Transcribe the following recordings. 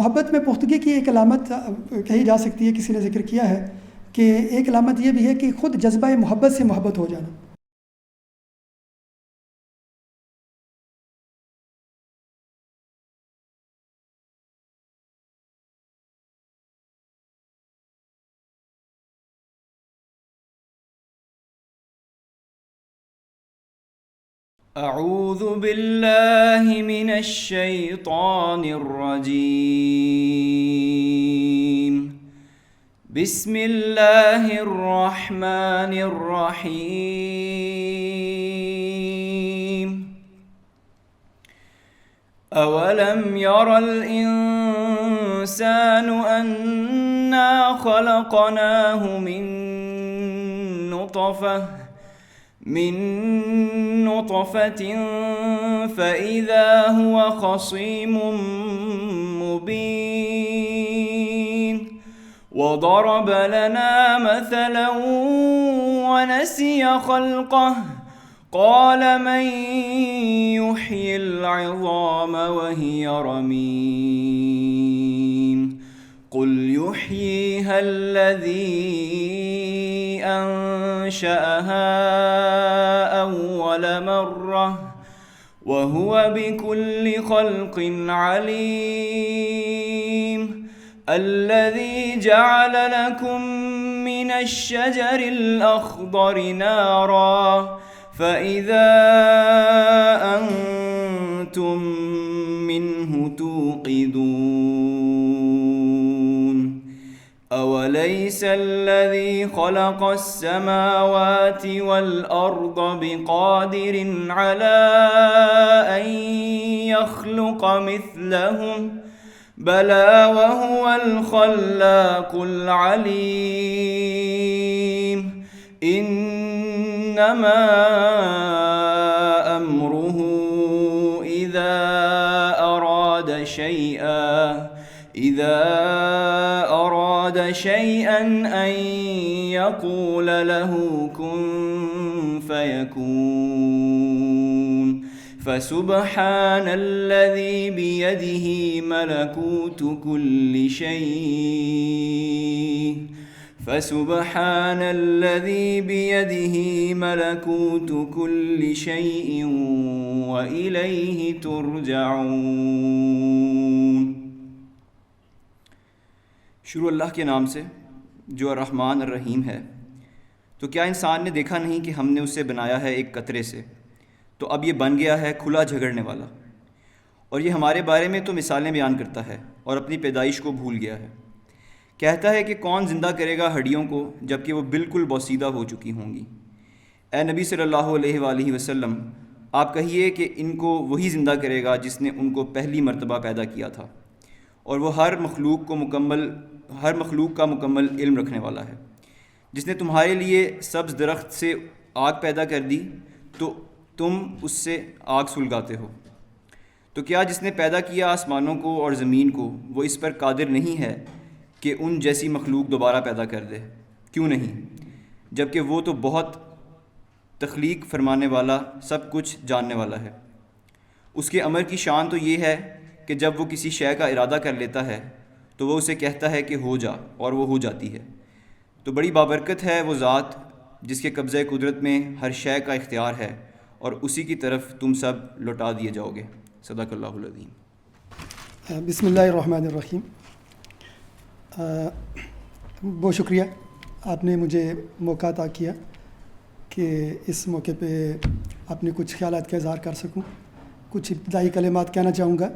محبت میں پختگی کی ایک علامت کہی جا سکتی ہے، کسی نے ذکر کیا ہے کہ ایک علامت یہ بھی ہے کہ خود جذبہ محبت سے محبت ہو جانا۔ اعوذ باللہ من الشیطان الرجیم، بسم اللہ الرحمن الرحیم۔ اولم یر الانسان انا خلقناہ من نطفة فإذا هو خصيم مبين وضرب لنا مثلا ونسي خلقه قال من يحيي العظام وهي رميم قل يحييها الذي أنشأها أول مرة وهو بكل خلق عليم الذي جعل لكم من الشجر الأخضر نارا فإذا أنتم منه توقدون أوليس الذي خلق السماوات والأرض بقادر على أن يخلق مثلهم بلى وهو الخلاق العليم إنما أمره إذا أراد شيئا أن يقول له كن فيكون فسبحان الذي بيده ملكوت كل شيء فسبحان الذي بيده ملكوت كل شيء وإليه ترجعون۔ شروع اللہ کے نام سے جو الرحمن الرحیم ہے۔ تو کیا انسان نے دیکھا نہیں کہ ہم نے اسے بنایا ہے ایک قطرے سے، تو اب یہ بن گیا ہے کھلا جھگڑنے والا، اور یہ ہمارے بارے میں تو مثالیں بیان کرتا ہے اور اپنی پیدائش کو بھول گیا ہے۔ کہتا ہے کہ کون زندہ کرے گا ہڈیوں کو جبکہ وہ بالکل بوسیدہ ہو چکی ہوں گی۔ اے نبی صلی اللہ علیہ وآلہ وسلم، آپ کہیے کہ ان کو وہی زندہ کرے گا جس نے ان کو پہلی مرتبہ پیدا کیا تھا، اور وہ ہر مخلوق کا مکمل علم رکھنے والا ہے۔ جس نے تمہارے لیے سبز درخت سے آگ پیدا کر دی تو تم اس سے آگ سلگاتے ہو، تو کیا جس نے پیدا کیا آسمانوں کو اور زمین کو وہ اس پر قادر نہیں ہے کہ ان جیسی مخلوق دوبارہ پیدا کر دے؟ کیوں نہیں، جبکہ وہ تو بہت تخلیق فرمانے والا، سب کچھ جاننے والا ہے۔ اس کے امر کی شان تو یہ ہے کہ جب وہ کسی شے کا ارادہ کر لیتا ہے تو وہ اسے کہتا ہے کہ ہو جا، اور وہ ہو جاتی ہے۔ تو بڑی بابرکت ہے وہ ذات جس کے قبضہ قدرت میں ہر شے کا اختیار ہے، اور اسی کی طرف تم سب لوٹا دیے جاؤ گے۔ صدق اللہ العظیم۔ بسم اللہ الرحمن الرحیم۔ بہت شکریہ، آپ نے مجھے موقع عطا کیا کہ اس موقع پہ اپنے کچھ خیالات کا اظہار کر سکوں۔ کچھ ابتدائی کلمات کہنا چاہوں گا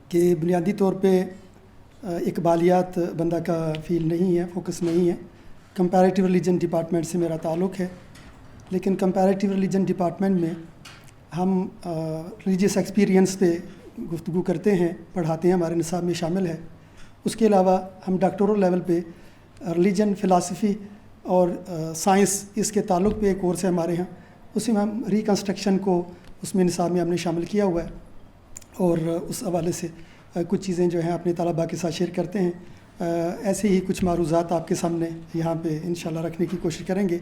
کہ بنیادی طور پہ اقبالیات بندہ کا فیل نہیں ہے، فوکس نہیں ہے۔ کمپیریٹیو ریلیجن ڈپارٹمنٹ سے میرا تعلق ہے، لیکن کمپیریٹیو ریلیجن ڈپارٹمنٹ میں ہم ریلیجیس ایکسپیرینس پہ گفتگو کرتے ہیں، پڑھاتے ہیں، ہمارے نصاب میں شامل ہے۔ اس کے علاوہ ہم ڈاکٹورل لیول پہ ریلیجن، فلاسفی اور سائنس، اس کے تعلق پہ ایک کورس ہے ہمارے ہاں، اس میں ہم ریکنسٹرکشن کو اس میں نصاب میں ہم نے شامل کیا ہوا ہے، اور اس حوالے سے کچھ چیزیں جو ہیں اپنے طلباء کے ساتھ شیئر کرتے ہیں۔ ایسے ہی کچھ معروضات آپ کے سامنے یہاں پہ انشاءاللہ رکھنے کی کوشش کریں گے۔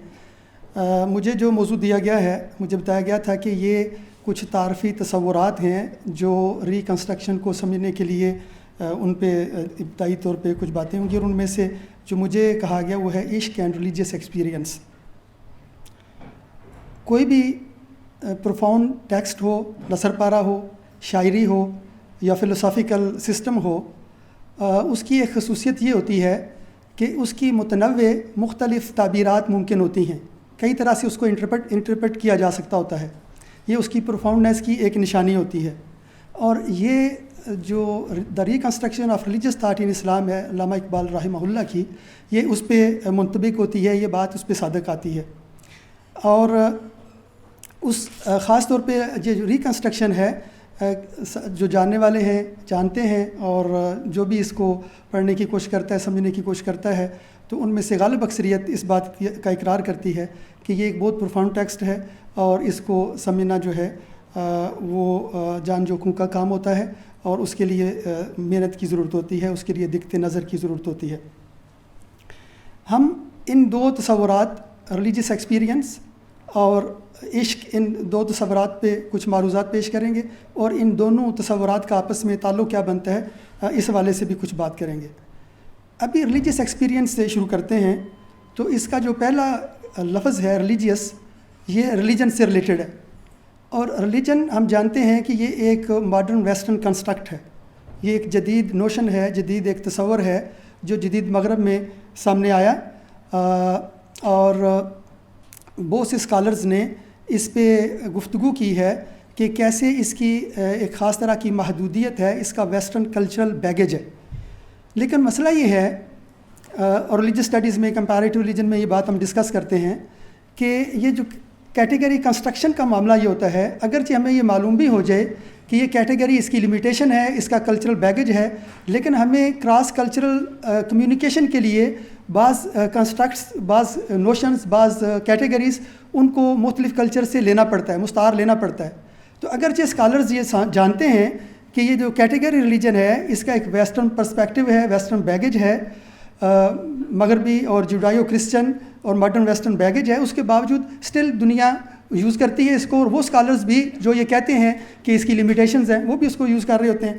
مجھے جو موضوع دیا گیا ہے، مجھے بتایا گیا تھا کہ یہ کچھ تعارفی تصورات ہیں جو ریکنسٹرکشن کو سمجھنے کے لیے ان پہ ابتدائی طور پہ کچھ باتیں ہوں گی، اور ان میں سے جو مجھے کہا گیا وہ ہے عشق اینڈ ریلیجیس ایکسپیرینس۔ کوئی بھی پروفاؤنڈ ٹیکسٹ ہو، نثر پارہ ہو، شاعری ہو یا فلسافیکل سسٹم ہو، اس کی ایک خصوصیت یہ ہوتی ہے کہ اس کی متنوع مختلف تعبیرات ممکن ہوتی ہیں، کئی طرح سے اس کو انٹرپریٹ کیا جا سکتا ہوتا ہے۔ یہ اس کی پروفاؤنڈنیس کی ایک نشانی ہوتی ہے، اور یہ جو the reconstruction of religious thought in Islam ہے علامہ اقبال رحمہ اللہ کی، یہ اس پہ منطبق ہوتی ہے، یہ بات اس پہ صادق آتی ہے۔ اور اس خاص طور پہ جو ریکنسٹرکشن ہے، جو جاننے والے ہیں جانتے ہیں، اور جو بھی اس کو پڑھنے کی کوشش کرتا ہے، سمجھنے کی کوشش کرتا ہے، تو ان میں سے غالب اکثریت اس بات کا اقرار کرتی ہے کہ یہ ایک بہت پروفاؤنڈ ٹیکسٹ ہے، اور اس کو سمجھنا جو ہے وہ جان جوکھوں کا کام ہوتا ہے، اور اس کے لیے محنت کی ضرورت ہوتی ہے، اس کے لیے دقت نظر کی ضرورت ہوتی ہے۔ ہم ان دو تصورات ریلیجیس ایکسپیرینس اور عشق، ان دو تصورات پہ کچھ معروضات پیش کریں گے، اور ان دونوں تصورات کا آپس میں تعلق کیا بنتا ہے اس حوالے سے بھی کچھ بات کریں گے۔ ابھی ریلیجیس ایکسپیرینس سے شروع کرتے ہیں۔ تو اس کا جو پہلا لفظ ہے ریلیجیس، یہ ریلیجن سے ریلیٹڈ ہے، اور ریلیجن ہم جانتے ہیں کہ یہ ایک ماڈرن ویسٹرن کنسٹرکٹ ہے، یہ ایک جدید نوشن ہے، جدید ایک تصور ہے جو جدید مغرب میں سامنے آیا، اور بہت سے اسکالرز نے اس پہ گفتگو کی ہے کہ کیسے اس کی ایک خاص طرح کی محدودیت ہے، اس کا ویسٹرن کلچرل بیگیج ہے۔ لیکن مسئلہ یہ ہے، اور ریلیجیس اسٹڈیز میں کمپیریٹیو ریلیجن میں یہ بات ہم ڈسکس کرتے ہیں کہ یہ جو کیٹیگری کنسٹرکشن کا معاملہ یہ ہوتا ہے، اگرچہ ہمیں یہ معلوم بھی ہو جائے کہ یہ کیٹیگری اس کی لمیٹیشن ہے، اس کا کلچرل بیگیج ہے، لیکن ہمیں کراس کلچرل کمیونیکیشن کے لیے بعض کنسٹرکٹس، بعض نوشنز، بعض کیٹیگریز ان کو مختلف کلچر سے لینا پڑتا ہے، مستعار لینا پڑتا ہے۔ تو اگرچہ اسکالرز یہ جانتے ہیں کہ یہ جو کیٹیگری ریلیجن ہے اس کا ایک ویسٹرن پرسپیکٹیو ہے، ویسٹرن بیگیج ہے، مغربی اور جوڈائیو کرسچن اور ماڈرن ویسٹرن بیگیج ہے، اس کے باوجود سٹل دنیا یوز کرتی ہے اس کو، اور وہ اسکالرز بھی جو یہ کہتے ہیں کہ اس کی لمیٹیشنز ہیں وہ بھی اس کو یوز کر رہے ہوتے ہیں۔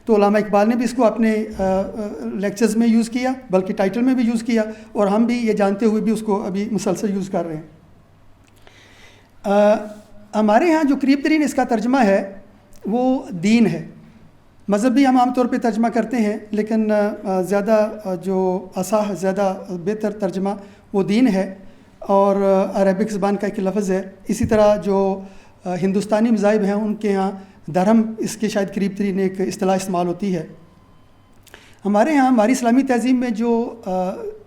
تو علامہ اقبال نے بھی اس کو اپنے لیکچرز میں یوز کیا، بلکہ ٹائٹل میں بھی یوز کیا، اور ہم بھی یہ جانتے ہوئے بھی اس کو ابھی مسلسل یوز کر رہے ہیں۔ ہمارے ہاں جو قریب ترین اس کا ترجمہ ہے وہ دین ہے۔ مذہبی ہم عام طور پہ ترجمہ کرتے ہیں، لیکن زیادہ جو اصح، زیادہ بہتر ترجمہ وہ دین ہے، اور عربک زبان کا ایک لفظ ہے۔ اسی طرح جو ہندوستانی مذاہب ہیں ان کے ہاں دھرم اس کے شاید قریب ترین ایک اصطلاح استعمال ہوتی ہے۔ ہمارے ہاں ہماری اسلامی تہذیب میں جو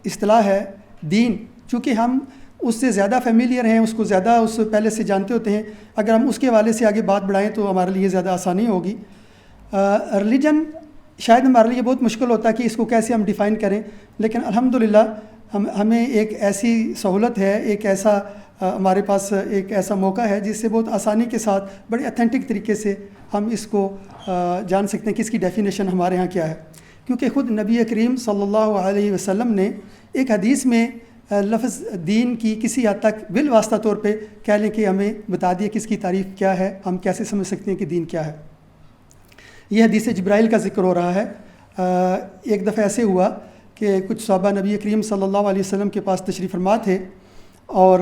اصطلاح ہے دین، چونکہ ہم اس سے زیادہ فیملیئر ہیں، اس کو زیادہ اس سے پہلے سے جانتے ہوتے ہیں، اگر ہم اس کے حوالے سے آگے بات بڑھائیں تو ہمارے لیے زیادہ آسانی ہوگی۔ ریلیجن شاید ہمارے لیے بہت مشکل ہوتا ہے کہ اس کو کیسے ہم ڈیفائن کریں، لیکن الحمدللہ ہمیں ایک ایسی سہولت ہے، ایک ایسا ہمارے پاس ایک ایسا موقع ہے جس سے بہت آسانی کے ساتھ بڑے اتھینٹک طریقے سے ہم اس کو جان سکتے ہیں کہ اس کی ڈیفینیشن ہمارے ہاں کیا ہے، کیونکہ خود نبی کریم صلی اللہ علیہ وسلم نے ایک حدیث میں لفظ دین کی کسی حد تک بالواسطہ طور پہ کہہ لیں کہ ہمیں بتا دیے کہ اس کی تعریف کیا ہے، ہم کیسے سمجھ سکتے ہیں کہ دین کیا ہے۔ یہ حدیث جبرائیل کا ذکر ہو رہا ہے۔ ایک دفعہ ایسے ہوا کہ کچھ صحابہ نبی کریم صلی اللہ علیہ وسلم کے پاس تشریف فرما تھے، اور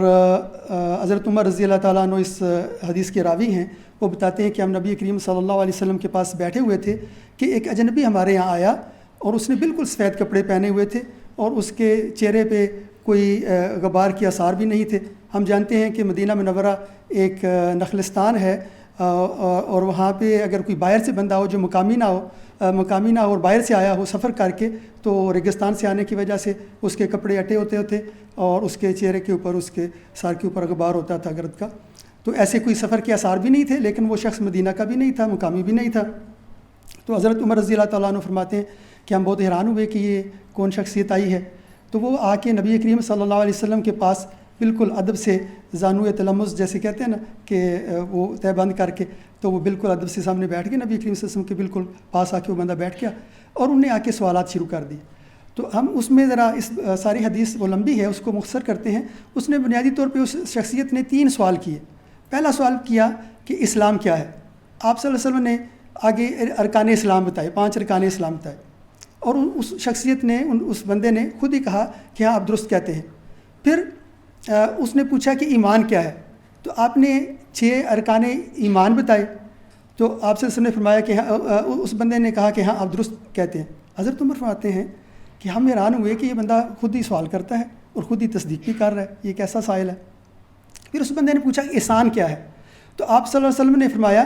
حضرت عمر رضی اللہ تعالیٰ عنہ اس حدیث کے راوی ہیں، وہ بتاتے ہیں کہ ہم نبی کریم صلی اللہ علیہ وسلم کے پاس بیٹھے ہوئے تھے کہ ایک اجنبی ہمارے یہاں آیا، اور اس نے بالکل سفید کپڑے پہنے ہوئے تھے، اور اس کے چہرے پہ کوئی غبار کے آثار بھی نہیں تھے۔ ہم جانتے ہیں کہ مدینہ منورہ ایک نخلستان ہے، اور وہاں پہ اگر کوئی باہر سے بندہ ہو جو مقامی نہ ہو اور باہر سے آیا ہو سفر کر کے، تو ریگستان سے آنے کی وجہ سے اس کے کپڑے اٹے ہوتے تھے، اور اس کے چہرے کے اوپر، اس کے سر کے اوپر غبار ہوتا تھا گرد کا۔ تو ایسے کوئی سفر کے آثار بھی نہیں تھے، لیکن وہ شخص مدینہ کا بھی نہیں تھا، مقامی بھی نہیں تھا۔ تو حضرت عمر رضی اللہ تعالیٰ عنہ فرماتے ہیں کہ ہم بہت حیران ہوئے کہ یہ کون شخصیت آئی ہے۔ تو وہ آ کے نبی کریم صلی اللہ علیہ وسلم کے پاس بالکل ادب سے زانو تلمس جیسے کہتے ہیں نا کہ وہ تہ بند کر کے، تو وہ بالکل ادب سے سامنے بیٹھ گئے نبی کریم صلی اللہ علیہ وسلم کے بالکل پاس آ کے وہ بندہ بیٹھ گیا، اور انہوں نے آ کے سوالات شروع کر دی۔ تو ہم اس میں ذرا اس ساری حدیث وہ لمبی ہے، اس کو مختصر کرتے ہیں۔ اس نے بنیادی طور پہ اس شخصیت نے 3 سوال کیے۔ پہلا سوال کیا کہ اسلام کیا ہے۔ آپ صلی اللہ علیہ وسلم نے آگے ارکان اسلام بتائے، 5 ارکان اسلام بتائے، اور اس شخصیت نے اس بندے نے خود ہی کہا کہ ہاں آپ درست کہتے ہیں۔ پھر اس نے پوچھا کہ ایمان کیا ہے، تو آپ نے 6 ارکان ایمان بتائے، تو آپ سے نے فرمایا کہ ہاں، اس بندے نے کہا کہ ہاں آپ درست کہتے ہیں۔ حضرت عمر فرماتے ہیں کہ ہم حیران ہوئے کہ یہ بندہ خود ہی سوال کرتا ہے اور خود ہی تصدیق بھی کر رہا ہے، یہ کیسا سائل ہے۔ پھر اس بندے نے پوچھا کہ احسان کیا ہے، تو آپ صلی اللہ علیہ وسلم نے فرمایا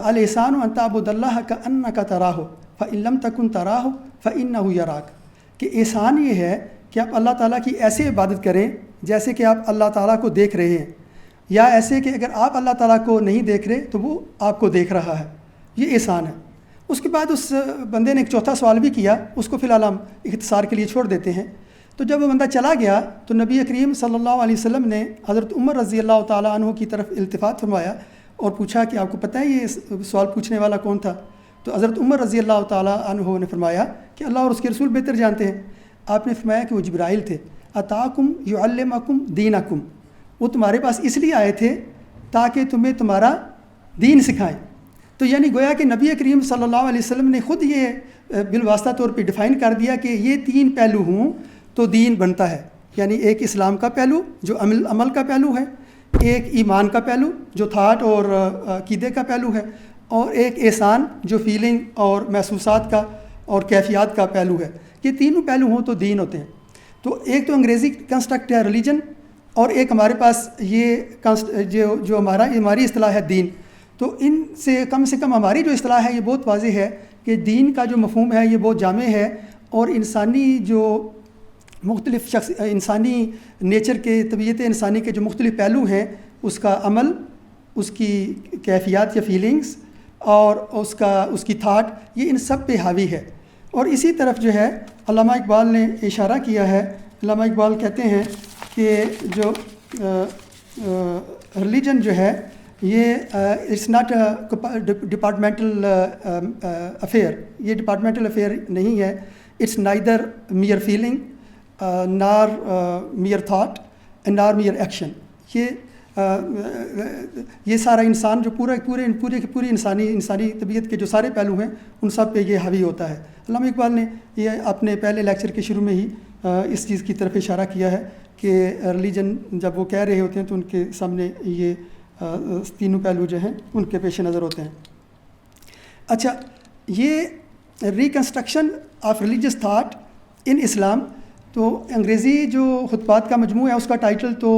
الاحسان ان تعبد اللہ کانک تراہ فان لم تکن تراہ فانہ یراک، کہ احسان یہ ہے کہ آپ اللہ تعالیٰ کی ایسے عبادت کریں جیسے کہ آپ اللہ تعالیٰ کو دیکھ رہے ہیں، یا ایسے کہ اگر آپ اللہ تعالیٰ کو نہیں دیکھ رہے تو وہ آپ کو دیکھ رہا ہے، یہ احسان ہے۔ اس کے بعد اس بندے نے ایک چوتھا سوال بھی کیا، اس کو فی الحال ہم اختصار کے لیے چھوڑ دیتے ہیں۔ تو جب وہ بندہ چلا گیا تو نبی کریم صلی اللہ علیہ وسلم نے حضرت عمر رضی اللہ تعالیٰ عنہ کی طرف التفات فرمایا اور پوچھا کہ آپ کو پتہ ہے یہ سوال پوچھنے والا کون تھا؟ تو حضرت عمر رضی اللہ تعالیٰ عنہ نے فرمایا کہ اللہ اور اس کے رسول بہتر جانتے ہیں۔ آپ نے فرمایا کہ وہ جبرائیل تھے، اتاکم یعلمکم دینکم، وہ تمہارے پاس اس لیے آئے تھے تاکہ تمہیں تمہارا دین سکھائیں۔ تو یعنی گویا کہ نبی کریم صلی اللہ علیہ وسلم نے خود یہ بالواسطہ طور پہ ڈیفائن کر دیا کہ یہ 3 پہلو ہوں تو دین بنتا ہے، یعنی ایک اسلام کا پہلو جو عمل کا پہلو ہے، ایک ایمان کا پہلو جو تھاٹ اور عقیدے کا پہلو ہے، اور ایک احسان جو فیلنگ اور محسوسات کا اور کیفیات کا پہلو ہے۔ یہ تینوں پہلو ہوں تو دین ہوتے ہیں۔ تو ایک تو انگریزی کنسٹرکٹ ہے ریلیجن، اور ایک ہمارے پاس یہ جو ہماری اصطلاح ہے دین۔ تو ان سے کم ہماری جو اصطلاح ہے یہ بہت واضح ہے کہ دین کا جو مفہوم ہے یہ بہت جامع ہے، اور انسانی جو مختلف انسانی نیچر کے، طبیعت انسانی کے جو مختلف پہلو ہیں، اس کا عمل، اس کی کیفیات یا فیلنگز، اور اس کی تھاٹ، یہ ان سب پہ حاوی ہے۔ اور اسی طرف جو ہے علامہ اقبال نے اشارہ کیا ہے، علامہ اقبال کہتے ہیں کہ جو ریلیجن جو ہے یہ اٹس ناٹ ڈپارٹمنٹل افیئر، یہ ڈپارٹمنٹل افیئر نہیں ہے، اٹس نائدر میئر فیلنگ نار میئر تھاٹ اینڈ نار میئر ایکشن۔ یہ سارا انسان جو پوری انسانی طبیعت کے جو سارے پہلو ہیں ان سب پہ یہ حاوی ہوتا ہے۔ علامہ اقبال نے یہ اپنے پہلے لیکچر کے شروع میں ہی اس چیز کی طرف اشارہ کیا ہے کہ ریلیجن جب وہ کہہ رہے ہوتے ہیں تو ان کے سامنے یہ تینوں پہلو جو ہیں ان کے پیش نظر ہوتے ہیں۔ اچھا، یہ reconstruction of religious thought in Islam, تو انگریزی جو خطبات کا مجموعہ ہے اس کا ٹائٹل تو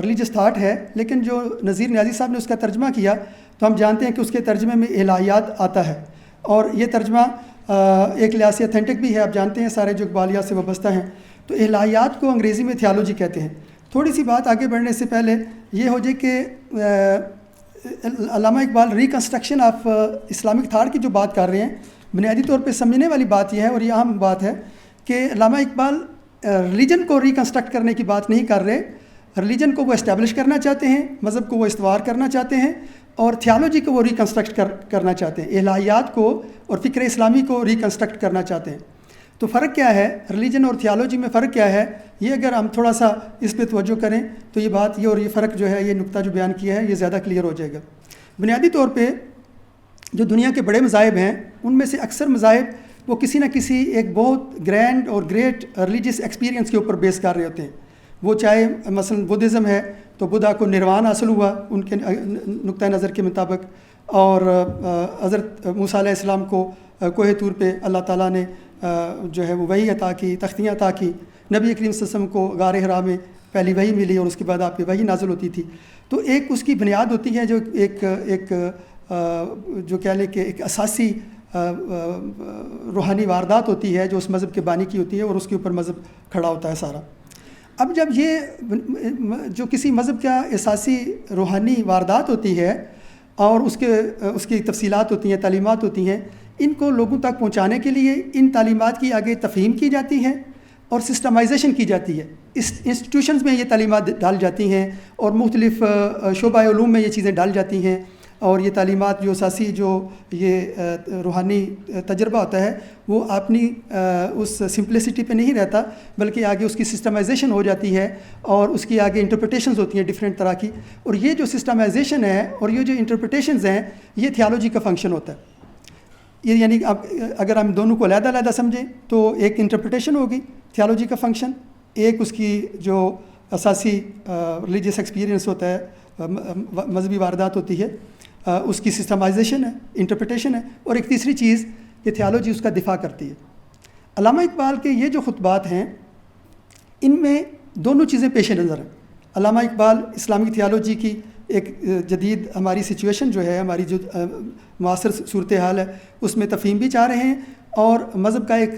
ریلیجس تھاٹ ہے، لیکن جو نذیر نیازی صاحب نے اس کا ترجمہ کیا تو ہم جانتے ہیں کہ اس کے ترجمے میں الہیات آتا ہے، اور یہ ترجمہ ایک لحاظ سے اتھینٹک بھی ہے، آپ جانتے ہیں سارے جو اقبالیات سے وابستہ ہیں۔ تو الہیات کو انگریزی میں تھیالوجی کہتے ہیں۔ تھوڑی سی بات آگے بڑھنے سے پہلے یہ ہو جائے کہ علامہ Iqbal reconstruction of Islamic thought کی جو بات کر رہے ہیں، بنیادی طور پہ سمجھنے والی بات یہ ہے، اور یہ اہم بات ہے کہ علامہ اقبال ریلیجن کو ریکنسٹرکٹ کرنے کی بات نہیں کر رہے، ریلیجن کو وہ اسٹیبلش کرنا چاہتے ہیں، مذہب کو وہ استوار کرنا چاہتے ہیں، اور تھیالوجی کو وہ ریکنسٹرکٹ کرنا چاہتے ہیں، الہیات کو اور فکر اسلامی کو ریکنسٹرکٹ کرنا چاہتے ہیں۔ تو فرق کیا ہے ریلیجن اور تھیالوجی میں؟ فرق کیا ہے یہ اگر ہم تھوڑا سا اس پہ توجہ کریں تو یہ بات یہ فرق جو ہے، یہ نقطہ جو بیان کیا ہے یہ زیادہ کلیئر ہو جائے گا۔ بنیادی طور پہ جو دنیا کے بڑے مذاہب ہیں ان میں سے اکثر مذاہب وہ کسی نہ کسی ایک بہت گرینڈ اور گریٹ ریلیجس ایکسپیرینس کے اوپر بیس کر رہے ہوتے ہیں۔ وہ چاہے مثلا بدھزم ہے تو بدھا کو نروان حاصل ہوا ان کے نقطہ نظر کے مطابق، اور حضرت موسیٰ علیہ السلام کو کوہ طور پہ اللہ تعالیٰ نے جو ہے وہ وحی عطا کی، تختیاں عطا کی۔ نبی کریم صلی اللہ علیہ وسلم کو غار حرا میں پہلی وحی ملی اور اس کے بعد آپ پہ وحی نازل ہوتی تھی۔ تو ایک اس کی بنیاد ہوتی ہے جو ایک جو کہہ لیں کہ ایک اساسی روحانی واردات ہوتی ہے جو اس مذہب کے بانی کی ہوتی ہے، اور اس کے اوپر مذہب کھڑا ہوتا ہے سارا۔ اب جب یہ جو کسی مذہب کا اساسی روحانی واردات ہوتی ہے اور اس کی تفصیلات ہوتی ہیں، تعلیمات ہوتی ہیں، ان کو لوگوں تک پہنچانے کے لیے ان تعلیمات کی آگے تفہیم کی جاتی ہے اور سسٹمائزیشن کی جاتی ہے۔ اس انسٹیٹیوشنز میں یہ تعلیمات ڈال جاتی ہیں اور مختلف شعبہ علوم میں یہ چیزیں ڈال جاتی ہیں، اور یہ تعلیمات جو اساسی جو یہ روحانی تجربہ ہوتا ہے وہ اپنی اس سمپلسٹی پہ نہیں رہتا، بلکہ آگے اس کی سسٹمائزیشن ہو جاتی ہے اور اس کی آگے انٹرپریٹیشنز ہوتی ہیں ڈفرینٹ طرح کی، اور یہ جو سسٹمائزیشن ہے اور یہ جو انٹرپریٹیشنز ہیں یہ تھیالوجی کا فنکشن ہوتا ہے۔ یہ یعنی اب اگر ہم دونوں کو علیحدہ علیحدہ سمجھیں تو ایک انٹرپریٹیشن ہوگی تھیالوجی کا فنکشن، ایک اس کی جو اساسی ریلیجیس ایکسپیرینس ہوتا ہے، مذہبی واردات ہوتی ہے، اس کی سسٹمائزیشن ہے، انٹرپریٹیشن ہے، اور ایک تیسری چیز کہ تھیالوجی اس کا دفاع کرتی ہے۔ علامہ اقبال کے یہ جو خطبات ہیں ان میں دونوں چیزیں پیش نظر ہیں۔ علامہ اقبال اسلامی تھیالوجی کی ایک جدید ہماری سچویشن جو ہے، ہماری جو معاصر صورتحال ہے، اس میں تفہیم بھی چاہ رہے ہیں اور مذہب کا ایک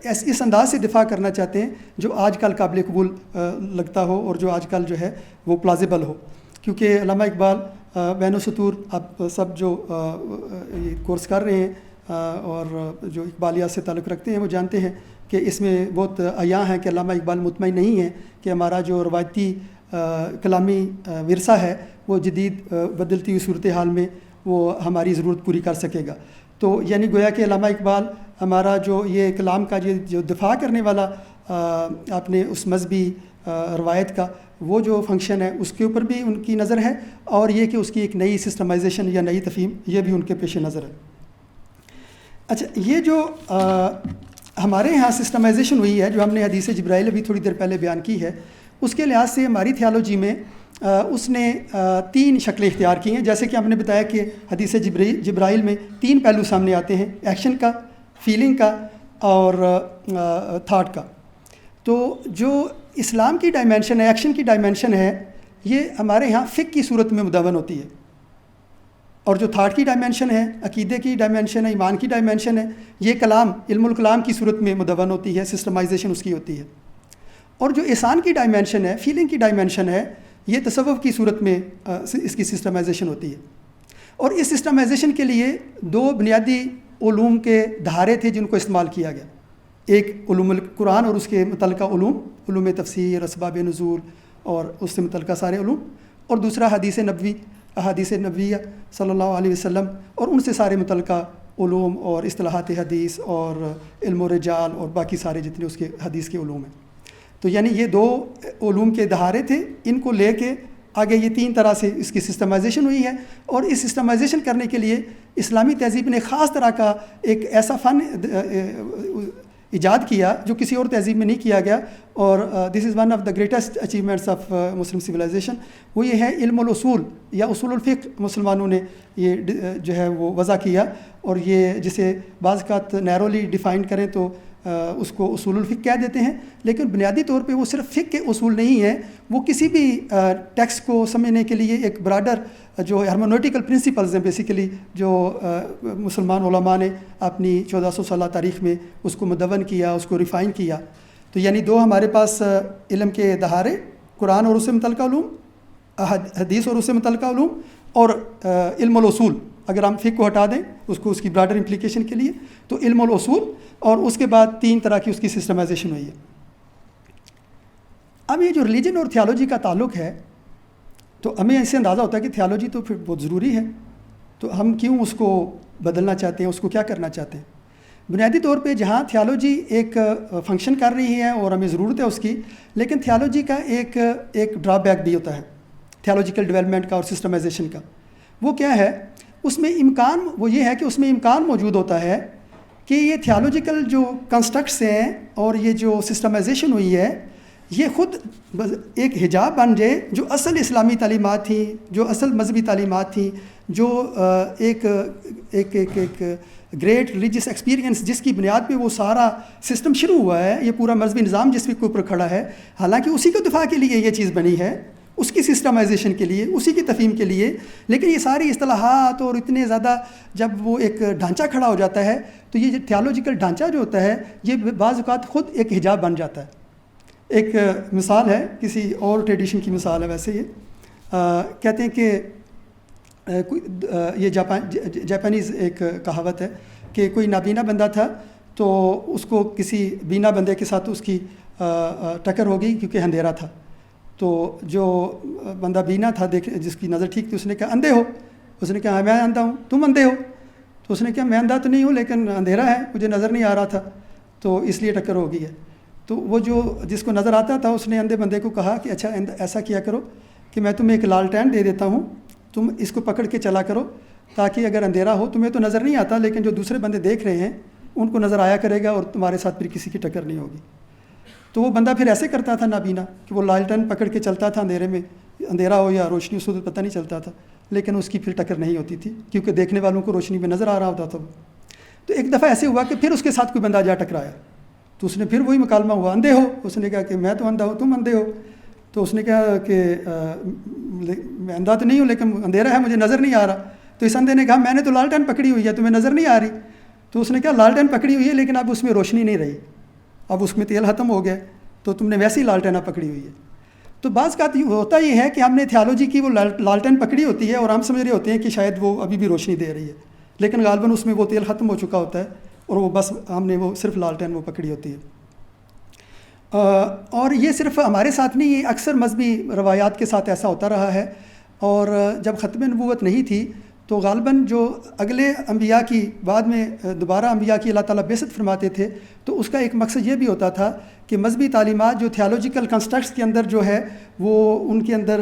اس انداز سے دفاع کرنا چاہتے ہیں جو آج کل قابل قبول لگتا ہو اور جو آج کل جو ہے وہ پلازیبل ہو، کیونکہ علامہ اقبال بین السطور آپ سب جو یہ کورس کر رہے ہیں اور جو اقبالیات سے تعلق رکھتے ہیں وہ جانتے ہیں کہ اس میں بہت عیاں ہیں کہ علامہ اقبال مطمئن نہیں ہے کہ ہمارا جو روایتی کلامی ورثہ ہے وہ جدید بدلتی ہوئی صورتحال میں وہ ہماری ضرورت پوری کر سکے گا۔ تو یعنی گویا کہ علامہ اقبال ہمارا جو یہ کلام کا جو دفاع کرنے والا اپنے اس مذہبی روایت کا وہ جو فنکشن ہے اس کے اوپر بھی ان کی نظر ہے، اور یہ کہ اس کی ایک نئی سسٹمائزیشن یا نئی تفہیم یہ بھی ان کے پیش نظر ہے۔ اچھا، یہ جو ہمارے یہاں سسٹمائزیشن ہوئی ہے جو ہم نے حدیث جبرائیل ابھی تھوڑی دیر پہلے بیان کی ہے، اس کے لحاظ سے ہماری تھیالوجی میں اس نے 3 شکلیں اختیار کی ہیں، جیسے کہ ہم نے بتایا کہ حدیث جبرائیل میں 3 پہلو سامنے آتے ہیں، ایکشن کا، فیلنگ کا اور تھاٹ کا۔ تو جو اسلام کی ڈائمینشن ہے، ایکشن کی ڈائمینشن ہے، یہ ہمارے یہاں فقہ کی صورت میں مدون ہوتی ہے، اور جو تھاٹ کی ڈائمینشن ہے، عقیدے کی ڈائمینشن ہے، ایمان کی ڈائمینشن ہے، یہ کلام علم الکلام کی صورت میں مدون ہوتی ہے، سسٹمائزیشن اس کی ہوتی ہے۔ اور جو احسان کی ڈائمینشن ہے، فیلنگ کی ڈائمینشن ہے، یہ تصوف کی صورت میں اس کی سسٹمائزیشن ہوتی ہے۔ اور اس سسٹمائزیشن کے لیے 2 بنیادی علوم کے دھارے تھے جن کو استعمال کیا گیا، ایک علوم القرآن اور اس کے متعلقہ علوم تفسیر، اسباب نزول اور اس سے متعلقہ سارے علوم، اور دوسرا احادیث نبویہ صلی اللہ علیہ وسلم اور ان سے سارے متعلقہ علوم اور اصطلاحات حدیث اور علم و رجال اور باقی سارے جتنے اس کے حدیث کے علوم ہیں۔ تو یعنی یہ 2 علوم کے دھارے تھے، ان کو لے کے آگے یہ 3 طرح سے اس کی سسٹمائزیشن ہوئی ہے، اور اس سسٹمائزیشن کرنے کے لیے اسلامی تہذیب نے خاص طرح کا ایک ایسا فن ایجاد کیا جو کسی اور تہذیب میں نہیں کیا گیا، اور this is one of the greatest achievements of Muslim civilisation, وہ یہ ہے علم الاصول یا اصول الفقہ مسلمانوں نے یہ جو ہے وہ وضع کیا، اور یہ جسے بعض اوقات نیرولی ڈیفائن کریں تو اس کو اصول الفقہ کہہ دیتے ہیں، لیکن بنیادی طور پہ وہ صرف فقہ کے اصول نہیں ہیں، وہ کسی بھی ٹیکسٹ کو سمجھنے کے لیے ایک براڈر جو ہرمونوٹیکل پرنسپلز ہیں بیسیکلی جو مسلمان علماء نے اپنی 1400 سالہ تاریخ میں اس کو مدون کیا، اس کو ریفائن کیا۔ تو یعنی 2 ہمارے پاس علم کے دہارے، قرآن اور اس سے متعلقہ علوم، حدیث اور اس سے متعلقہ علوم، اور علم الاصول۔ اگر ہم فقہ کو ہٹا دیں اس کو اس کی براڈر امپلیکیشن کے لیے تو علم الاصول، اور اس کے بعد 3 طرح کی اس کی سسٹمائزیشن ہوئی ہے۔ اب یہ جو ریلیجن اور تھیالوجی کا تعلق ہے تو ہمیں ایسے اندازہ ہوتا ہے کہ تھیالوجی تو پھر بہت ضروری ہے، تو ہم کیوں اس کو بدلنا چاہتے ہیں، اس کو کیا کرنا چاہتے ہیں؟ بنیادی طور پہ جہاں تھیالوجی ایک فنکشن کر رہی ہے اور ہمیں ضرورت ہے اس کی، لیکن تھیالوجی کا ایک ڈرا بیک بھی ہوتا ہے تھیالوجیکل ڈیولپمنٹ کا اور سسٹمائزیشن کا۔ وہ کیا ہے؟ اس میں وہ یہ ہے کہ اس میں امکان موجود ہوتا ہے کہ یہ تھیالوجیکل جو کنسٹرکٹس ہیں اور یہ جو سسٹمائزیشن ہوئی ہے یہ خود ایک حجاب بن جائے جو اصل اسلامی تعلیمات تھیں، جو اصل مذہبی تعلیمات تھیں، جو ایک گریٹ ریلیجیس ایکسپیرینس جس کی بنیاد پہ وہ سارا سسٹم شروع ہوا ہے، یہ پورا مذہبی نظام جس کے اوپر کھڑا ہے، حالانکہ اسی کو دفاع کے لیے یہ چیز بنی ہے، اس کی سسٹمائزیشن کے لیے، اسی کی تفہیم کے لیے، لیکن یہ ساری اصطلاحات اور اتنے زیادہ جب وہ ایک ڈھانچہ کھڑا ہو جاتا ہے تو یہ تھیالوجیکل ڈھانچہ جو ہوتا ہے یہ بعض اوقات خود ایک حجاب بن جاتا ہے۔ ایک مثال ہے، کسی اور ٹریڈیشن کی مثال ہے ویسے، یہ کہتے ہیں کہ یہ جاپانیز ایک کہاوت ہے کہ کوئی نابینا بندہ تھا تو اس کو کسی بینا بندے کے ساتھ اس کی ٹکر ہو گئی کیونکہ اندھیرا تھا، تو جو بندہ بینا تھا جس کی نظر ٹھیک تھی اس نے کہا اندھے ہو، اس نے کہا میں اندھا ہوں، تم اندھے ہو، تو اس نے کہا میں اندھا تو نہیں ہوں لیکن اندھیرا ہے، مجھے نظر نہیں آ رہا تھا تو اس لیے ٹکر ہو گئی ہے۔ تو وہ جو جس کو نظر آتا تھا اس نے اندھے بندے کو کہا کہ اچھا ایسا کیا کرو کہ میں تمہیں ایک لالٹین دے دیتا ہوں، تم اس کو پکڑ کے چلا کرو، تاکہ اگر اندھیرا ہو تمہیں تو نظر نہیں آتا لیکن جو دوسرے بندے دیکھ رہے ہیں ان کو نظر آیا کرے گا اور تمہارے ساتھ پھر کسی کی ٹکر نہیں ہوگی۔ تو وہ بندہ پھر ایسے کرتا تھا نابینا کہ وہ لالٹن پکڑ کے چلتا تھا اندھیرے میں، اندھیرا ہو یا روشنی اس کو تو پتہ نہیں چلتا تھا، لیکن اس کی پھر ٹکر نہیں ہوتی تھی کیونکہ دیکھنے والوں کو روشنی میں نظر آ رہا ہوتا تھا۔ تو ایک دفعہ ایسے ہوا کہ پھر اس کے ساتھ کوئی بندہ جا ٹکرایا، تو اس نے پھر وہی مکالمہ ہوا، اندھے ہو؟ اس نے کہا کہ میں تو اندھا ہوں، تم اندھے ہو؟ تو اس نے کہا کہ میں اندھا تو نہیں ہوں لیکن اندھیرا ہے، مجھے نظر نہیں آ رہا۔ تو اس اندھے نے کہا میں نے تو لالٹن پکڑی ہوئی ہے، تمہیں نظر نہیں آ رہی؟ تو اس نے کہا لالٹن پکڑی ہوئی ہے لیکن اب اس میں روشنی نہیں رہی، اب اس میں تیل ختم ہو گیا، تو تم نے ویسی لالٹن پکڑی ہوئی ہے۔ تو بعض کا ہوتا یہ ہے کہ ہم نے تھیالوجی کی وہ لالٹن پکڑی ہوتی ہے اور ہم سمجھ رہے ہوتے ہیں کہ شاید وہ ابھی بھی روشنی دے رہی ہے، لیکن غالباً اس میں وہ تیل ختم ہو چکا ہوتا ہے اور وہ بس ہم نے وہ صرف لالٹن وہ پکڑی ہوتی ہے۔ اور یہ صرف ہمارے ساتھ نہیں، یہ اکثر مذہبی روایات کے ساتھ ایسا ہوتا رہا ہے۔ اور جب ختم نبوت نہیں تھی تو غالباً جو اگلے انبیاء کی بعد میں دوبارہ انبیاء کی اللہ تعالیٰ بعثت فرماتے تھے تو اس کا ایک مقصد یہ بھی ہوتا تھا کہ مذہبی تعلیمات جو تھیالوجیکل کنسٹرکٹس کے اندر جو ہے وہ ان کے اندر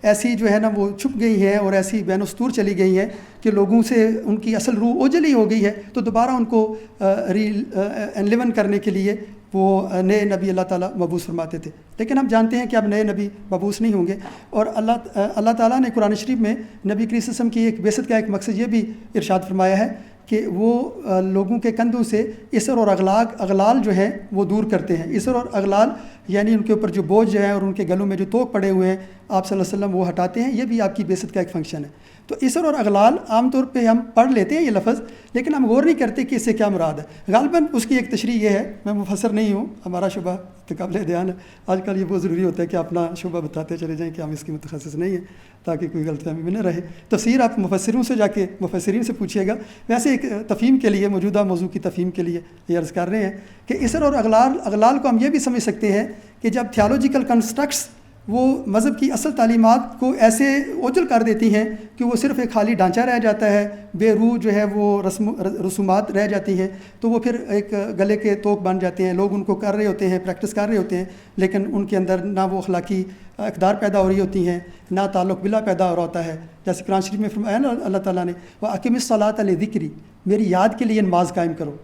ایسی جو ہے نا وہ چھپ گئی ہیں اور ایسی بین السطور چلی گئی ہیں کہ لوگوں سے ان کی اصل روح اوجلی ہو گئی ہے، تو دوبارہ ان کو انلیون کرنے کے لیے وہ نئے نبی اللہ تعالیٰ مبعوث فرماتے تھے۔ لیکن ہم جانتے ہیں کہ اب نئے نبی مبعوث نہیں ہوں گے، اور اللہ تعالیٰ نے قرآن شریف میں نبی کریم صلی اللہ علیہ وسلم کی ایک بعثت کا ایک مقصد یہ بھی ارشاد فرمایا ہے کہ وہ لوگوں کے کندھوں سے اسر اور اغلال جو ہیں وہ دور کرتے ہیں۔ اسر اور اغلال یعنی ان کے اوپر جو بوجھ جو ہیں اور ان کے گلوں میں جو توق پڑے ہوئے ہیں آپ صلی اللہ علیہ وسلم وہ ہٹاتے ہیں، یہ بھی آپ کی بعثت کا ایک فنکشن ہے۔ تو اسر اور اغلال عام طور پہ ہم پڑھ لیتے ہیں یہ لفظ، لیکن ہم غور نہیں کرتے کہ اس سے کیا مراد ہے۔ غالباً اس کی ایک تشریح یہ ہے، میں مفسر نہیں ہوں، ہمارا شعبہ قابل دھیان ہے، آج کل یہ بہت ضروری ہوتا ہے کہ اپنا شعبہ بتاتے چلے جائیں کہ ہم اس کی متخصص نہیں ہیں تاکہ کوئی غلط فہمی میں نہ رہے۔ تفسیر آپ مفسروں سے جا کے مفسرین سے پوچھیے گا۔ ویسے ایک تفہیم کے لیے، موجودہ موضوع کی تفہیم کے لیے یہ عرض کر رہے ہیں کہ اسر اور اغلال کو ہم یہ بھی سمجھ سکتے ہیں کہ جب تھیالوجیکل کنسٹرکٹس وہ مذہب کی اصل تعلیمات کو ایسے اوجل کر دیتی ہیں کہ وہ صرف ایک خالی ڈھانچہ رہ جاتا ہے، بے روح جو ہے وہ رسومات رہ جاتی ہیں، تو وہ پھر ایک گلے کے توق بن جاتے ہیں، لوگ ان کو کر رہے ہوتے ہیں، پریکٹس کر رہے ہوتے ہیں، لیکن ان کے اندر نہ وہ اخلاقی اقدار پیدا ہو رہی ہوتی ہیں، نہ تعلق باللہ پیدا ہو رہا ہوتا ہے۔ جیسے قرآن شریف میں فرمایا نا اللہ تعالیٰ نے وَأَقِمِ الصَّلَاةَ لِذِكْرِي، میری یاد کے لیے نماز قائم کرو۔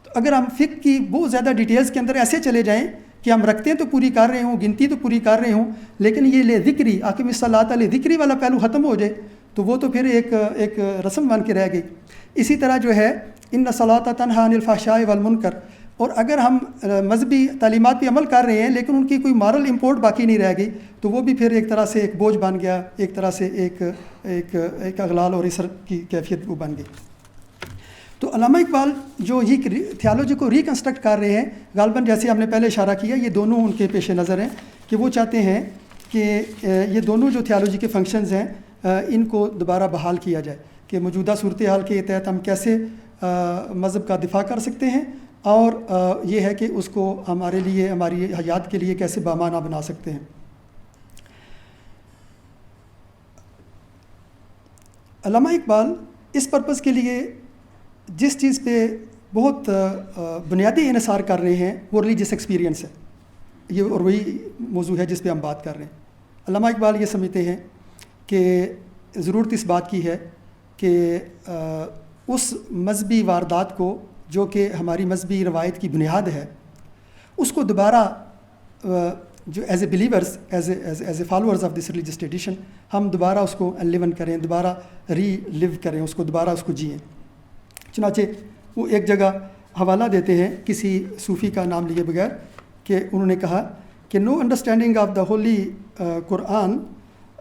تو اگر ہم فقہ کی بہت زیادہ ڈیٹیلز کے اندر ایسے چلے جائیں کہ ہم رکھتے ہیں تو پوری کر رہے ہوں، گنتی تو پوری کر رہے ہوں، لیکن یہ لے ذکری اقیم الصلاۃ علی ذکری والا پہلو ختم ہو جائے تو وہ تو پھر ایک رسم بن کے رہ گئی۔ اسی طرح جو ہے ان الصلاۃ تنہی عن الفحشاء والمنکر، اور اگر ہم مذہبی تعلیمات پہ عمل کر رہے ہیں لیکن ان کی کوئی مارل امپورٹ باقی نہیں رہ گئی تو وہ بھی پھر ایک طرح سے ایک بوجھ بن گیا، ایک طرح سے ایک اغلال اور اسر کی کیفیت وہ بن گئی۔ تو علامہ اقبال جو یہ تھیالوجی کو ریکنسٹرکٹ کر رہے ہیں، غالباً جیسے ہم نے پہلے اشارہ کیا یہ دونوں ان کے پیش نظر ہیں کہ وہ چاہتے ہیں کہ یہ دونوں جو تھیالوجی کے فنکشنز ہیں ان کو دوبارہ بحال کیا جائے کہ موجودہ صورتحال کے تحت ہم کیسے مذہب کا دفاع کر سکتے ہیں، اور یہ ہے کہ اس کو ہمارے لیے، ہماری حیات کے لیے کیسے بامعنی بنا سکتے ہیں۔ علامہ اقبال اس پرپز کے لیے جس چیز پہ بہت بنیادی انحصار کر رہے ہیں وہ ریلیجس ایکسپیرینس ہے، یہ اور وہی موضوع ہے جس پہ ہم بات کر رہے ہیں۔ علامہ اقبال یہ سمجھتے ہیں کہ ضرورت اس بات کی ہے کہ اس مذہبی واردات کو جو کہ ہماری مذہبی روایت کی بنیاد ہے اس کو دوبارہ جو as a believers, as a followers of this religious tradition ہم دوبارہ اس کو انلیون کریں، دوبارہ ری لیو کریں، اس کو دوبارہ اس کو جئیں۔ چنانچہ وہ ایک جگہ حوالہ دیتے ہیں کسی صوفی کا نام لیے بغیر کہ انہوں نے کہا کہ no understanding of the holy Quran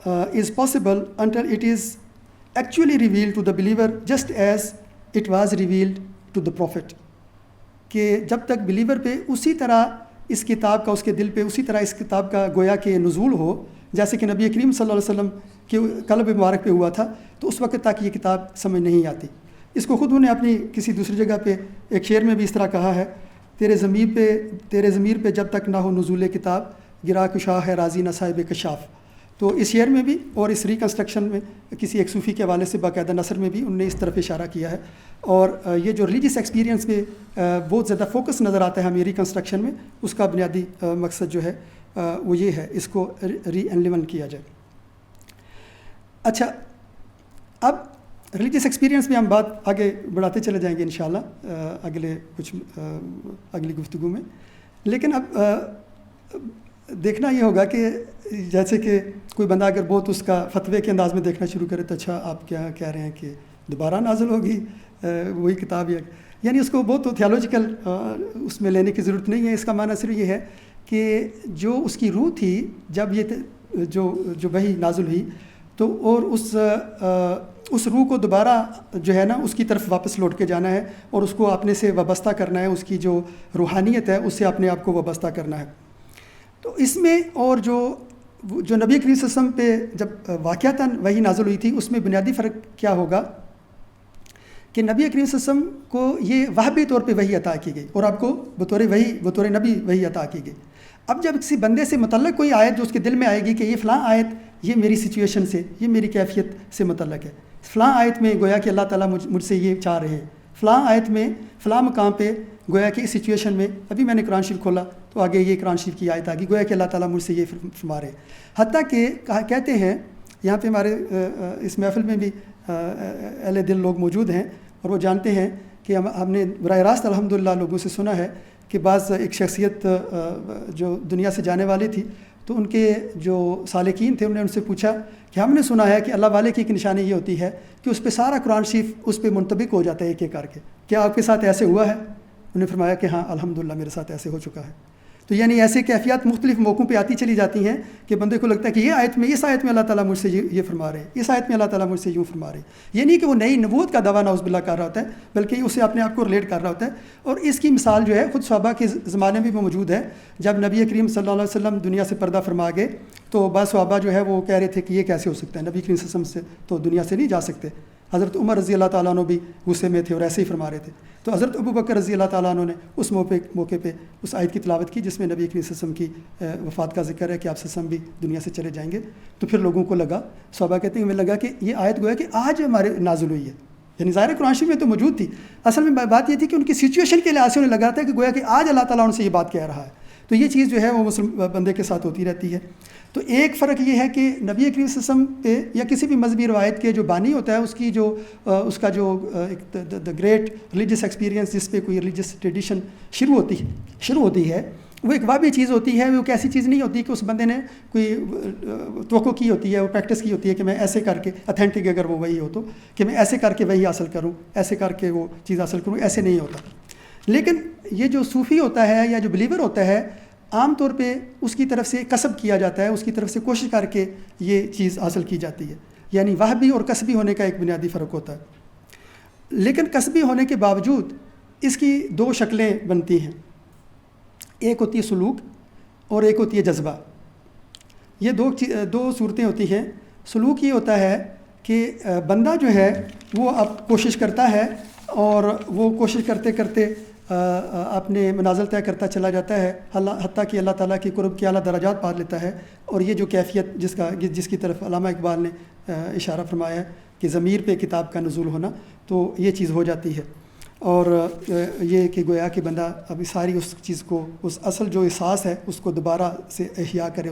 is possible until it is actually revealed to the believer just as it was revealed to the prophet, کہ جب تک بلیور پہ اسی طرح اس کتاب کا، اس کے دل پہ اسی طرح اس کتاب کا گویا کہ نزول ہو جیسے کہ نبی کریم صلی اللہ علیہ وسلم کے قلب مبارک پہ ہوا تھا، تو اس وقت تک یہ کتاب سمجھ نہیں آتی۔ اس کو خود انہوں نے اپنی کسی دوسری جگہ پہ ایک شعر میں بھی اس طرح کہا ہے، تیرے ضمیر پہ جب تک نہ ہو نزول کتاب، گرا کشا ہے راضی نہ صاحب کشاف۔ تو اس شعر میں بھی اور اس ریکنسٹرکشن میں کسی ایک صوفی کے حوالے سے باقاعدہ نثر میں بھی انہوں نے اس طرف اشارہ کیا ہے، اور یہ جو ریلیجس ایکسپیرینس پہ بہت زیادہ فوکس نظر آتا ہے ہمیں ریکنسٹرکشن میں، اس کا بنیادی مقصد جو ہے وہ یہ ہے، اس کو ری انلیون کیا جائے۔ اچھا، اب ریلیجیس ایکسپیرینس میں ہم بات آگے بڑھاتے چلے جائیں گے انشاءاللہ اگلی گفتگو میں. لیکن اب دیکھنا یہ ہوگا کہ جیسے کہ کوئی بندہ اگر بہت اس کا فتوے کے انداز میں دیکھنا شروع کرے تو اچھا آپ کیا کہہ رہے ہیں کہ دوبارہ نازل ہوگی وہی کتاب, یعنی اس کو بہت تھیولوجیکل اس میں لینے کی ضرورت نہیں ہے. اس کا معنی صرف یہ ہے کہ جو اس کی روح تھی جب یہ جو وحی نازل ہوئی تو اور اس روح کو دوبارہ جو ہے نا اس کی طرف واپس لوٹ کے جانا ہے اور اس کو اپنے سے وابستہ کرنا ہے, اس کی جو روحانیت ہے اس سے اپنے آپ کو وابستہ کرنا ہے. تو اس میں اور جو نبی کریم صلی اللہ علیہ وسلم پہ جب واقعتاً وحی نازل ہوئی تھی اس میں بنیادی فرق کیا ہوگا کہ نبی کریم صلی اللہ علیہ وسلم کو یہ وحبی طور پہ وحی عطا کی گئی اور آپ کو بطور نبی وحی عطا کی گئی. اب جب کسی بندے سے متعلق کوئی آیت جو اس کے دل میں آئے گی کہ یہ فلاں آیت یہ میری سچویشن سے, یہ میری کیفیت سے متعلق ہے, فلاں آیت میں گویا کہ اللہ تعالیٰ مجھ سے یہ چاہ رہے ہیں, فلاں آیت میں فلاں مقام پہ گویا کہ اس سچویشن میں, ابھی میں نے قرآن شریف کھولا تو آگے یہ قرآن شریف کی آیت آ گئی, گویا کہ اللہ تعالیٰ مجھ سے یہ فرما رہے ہیں. حتیٰ کہ کہتے ہیں یہاں پہ ہمارے اس محفل میں بھی اہل دل لوگ موجود ہیں اور وہ جانتے ہیں کہ ہم نے براہ راست الحمدللہ لوگوں سے سنا ہے کہ بعض ایک شخصیت جو دنیا سے جانے والی تھی تو ان کے جو سالکین تھے انہوں نے ان سے پوچھا کہ ہم نے سنا ہے کہ اللہ والے کی ایک نشانی یہ ہوتی ہے کہ اس پہ سارا قرآن شریف اس پہ منطبق ہو جاتا ہے ایک ایک کر کے, کیا آپ کے ساتھ ایسے ہوا ہے؟ انہوں نے فرمایا کہ ہاں الحمدللہ میرے ساتھ ایسے ہو چکا ہے. تو یعنی ایسے کیفیات مختلف موقعوں پہ آتی چلی جاتی ہیں کہ بندے کو لگتا ہے کہ اس آیت میں اللہ تعالیٰ مجھ سے یہ فرما رہے ہیں, اس آیت میں اللہ تعالیٰ مجھ سے یوں فرما رہے ہیں. یہ نہیں کہ وہ نئی نبوت کا دعویٰ نعوذ باللہ کر رہا ہوتا ہے بلکہ اسے اپنے آپ کو ریلیٹ کر رہا ہوتا ہے. اور اس کی مثال جو ہے خود صحابہ کے زمانے میں بھی موجود ہے. جب نبی کریم صلی اللہ علیہ وسلم دنیا سے پردہ فرما گئے تو بعض صحابہ جو ہے وہ کہہ رہے تھے کہ یہ کیسے ہو سکتا ہے, نبی کریم صلی اللہ علیہ وسلم سے تو دنیا سے نہیں جا سکتے. حضرت عمر رضی اللہ تعالیٰ عنہ بھی غصے میں تھے اور ایسے ہی فرما رہے تھے. تو حضرت ابوبکر رضی اللہ تعالیٰ عنہ نے اس موقع پہ اس آیت کی تلاوت کی جس میں نبی کریم صلی اللہ علیہ وسلم کی وفات کا ذکر ہے کہ آپ صلی اللہ علیہ وسلم بھی دنیا سے چلے جائیں گے. تو پھر لوگوں کو لگا, صحابہ کہتے ہیں ہمیں لگا کہ یہ آیت گویا کہ آج ہمارے نازل ہوئی ہے, یعنی ظاہر قرآن شریف میں تو موجود تھی, اصل میں بات یہ تھی کہ ان کی سچویشن کے لحاظ سے انہیں لگا تھا کہ گویا کہ آج اللہ تعالیٰ ان سے یہ بات کہہ رہا ہے. تو یہ چیز جو ہے وہ مسلم بندے کے ساتھ ہوتی رہتی ہے. تو ایک فرق یہ ہے کہ نبی کریم صلی اللہ علیہ وسلم پہ یا کسی بھی مذہبی روایت کے جو بانی ہوتا ہے اس کا جو دا گریٹ ریلیجیس ایکسپیرینس جس پہ کوئی ریلیجیس ٹریڈیشن شروع ہوتی ہے وہ ایک وابی چیز ہوتی ہے. وہ ایک ایسی چیز نہیں ہوتی کہ اس بندے نے کوئی توقع کی ہوتی ہے, وہ پریکٹس کی ہوتی ہے کہ میں ایسے کر کے اتھینٹک اگر وہ وہی ہو تو کہ میں ایسے کر کے وہی حاصل کروں, ایسے کر کے وہ چیز حاصل کروں, ایسے نہیں ہوتا. لیکن یہ جو صوفی ہوتا ہے یا جو بلیور ہوتا ہے عام طور پہ اس کی طرف سے کسب کیا جاتا ہے, اس کی طرف سے کوشش کر کے یہ چیز حاصل کی جاتی ہے. یعنی وہبی اور کسبی ہونے کا ایک بنیادی فرق ہوتا ہے. لیکن کسبی ہونے کے باوجود اس کی دو شکلیں بنتی ہیں, ایک ہوتی ہے سلوک اور ایک ہوتی ہے جذبہ. یہ دو صورتیں ہوتی ہیں. سلوک یہ ہوتا ہے کہ بندہ جو ہے وہ اب کوشش کرتا ہے اور وہ کوشش کرتے کرتے اپنے منازل طے کرتا چلا جاتا ہے حتیٰ کہ اللہ تعالیٰ کی قرب کے اعلیٰ درجات پا لیتا ہے. اور یہ جو کیفیت جس کی طرف علامہ اقبال نے اشارہ فرمایا ہے کہ ضمیر پہ کتاب کا نزول ہونا, تو یہ چیز ہو جاتی ہے. اور یہ کہ گویا کہ بندہ ابھی ساری اس چیز کو, اس اصل جو احساس ہے اس کو دوبارہ سے احیا کرے,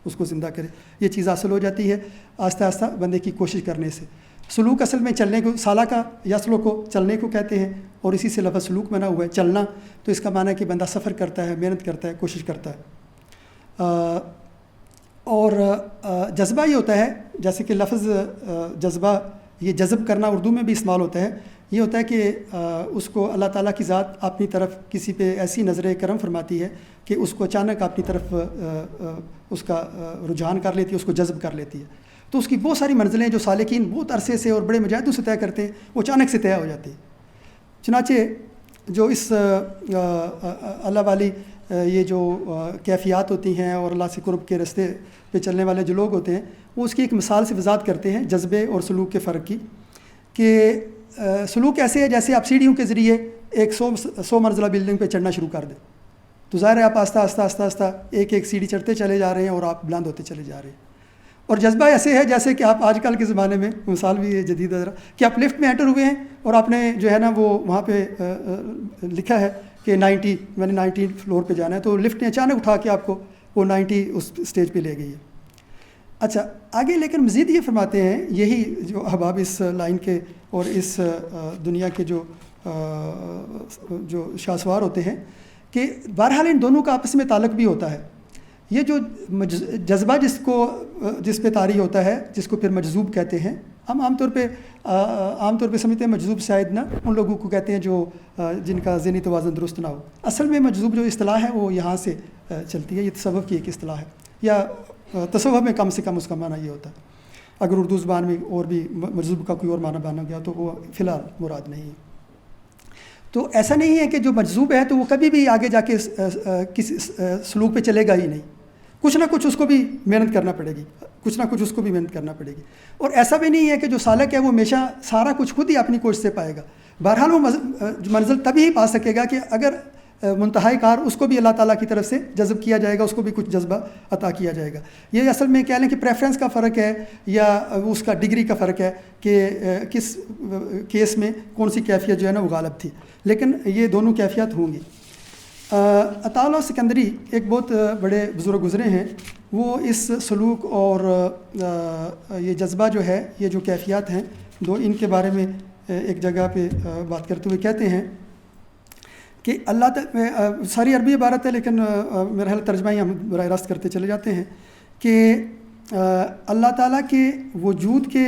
اس کو زندہ کرے. یہ چیز حاصل ہو جاتی ہے آہستہ آہستہ بندے کی کوشش کرنے سے. سلوک اصل میں چلنے کو, سالہ یا سلوک کو چلنے کو کہتے ہیں اور اسی سے لفظ سلوک بنا ہوا ہے چلنا. تو اس کا معنی ہے کہ بندہ سفر کرتا ہے, محنت کرتا ہے, کوشش کرتا ہے. اور جذبہ یہ ہوتا ہے جیسے کہ لفظ جذبہ, یہ جذب کرنا اردو میں بھی استعمال ہوتا ہے. یہ ہوتا ہے کہ اس کو اللہ تعالیٰ کی ذات اپنی طرف کسی پہ ایسی نظر کرم فرماتی ہے کہ اس کو اچانک اپنی طرف اس کا رجحان کر لیتی ہے, اس کو جذب کر لیتی ہے. تو اس کی بہت ساری منزلیں جو سالکین بہت عرصے سے اور بڑے مجاہدوں سے طے کرتے ہیں وہ اچانک سے طے ہو جاتی ہیں. چنانچہ جو اس اللہ والی یہ جو کیفیات ہوتی ہیں اور اللہ سے قرب کے راستے پہ چلنے والے جو لوگ ہوتے ہیں وہ اس کی ایک مثال سے وضاحت کرتے ہیں جذبے اور سلوک کے فرق کی. کہ سلوک ایسے ہے جیسے آپ سیڑھیوں کے ذریعے ایک 100 منزلہ بلڈنگ پہ چڑھنا شروع کر دیں. تو ظاہر ہے آپ آہستہ ایک سیڑھی چڑھتے چلے جا رہے ہیں اور آپ بلند ہوتے چلے جا رہے ہیں. اور جذبہ ایسے ہے جیسے کہ آپ آج کل کے زمانے میں مثال بھی ہے جدید ذرا کہ آپ لفٹ میں انٹر ہوئے ہیں اور آپ نے جو ہے نا وہ وہاں پہ لکھا ہے کہ 90 میں نے 90 فلور پہ جانا ہے, تو لفٹ نے اچانک اٹھا کے آپ کو وہ 90 اس اسٹیج پہ لے گئی ہے. اچھا آگے لیکن مزید یہ فرماتے ہیں یہی جو احباب اس لائن کے اور اس دنیا کے جو شاہسوار ہوتے ہیں کہ بہرحال ان دونوں کا آپس میں تعلق بھی ہوتا ہے. یہ جو جذبہ جس پہ طاری ہوتا ہے جس کو پھر مجذوب کہتے ہیں, ہم عام طور پہ سمجھتے ہیں مجذوب شاید نہ ان لوگوں کو کہتے ہیں جو جن کا ذہنی توازن درست نہ ہو. اصل میں مجذوب جو اصطلاح ہے وہ یہاں سے چلتی ہے, یہ تصوف کی ایک اصطلاح ہے, یا تصوف میں کم سے کم اس کا معنی یہ ہوتا ہے. اگر اردو زبان میں اور بھی مجذوب کا کوئی اور معنی بنا گیا تو وہ فی الحال مراد نہیں ہے. تو ایسا نہیں ہے کہ جو مجذوب ہے تو وہ کبھی بھی آگے جا کے کسی سلوک پہ چلے گا ہی نہیں, کچھ نہ کچھ اس کو بھی محنت کرنا پڑے گی, کچھ نہ کچھ اس کو بھی محنت کرنا پڑے گی. اور ایسا بھی نہیں ہے کہ جو سالک ہے وہ ہمیشہ سارا کچھ خود ہی اپنی کوشش سے پائے گا. بہرحال وہ منزل تبھی ہی پا سکے گا کہ اگر منتہائی کار اس کو بھی اللہ تعالیٰ کی طرف سے جذب کیا جائے گا, اس کو بھی کچھ جذبہ عطا کیا جائے گا. یہ اصل میں کہہ لیں کہ پریفرنس کا فرق ہے یا اس کا ڈگری کا فرق ہے کہ کس کیس میں کون سی کیفیت جو ہے نا وہ غالب تھی, لیکن یہ دونوں کیفیت ہوں گی. عطا اللہ سکندری ایک بہت بڑے بزرگ گزرے ہیں, وہ اس سلوک اور یہ جذبہ جو ہے یہ جو کیفیات ہیں دو, ان کے بارے میں ایک جگہ پہ بات کرتے ہوئے کہتے ہیں کہ اللہ ساری عربی عبارت ہے لیکن میرا حال ترجمہ ہی ہم براہ راست کرتے چلے جاتے ہیں کہ اللہ تعالیٰ کے وجود کے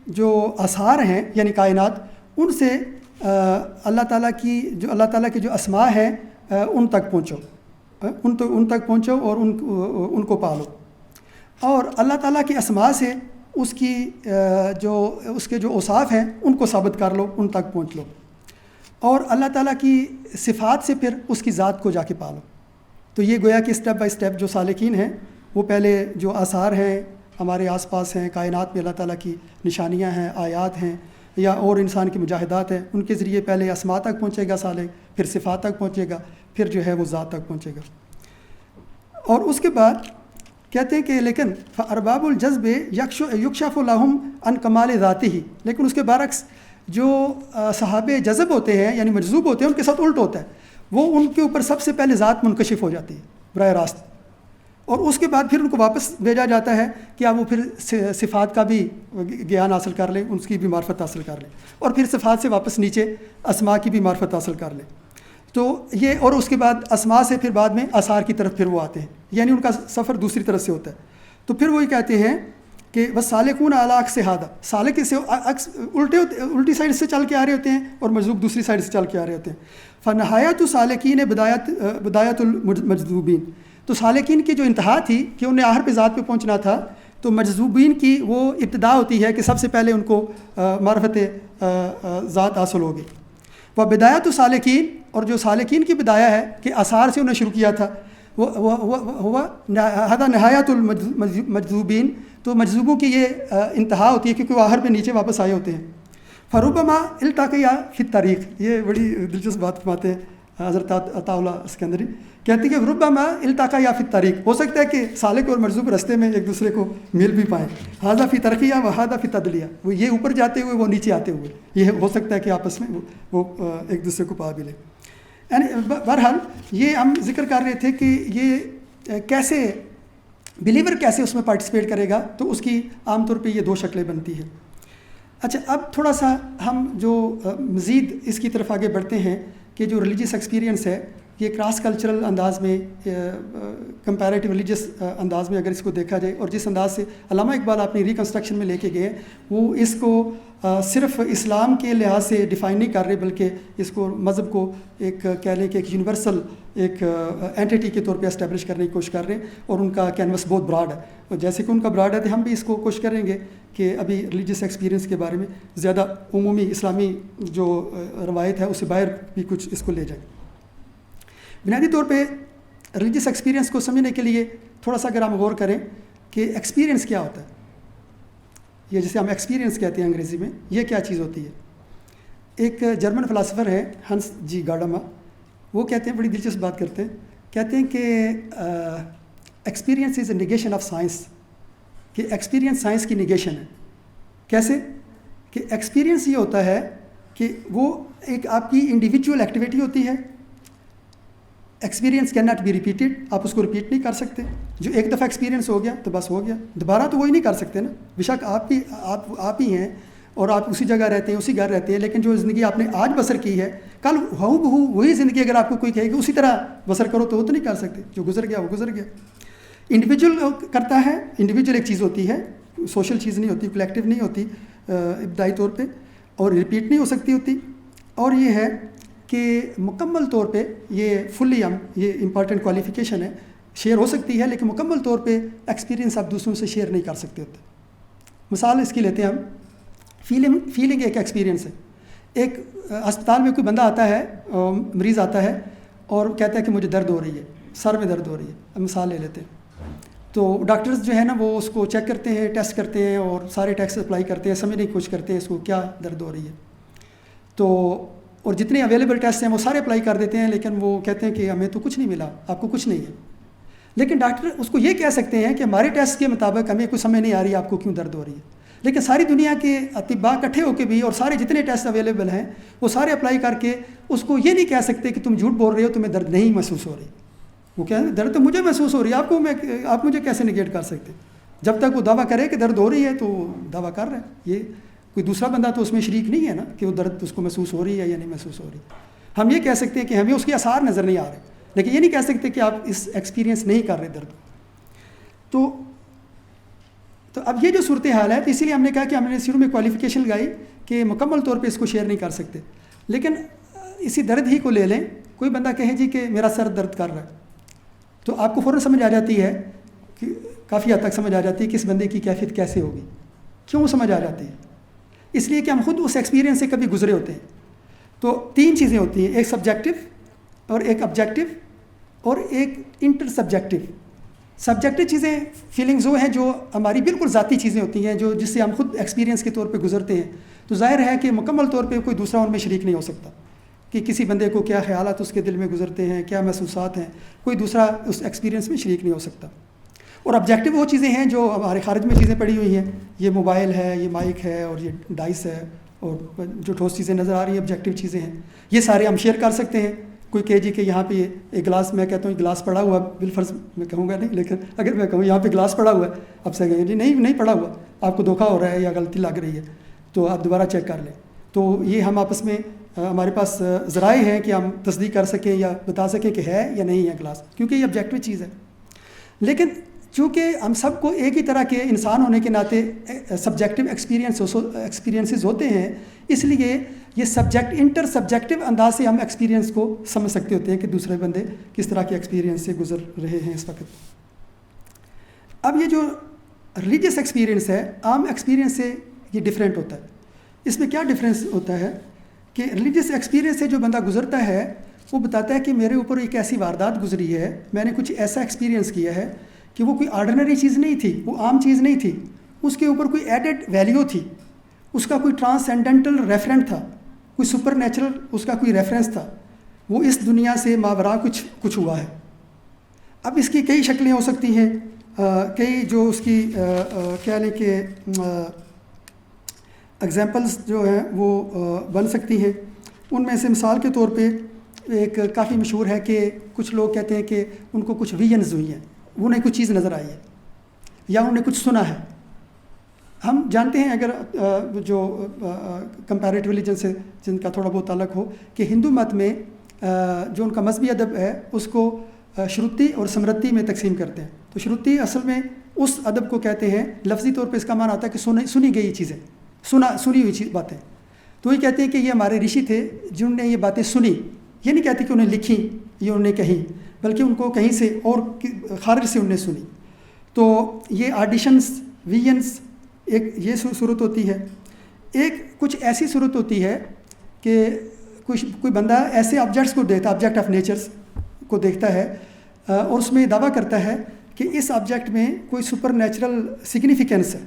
جو آثار ہیں یعنی کائنات, ان سے اللہ تعالیٰ کے جو اسماء ہیں ان تک پہنچو, ان تک پہنچو اور ان کو پالو. اور اللہ تعالیٰ کی اسماء سے اس کے جو اوصاف ہیں ان کو ثابت کر لو, ان تک پہنچ لو. اور اللہ تعالیٰ کی صفات سے پھر اس کی ذات کو جا کے پالو. تو یہ گویا کہ اسٹیپ بائی اسٹیپ جو سالکین ہیں وہ پہلے جو آثار ہیں ہمارے آس پاس ہیں, کائنات میں اللہ تعالیٰ کی نشانیاں ہیں, آیات ہیں یا اور انسان کی مجاہدات ہیں, ان کے ذریعے پہلے اسماء تک پہنچے گا سالک, پھر صفات تک پہنچے گا, پھر جو ہے وہ ذات تک پہنچے گا. اور اس کے بعد کہتے ہیں کہ لیکن ارباب الجذب یکشف لہم عن کمال ذاتہ, لیکن اس کے برعکس جو صحابہ جذب ہوتے ہیں یعنی مجذوب ہوتے ہیں ان کے ساتھ الٹ ہوتا ہے, وہ ان کے اوپر سب سے پہلے ذات منکشف ہو جاتی ہے براہ راست, اور اس کے بعد پھر ان کو واپس بھیجا جاتا ہے کہ آپ وہ پھر صفات کا بھی گیان حاصل کر لیں, اس کی بھی معرفت حاصل کر لیں, اور پھر صفات سے واپس نیچے اسماء کی بھی معرفت حاصل کر لیں. تو یہ, اور اس کے بعد اسماء سے پھر بعد میں آثار کی طرف پھر وہ آتے ہیں, یعنی ان کا سفر دوسری طرف سے ہوتا ہے. تو پھر وہی کہتے ہیں کہ بس سالکون اعلیٰ سے ہادہ, سالک سے الٹی سائڈ سے چل کے آ رہے ہوتے ہیں اور مجذوب دوسری سائڈ سے چل کے آ رہے ہوتے ہیں. فنہایت سالکین بدایت المجذوبین, تو سالکین کی جو انتہا تھی کہ انہیں آخر پہ ذات پہ پہنچنا تھا, تو مجذوبین کی وہ ابتدا ہوتی ہے کہ سب سے پہلے ان کو معرفت ذات حاصل ہوگی. وہ بدایت سالکین, اور جو سالکین کی بدایہ ہے کہ آثار سے انہیں شروع کیا تھا, وہ نہایت المجذوبین, تو مجذوبوں کی یہ انتہا ہوتی ہے کیونکہ وہ آخر پہ نیچے واپس آئے ہوتے ہیں. فربما التقیا فی الطریق, یہ بڑی دلچسپ بات فرماتے ہیں حضرت عطا اللہ سکندری, کہتے ہیں کہ ربما التقیا فی الطریق, ہو سکتا ہے کہ سالک اور مجذوب رستے میں ایک دوسرے کو مل بھی پائیں. ھذا فی ترقیہ و ھذا فی تدلیہ, وہ یہ اوپر جاتے ہوئے وہ نیچے آتے ہوئے, یہ ہو سکتا ہے کہ آپس میں وہ ایک دوسرے کو پا بھی لیں. یعنی بہرحال یہ ہم ذکر کر رہے تھے کہ یہ کیسے بلیور کیسے اس میں پارٹیسپیٹ کرے گا, تو اس کی عام طور پہ یہ دو شکلیں بنتی ہیں. اچھا اب تھوڑا سا ہم جو مزید اس کی طرف آگے بڑھتے ہیں کہ جو ریلیجیس ایکسپیرینس ہے یہ کراس کلچرل انداز میں, کمپیریٹیو ریلیجیس انداز میں اگر اس کو دیکھا جائے, اور جس انداز سے علامہ اقبال اپنی ریکنسٹرکشن میں لے کے گئے وہ اس کو صرف اسلام کے لحاظ سے ڈیفائن نہیں کر رہے بلکہ اس کو مذہب کو ایک کہہ لیں کہ ایک یونیورسل ایک اینٹیٹی کے طور پہ اسٹیبلش کرنے کی کوشش کر رہے ہیں, اور ان کا کینوس بہت براڈ ہے. اور جیسے کہ ان کا براڈ ہے تو ہم بھی اس کو کوشش کریں گے کہ ابھی ریلیجیس ایکسپیرینس کے بارے میں زیادہ عمومی اسلامی جو روایت ہے اسے باہر بھی کچھ اس کو لے جائیں. بنیادی طور پہ ریلیجیس ایکسپیرینس کو سمجھنے کے لیے تھوڑا سا اگر ہم غور کریں کہ ایکسپیرینس کیا ہوتا ہے, یہ جسے ہم ایکسپیرینس کہتے ہیں انگریزی میں, یہ کیا چیز ہوتی ہے. ایک جرمن فلاسفر ہے ہنس جی گارڈاما, وہ کہتے ہیں, بڑی دلچسپ بات کرتے ہیں, کہتے ہیں کہ experience is a negation of science, کہ ایکسپیرینس سائنس کی نیگیشن ہے. کیسے کہ ایکسپیرینس یہ ہوتا ہے کہ وہ ایک آپ کی انڈیویجول ایکٹیویٹی ہوتی ہے experience can not be repeated, آپ اس کو ریپیٹ نہیں کر سکتے. جو ایک دفعہ ایکسپیرینس ہو گیا تو بس ہو گیا، دوبارہ تو وہی نہیں کر سکتے نا. بے شک آپ ہی ہیں اور آپ اسی جگہ رہتے ہیں، اسی گھر رہتے ہیں، لیکن جو زندگی آپ نے آج بسر کی ہے، کل ہو بہو وہی زندگی اگر آپ کو کوئی کہے کہ اسی طرح بسر کرو تو وہ تو نہیں کر سکتے. جو گزر گیا وہ گزر گیا. انڈیویجول کرتا ہے، انڈیویجول ایک چیز ہوتی ہے، سوشل چیز نہیں ہوتی، کلیکٹیو نہیں ہوتی ابتدائی طور پہ، اور ریپیٹ نہیں ہو سکتی ہوتی. اور یہ ہے کہ مکمل طور پہ یہ فلی یہ امپارٹنٹ کوالیفیکیشن ہے، شیئر ہو سکتی ہے لیکن مکمل طور پہ ایکسپیرینس آپ دوسروں سے شیئر نہیں کر سکتے ہوتے. مثال اس کی لیتے ہیں ہم، فیلنگ ایک ایکسپیرینس ہے. ایک ہسپتال میں کوئی بندہ آتا ہے، مریض آتا ہے اور کہتا ہے کہ مجھے درد ہو رہی ہے، سر میں درد ہو رہی ہے. مثال لے لیتے ہیں تو ڈاکٹرز جو ہے نا وہ اس کو چیک کرتے ہیں، ٹیسٹ کرتے ہیں اور سارے ٹیسٹ اپلائی کرتے ہیں، سمجھنے کی کوشش کرتے ہیں اس کو کیا درد ہو رہی ہے. تو اور جتنے اویلیبل ٹیسٹ ہیں وہ سارے اپلائی کر دیتے ہیں، لیکن وہ کہتے ہیں کہ ہمیں تو کچھ نہیں ملا، آپ کو کچھ نہیں ہے. لیکن ڈاکٹر اس کو یہ کہہ سکتے ہیں کہ ہمارے ٹیسٹ کے مطابق ہمیں کوئی سمجھ نہیں آ رہی آپ کو کیوں درد ہو رہی ہے. لیکن ساری دنیا کے اطباء اکٹھے ہو کے بھی اور سارے جتنے ٹیسٹ اویلیبل ہیں وہ سارے اپلائی کر کے اس کو یہ نہیں کہہ سکتے کہ تم جھوٹ بول رہے ہو، تمہیں درد نہیں محسوس ہو رہی. وہ کہتے ہیں درد تو مجھے محسوس ہو رہی ہے، آپ مجھے کیسے نگیٹ کر سکتے. جب تک وہ دعویٰ کرے کہ درد ہو رہی ہے تو دعویٰ کر رہے ہیں. یہ کوئی دوسرا بندہ تو اس میں شریک نہیں ہے نا کہ وہ درد اس کو محسوس ہو رہی ہے یا نہیں محسوس ہو رہی. ہم یہ کہہ سکتے ہیں کہ ہمیں اس کے آثار نظر نہیں آ رہے، لیکن یہ نہیں کہہ سکتے کہ آپ اس ایکسپیرینس نہیں کر رہے درد. تو اب یہ جو صورتحال ہے، تو اسی لیے ہم نے کہا کہ ہم نے شروع میں کوالیفیکیشن لگائی کہ مکمل طور پہ اس کو شیئر نہیں کر سکتے. لیکن اسی درد ہی کو لے لیں، کوئی بندہ کہے جی کہ میرا سر درد کر رہا ہے، تو آپ کو فوراً سمجھ آ جاتی ہے کہ کافی حد تک سمجھ آ جاتی ہے کہ اس بندے کی کیفیت کیسے ہوگی. کیوں سمجھ آ جاتی ہے؟ اس لیے کہ ہم خود اس ایکسپیرینس سے کبھی گزرے ہوتے ہیں. تو 3 چیزیں ہوتی ہیں، ایک سبجیکٹو اور ایک آبجیکٹو اور ایک انٹر سبجیکٹو. سبجیکٹو چیزیں فیلنگز وہ ہیں جو ہماری بالکل ذاتی چیزیں ہوتی ہیں، جو جس سے ہم خود ایکسپیرینس کے طور پہ گزرتے ہیں. تو ظاہر ہے کہ مکمل طور پہ کوئی دوسرا ان میں شریک نہیں ہو سکتا کہ کسی بندے کو کیا خیالات اس کے دل میں گزرتے ہیں، کیا محسوسات ہیں، کوئی دوسرا اس ایکسپیرینس میں شریک نہیں ہو سکتا. اور آبجیکٹو وہ چیزیں ہیں جو ہمارے خارج میں چیزیں پڑی ہوئی ہیں، یہ موبائل ہے، یہ مائک ہے اور یہ ڈائس ہے اور جو ٹھوس چیزیں نظر آ رہی ہیں آبجیکٹو چیزیں ہیں. یہ سارے ہم شیئر کر سکتے ہیں. کوئی کہے جی کہ یہاں پہ ایک گلاس، میں کہتا ہوں گلاس پڑا ہوا ہے، بالفرض میں کہوں گا نہیں، لیکن اگر میں کہوں یہاں پہ گلاس پڑا ہوا ہے، اب سے کہیں جی نہیں پڑا ہوا، آپ کو دھوکہ ہو رہا ہے یا غلطی لگ رہی ہے تو آپ دوبارہ چیک کر لیں. تو یہ ہم آپس میں ہمارے پاس ذرائع ہیں کہ ہم تصدیق کر سکیں یا بتا سکیں کہ ہے یا نہیں ہے گلاس، کیونکہ یہ آبجیکٹو چیز ہے. لیکن چونکہ ہم سب کو ایک ہی طرح کے انسان ہونے کے ناطے سبجیکٹو ایکسپیرینسز ہوتے ہیں، اس لیے یہ انٹر سبجیکٹو انداز سے ہم ایکسپیرینس کو سمجھ سکتے ہوتے ہیں کہ دوسرے بندے کس طرح کے ایکسپیرینس سے گزر رہے ہیں اس وقت. اب یہ جو ریلیجیس ایکسپیرینس ہے عام ایکسپیرینس سے یہ ڈیفرنٹ ہوتا ہے. اس میں کیا ڈفرینس ہوتا ہے کہ ریلیجیس ایکسپیرینس سے جو بندہ گزرتا ہے وہ بتاتا ہے کہ میرے اوپر ایک ایسی واردات گزری ہے، میں نے کچھ ایسا ایکسپیرینس کیا ہے کہ وہ کوئی آرڈنری چیز نہیں تھی، وہ عام چیز نہیں تھی، اس کے اوپر کوئی ایڈڈ ویلیو تھی، اس کا کوئی ٹرانسینڈنٹل ریفرنٹ تھا، کوئی سپر نیچرل اس کا کوئی ریفرنس تھا، وہ اس دنیا سے ماوراء کچھ ہوا ہے. اب اس کی کئی شکلیں ہو سکتی ہیں، کئی جو اس کی کہہ لیں کہ ایگزامپلس جو ہیں وہ بن سکتی ہیں. ان میں سے مثال کے طور پہ ایک کافی مشہور ہے کہ کچھ لوگ کہتے ہیں کہ ان کو کچھ ویژنز ہوئی ہیں، انہیں کچھ چیز نظر آئی ہے یا انہیں کچھ سنا ہے. ہم جانتے ہیں اگر جو کمپیریٹو ریلیجن سے جن کا تھوڑا بہت تعلق ہو کہ ہندو مت میں جو ان کا مذہبی ادب ہے اس کو شروتی اور سمرتی میں تقسیم کرتے ہیں. تو شروتی اصل میں اس ادب کو کہتے ہیں، لفظی طور پہ اس کا معنی آتا ہے کہ سنی گئی چیزیں، سنی ہوئی باتیں. تو یہ کہتے ہیں کہ یہ ہمارے رشی تھے جنہوں نے یہ باتیں سنی. یہ نہیں کہتے کہ انہیں لکھی یا انہیں کہیں، بلکہ ان کو کہیں سے اور خارج سے انہیں سنی. تو یہ آڈیشنس ویژنس ایک یہ صورت ہوتی ہے. ایک کچھ ایسی صورت ہوتی ہے کہ کوئی بندہ ایسے آبجیکٹس کو دیکھتا، آبجیکٹ آف نیچرز کو دیکھتا ہے اور اس میں دعویٰ کرتا ہے کہ اس آبجیکٹ میں کوئی سپر نیچرل سگنیفیکینس ہے.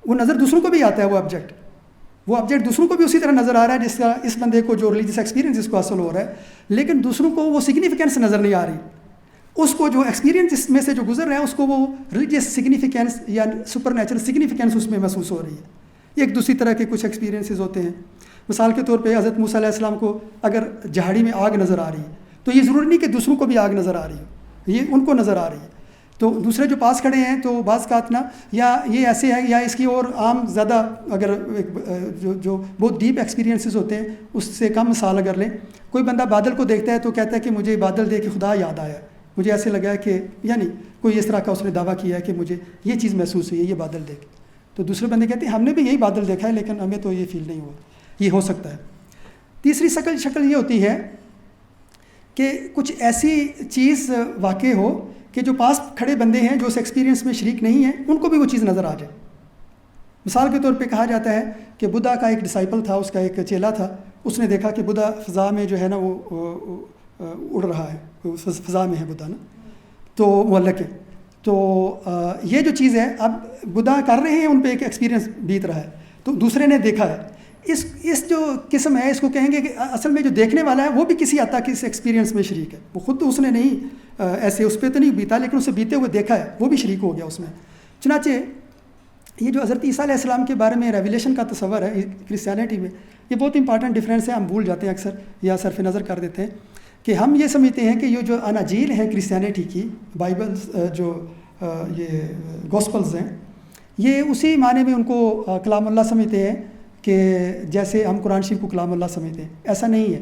وہ نظر دوسروں کو بھی آتا ہے، وہ آبجیکٹ دوسروں کو بھی اسی طرح نظر آ رہا ہے جس کا اس بندے کو جو ریلیجیس ایکسپیرینس اس کو حاصل ہو رہا ہے، لیکن دوسروں کو وہ سگنیفیکینس نظر نہیں آ رہی. اس کو جو ایکسپیرینس اس میں سے جو گزر رہا ہے اس کو وہ ریلیجیس سگنیفیکینس یا سپر نیچرل سگنیفیکینس اس میں محسوس ہو رہی ہے. ایک دوسری طرح کے کچھ ایکسپیرینسز ہوتے ہیں. مثال کے طور پہ حضرت موسیٰ علیہ السلام کو اگر جہاڑی میں آگ نظر آ رہی ہے تو یہ ضروری نہیں کہ دوسروں کو بھی آگ نظر آ رہی ہو، یہ ان کو نظر آ رہی ہے. تو دوسرے جو پاس کھڑے ہیں تو بعض اوقات نا یا یہ ایسے ہے یا اس کی اور عام زیادہ اگر جو بہت ڈیپ ایکسپیرینسز ہوتے ہیں اس سے کم مثال اگر لیں، کوئی بندہ بادل کو دیکھتا ہے تو کہتا ہے کہ مجھے بادل دیکھ کے خدا یاد آیا، مجھے ایسے لگا ہے کہ یعنی کوئی اس طرح کا اس نے دعویٰ کیا ہے کہ مجھے یہ چیز محسوس ہوئی ہے یہ بادل دیکھ. تو دوسرے بندے کہتے ہیں ہم نے بھی یہی بادل دیکھا ہے لیکن ہمیں تو یہ فیل نہیں ہوا. یہ ہو سکتا ہے. تیسری شکل یہ ہوتی ہے کہ کچھ ایسی چیز واقع ہو کہ جو پاس کھڑے بندے ہیں جو اس ایکسپیرینس میں شریک نہیں ہیں ان کو بھی وہ چیز نظر آ جائے. مثال کے طور پہ کہا جاتا ہے کہ بدھا کا ایک ڈسائپل تھا، اس کا ایک چیلا تھا، اس نے دیکھا کہ بدھا فضا میں جو ہے نا وہ اڑ رہا ہے، فضا میں ہے بدھا نا، تو معلق ہے. تو یہ جو چیز ہے اب بدھا کر رہے ہیں ان پہ ایک ایکسپیرینس بیت رہا ہے، تو دوسرے نے دیکھا ہے. اس جو قسم ہے اس کو کہیں گے کہ اصل میں جو دیکھنے والا ہے وہ بھی کسی حد تک اس ایکسپیرینس میں شریک ہے. وہ خود تو اس نے نہیں ایسے اس پہ تو نہیں بیتا لیکن اسے بیتے ہوئے دیکھا ہے، وہ بھی شریک ہو گیا اس میں. چنانچہ یہ جو حضرت عیسیٰ علیہ السلام کے بارے میں ریویلیشن کا تصور ہے کرسچینٹی میں، یہ بہت امپارٹنٹ ڈفرینس ہے، ہم بھول جاتے ہیں اکثر یا صرف نظر کر دیتے ہیں کہ ہم یہ سمجھتے ہیں کہ یہ جو اناجیل ہیں کرسچینٹی کی، بائبلز جو یہ گوسپلز ہیں، یہ اسی معنی میں ان کو کلام اللہ سمجھتے ہیں کہ جیسے ہم قرآن شریف کو کلام اللہ سمجھتے ہیں. ایسا نہیں ہے.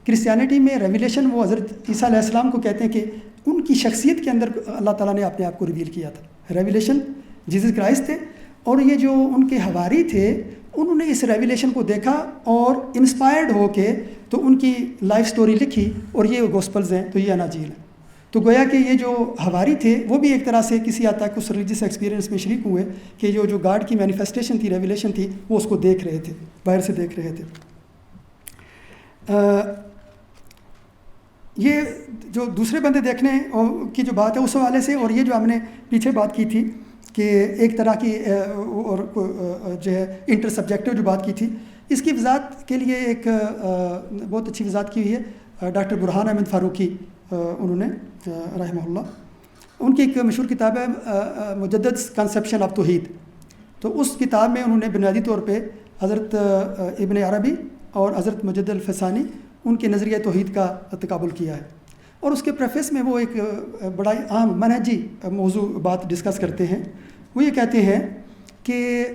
کرسچینٹی میں ریویلیشن وہ حضرت عیسیٰ علیہ السلام کو کہتے ہیں کہ ان کی شخصیت کے اندر اللہ تعالیٰ نے اپنے آپ کو ریویل کیا تھا. ریویلیشن جیسس کرائسٹ تھے، اور یہ جو ان کے حواری تھے انہوں نے اس ریویلیشن کو دیکھا اور انسپائرڈ ہو کے تو ان کی لائف سٹوری لکھی اور یہ گوسپلز ہیں، تو یہ اناجیل ہیں. تو گویا کہ یہ جو حواری تھے وہ بھی ایک طرح سے کسی حد تک اس ریلیجس ایکسپیرینس میں شریک ہوئے کہ جو گاڈ کی مینیفیسٹیشن تھی، ریویلیشن تھی، وہ اس کو دیکھ رہے تھے، باہر سے دیکھ رہے تھے. یہ جو دوسرے بندے دیکھنے کی جو بات ہے اس حوالے سے، اور یہ جو ہم نے پیچھے بات کی تھی کہ ایک طرح کی اور جو ہے انٹر سبجیکٹو جو بات کی تھی، اس کی وضاحت کے لیے ایک بہت اچھی وضاحت کی ہوئی ہے ڈاکٹر برہان احمد فاروقی، انہوں نے رحمہ اللہ، ان کی ایک مشہور کتاب ہے مجدد کنسیپشن آف توحید. تو اس کتاب میں انہوں نے بنیادی طور پہ حضرت ابن عربی اور حضرت مجدد الفسانی ان کے نظریہ توحید کا تقابل کیا ہے. اور اس کے پریفیس میں وہ ایک بڑا عام منہجی موضوع بات ڈسکس کرتے ہیں. وہ یہ کہتے ہیں کہ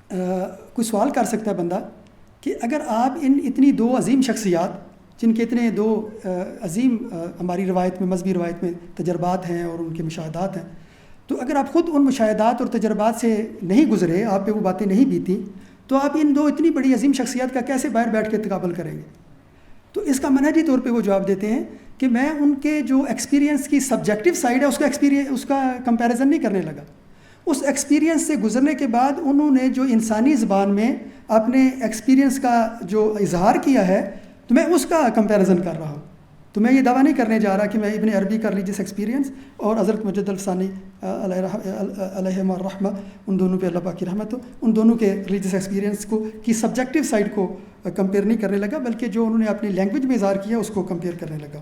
کوئی سوال کر سکتا ہے بندہ کہ اگر آپ اتنی دو عظیم شخصیات جن کے اتنے دو عظیم ہماری روایت میں، مذہبی روایت میں تجربات ہیں اور ان کے مشاہدات ہیں، تو اگر آپ خود ان مشاہدات اور تجربات سے نہیں گزرے، آپ پہ وہ باتیں نہیں بیتیں، تو آپ ان دو اتنی بڑی عظیم شخصیات کا کیسے باہر بیٹھ کے تقابل کریں گے؟ تو اس کا منہجی طور پہ وہ جواب دیتے ہیں کہ میں ان کے جو ایکسپیرینس کی سبجیکٹیو سائڈ ہے اس کا کمپیریزن نہیں کرنے لگا. اس ایکسپیرینس سے گزرنے کے بعد انہوں نے جو انسانی زبان میں اپنے ایکسپیرینس کا جو اظہار کیا ہے تو میں اس کا کمپیریزن کر رہا ہوں. تو میں یہ دعویٰ نہیں کرنے جا رہا کہ میں ابن عربی کا ریلیجس ایکسپیرینس اور حضرت مجدد الفسانی علیہم الرحمہ، ان دونوں پہ اللہ پاک کی رحمت ہو، ان دونوں کے ریلیجس ایکسپیرینس کو کی سبجیکٹیو سائڈ کو کمپیئر نہیں کرنے لگا، بلکہ جو انہوں نے اپنی لینگویج میں اظہار کیا اس کو کمپیئر کرنے لگا.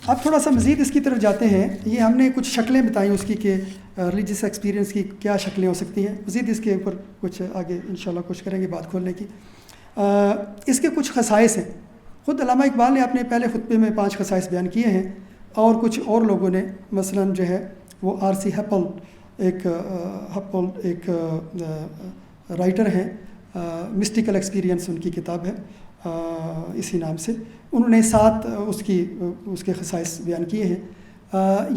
اب تھوڑا سا مزید اس کی طرف جاتے ہیں. یہ ہم نے کچھ شکلیں بتائیں اس کی کہ ریلیجس ایکسپیرینس کی کیا شکلیں ہو سکتی ہیں. مزید اس کے اوپر کچھ آگے انشاءاللہ کوشش کریں گے بات کھولنے کی. اس کے کچھ خصائص ہیں. خود علامہ اقبال نے اپنے پہلے خطبے میں 5 خصائص بیان کیے ہیں، اور کچھ اور لوگوں نے، مثلا جو ہے وہ آر.سی. ہپل ایک رائٹر ہیں، مسٹیکل ایکسپیرینس ان کی کتاب ہے اسی نام سے، انہوں نے 7 اس کے خصائص بیان کیے ہیں.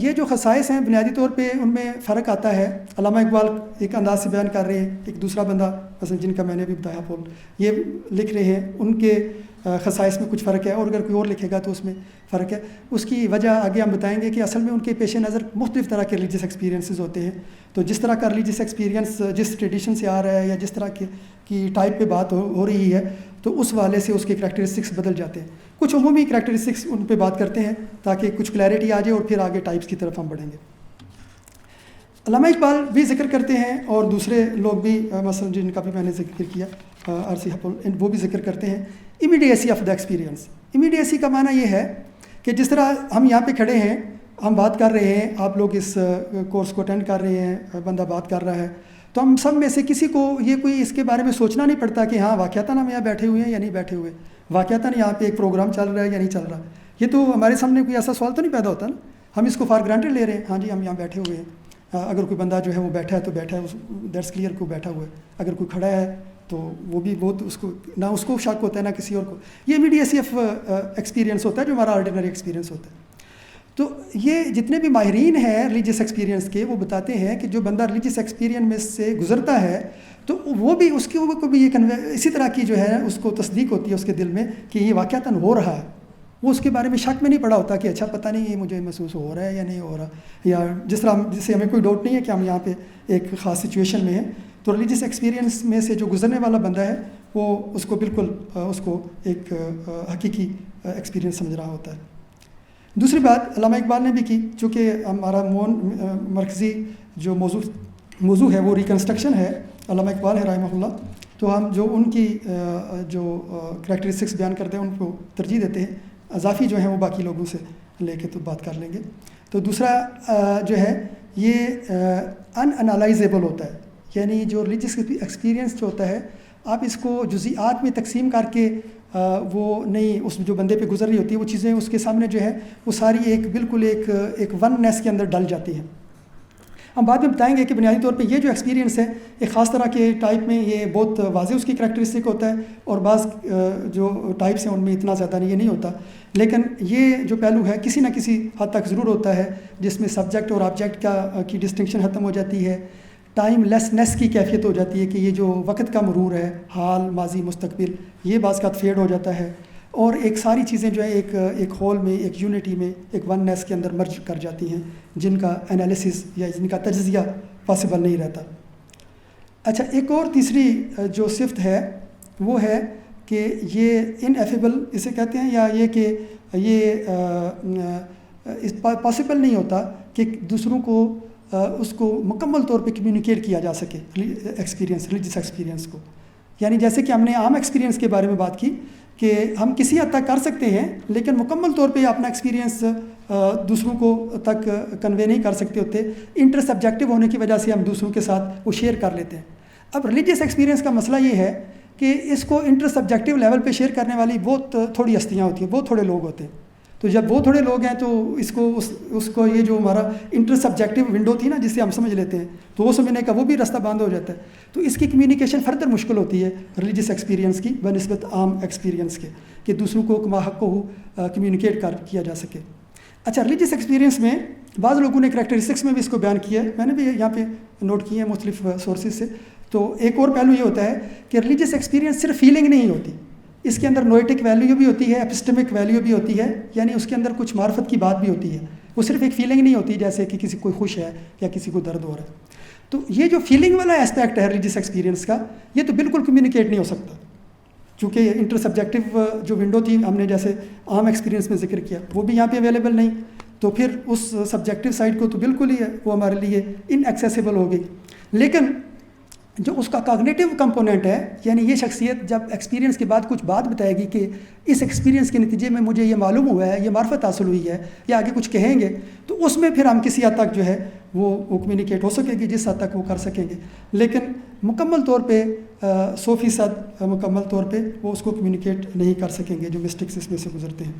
یہ جو خصائص ہیں بنیادی طور پہ ان میں فرق آتا ہے. علامہ اقبال ایک انداز سے بیان کر رہے ہیں، ایک دوسرا بندہ مثلا جن کا میں نے بھی بتایا یہ لکھ رہے ہیں، ان کے خصائص میں کچھ فرق ہے، اور اگر کوئی اور لکھے گا تو اس میں فرق ہے. اس کی وجہ آگے ہم بتائیں گے کہ اصل میں ان کے پیش نظر مختلف طرح کے ریلیجس ایکسپیرینسز ہوتے ہیں. تو جس طرح کا ریلیجس ایکسپیرینس جس ٹریڈیشن سے آ رہا ہے یا جس طرح کی ٹائپ پہ بات ہو رہی ہے تو اس والے سے اس کے کریکٹرسٹکس بدل جاتے ہیں. کچھ عمومی کریکٹرسٹکس ان پہ بات کرتے ہیں تاکہ کچھ کلیئرٹی آ جائے اور پھر آگے ٹائپس کی طرف ہم بڑھیں گے. علامہ اقبال بھی ذکر کرتے ہیں اور دوسرے لوگ بھی مثلا جن کا بھی میں نے ذکر کیا آر.سی. ہپل، وہ بھی ذکر کرتے ہیں امیڈیسی آف دا ایکسپیرینس. امیڈیسی کا معنی یہ ہے کہ جس طرح ہم یہاں پہ کھڑے ہیں، ہم بات کر رہے ہیں، آپ لوگ اس کورس کو اٹینڈ کر رہے ہیں، بندہ بات کر رہا ہے، تو تو ہم سب میں سے کسی کو یہ کوئی اس کے بارے میں سوچنا نہیں پڑتا کہ ہاں واقعتاً ہم یہاں بیٹھے ہوئے ہیں یا نہیں بیٹھے ہوئے، واقعتاً یہاں پہ ایک پروگرام چل رہا ہے یا نہیں چل رہا. یہ تو ہمارے سامنے کوئی ایسا سوال تو نہیں پیدا ہوتا نا. ہم اس کو فار گرانٹیڈ لے رہے ہیں، ہاں جی ہم یہاں بیٹھے ہوئے ہیں. اگر کوئی بندہ جو ہے وہ بیٹھا ہے تو بیٹھا ہے، دیٹس کلیئر کو بیٹھا ہوا ہے. اگر کوئی کھڑا ہے تو وہ بھی بہت اس کو نہ اس کو شک ہوتا ہے نہ کسی اور کو. یہ امیڈیسی آف ایکسپیرینس ہوتا ہے جو ہمارا آرڈینری ایکسپیرینس ہوتا ہے. تو یہ جتنے بھی ماہرین ہیں ریلیجیس ایکسپیرینس کے وہ بتاتے ہیں کہ جو بندہ ریلیجیس ایکسپیرینس میں سے گزرتا ہے تو وہ بھی اس کے کو بھی یہ اسی طرح کی جو ہے اس کو تصدیق ہوتی ہے اس کے دل میں کہ یہ واقعتاً ہو رہا ہے. وہ اس کے بارے میں شک میں نہیں پڑا ہوتا کہ اچھا پتہ نہیں یہ مجھے محسوس ہو رہا ہے یا نہیں ہو رہا، یا جس طرح جسے ہمیں کوئی ڈاؤٹ نہیں ہے کہ ہم یہاں پہ ایک خاص سچویشن میں ہیں. تو ریلیجیس ایکسپیرینس میں سے جو گزرنے والا بندہ ہے وہ اس کو بالکل اس کو ایک حقیقی ایکسپیرینس سمجھ رہا ہوتا ہے. دوسری بات علامہ اقبال نے بھی کی، چونکہ ہمارا مرکزی جو موضوع ہے وہ ریکنسٹرکشن ہے، علامہ اقبال ہے رحمہ اللہ، تو ہم جو ان کی جو کریکٹرسٹکس بیان کرتے ہیں ان کو ترجیح دیتے ہیں. اضافی جو ہیں وہ باقی لوگوں سے لے کے تو بات کر لیں گے. تو دوسرا جو ہے یہ ان انالائزیبل ہوتا ہے، یعنی جو ریلیجیس ایکسپیرینس جو ہوتا ہے آپ اس کو جزیات میں تقسیم کر کے وہ نہیں اس جو بندے پہ گزر رہی ہوتی ہے وہ چیزیں اس کے سامنے جو ہے وہ ساری ایک بالکل ایک ون نیس کے اندر ڈل جاتی ہیں. ہم بعد میں بتائیں گے کہ بنیادی طور پہ یہ جو ایکسپیرینس ہے ایک خاص طرح کے ٹائپ میں یہ بہت واضح اس کی کریکٹرسٹک ہوتا ہے، اور بعض جو ٹائپس ہیں ان میں اتنا زیادہ یہ نہیں ہوتا. لیکن یہ جو پہلو ہے کسی نہ کسی حد تک ضرور ہوتا ہے جس میں سبجیکٹ اور آبجیکٹ کی ڈسٹنکشن ختم ہو جاتی ہے، ٹائم لیسنس کی کیفیت ہو جاتی ہے کہ یہ جو وقت کا مرور ہے، حال ماضی مستقبل، یہ بعض کا فیڈ ہو جاتا ہے، اور ایک ساری چیزیں جو ہے ایک ہول میں ایک یونٹی میں ایک ون نیس کے اندر مرج کر جاتی ہیں جن کا انالیسس یا جن کا تجزیہ پاسبل نہیں رہتا. اچھا، ایک اور تیسری جو صفت ہے وہ ہے کہ یہ انیفیبل اسے کہتے ہیں، یا یہ کہ یہ پاسبل نہیں ہوتا کہ دوسروں کو اس کو مکمل طور پہ کمیونیکیٹ کیا جا سکے ریلیجیس ایکسپیرینس کو. یعنی جیسے کہ ہم نے عام ایکسپیرینس کے بارے میں بات کی کہ ہم کسی حد تک کر سکتے ہیں لیکن مکمل طور پہ اپنا ایکسپیرینس دوسروں کو تک کنوے نہیں کر سکتے ہوتے، انٹر سبجیکٹو ہونے کی وجہ سے ہم دوسروں کے ساتھ وہ شیئر کر لیتے ہیں. اب ریلیجیس ایکسپیرینس کا مسئلہ یہ ہے کہ اس کو انٹر سبجیکٹو لیول پہ شیئر کرنے والی بہت تھوڑی ہستیاں ہوتی ہیں، بہت تھوڑے لوگ ہوتے ہیں. تو جب وہ تھوڑے لوگ ہیں تو اس کو یہ جو ہمارا انٹر سبجیکٹو ونڈو تھی نا جسے ہم سمجھ لیتے ہیں تو وہ سمجھنے کا وہ بھی راستہ بند ہو جاتا ہے. تو اس کی کمیونیکیشن فردر مشکل ہوتی ہے ریلیجیس ایکسپیرینس کی بنسبت عام ایکسپیرینس کے، کہ دوسروں کو کما حق کو کمیونیکیٹ کیا جا سکے. اچھا، ریلیجیس ایکسپیرینس میں بعض لوگوں نے کریکٹرسٹکس میں بھی اس کو بیان کیا ہے، میں نے بھی یہاں پہ نوٹ کیے ہیں مختلف سورسز سے. تو ایک اور پہلو یہ ہوتا ہے کہ ریلیجیس ایکسپیرینس صرف فیلنگ نہیں ہوتی، اس کے اندر نوئٹک ویلیو بھی ہوتی ہے، ایپسٹمک ویلیو بھی ہوتی ہے، یعنی اس کے اندر کچھ معرفت کی بات بھی ہوتی ہے. وہ صرف ایک فیلنگ نہیں ہوتی جیسے کہ کسی کوئی خوش ہے یا کسی کو درد ہو رہا ہے. تو یہ جو فیلنگ والا اسپیکٹ ہے ریلیجیس ایکسپیرینس کا یہ تو بالکل کمیونیکیٹ نہیں ہو سکتا، چونکہ انٹر سبجیکٹو جو ونڈو تھی ہم نے جیسے عام ایکسپیرینس میں ذکر کیا وہ بھی یہاں پہ اویلیبل نہیں. تو پھر اس سبجیکٹو سائڈ کو تو بالکل ہی وہ ہمارے لیے ان ایکسیسیبل ہو گئی. لیکن جو اس کا کاگنیٹو کمپوننٹ ہے، یعنی یہ شخصیت جب ایکسپیرینس کے بعد کچھ بات بتائے گی کہ اس ایکسپیرینس کے نتیجے میں مجھے یہ معلوم ہوا ہے، یہ معرفت حاصل ہوئی ہے، یا آگے کچھ کہیں گے، تو اس میں پھر ہم کسی حد تک جو ہے وہ کمیونیکیٹ ہو سکے گی جس حد تک وہ کر سکیں گے. لیکن مکمل طور پہ 100% مکمل طور پہ وہ اس کو کمیونیکیٹ نہیں کر سکیں گے جو مسٹکس اس میں سے گزرتے ہیں.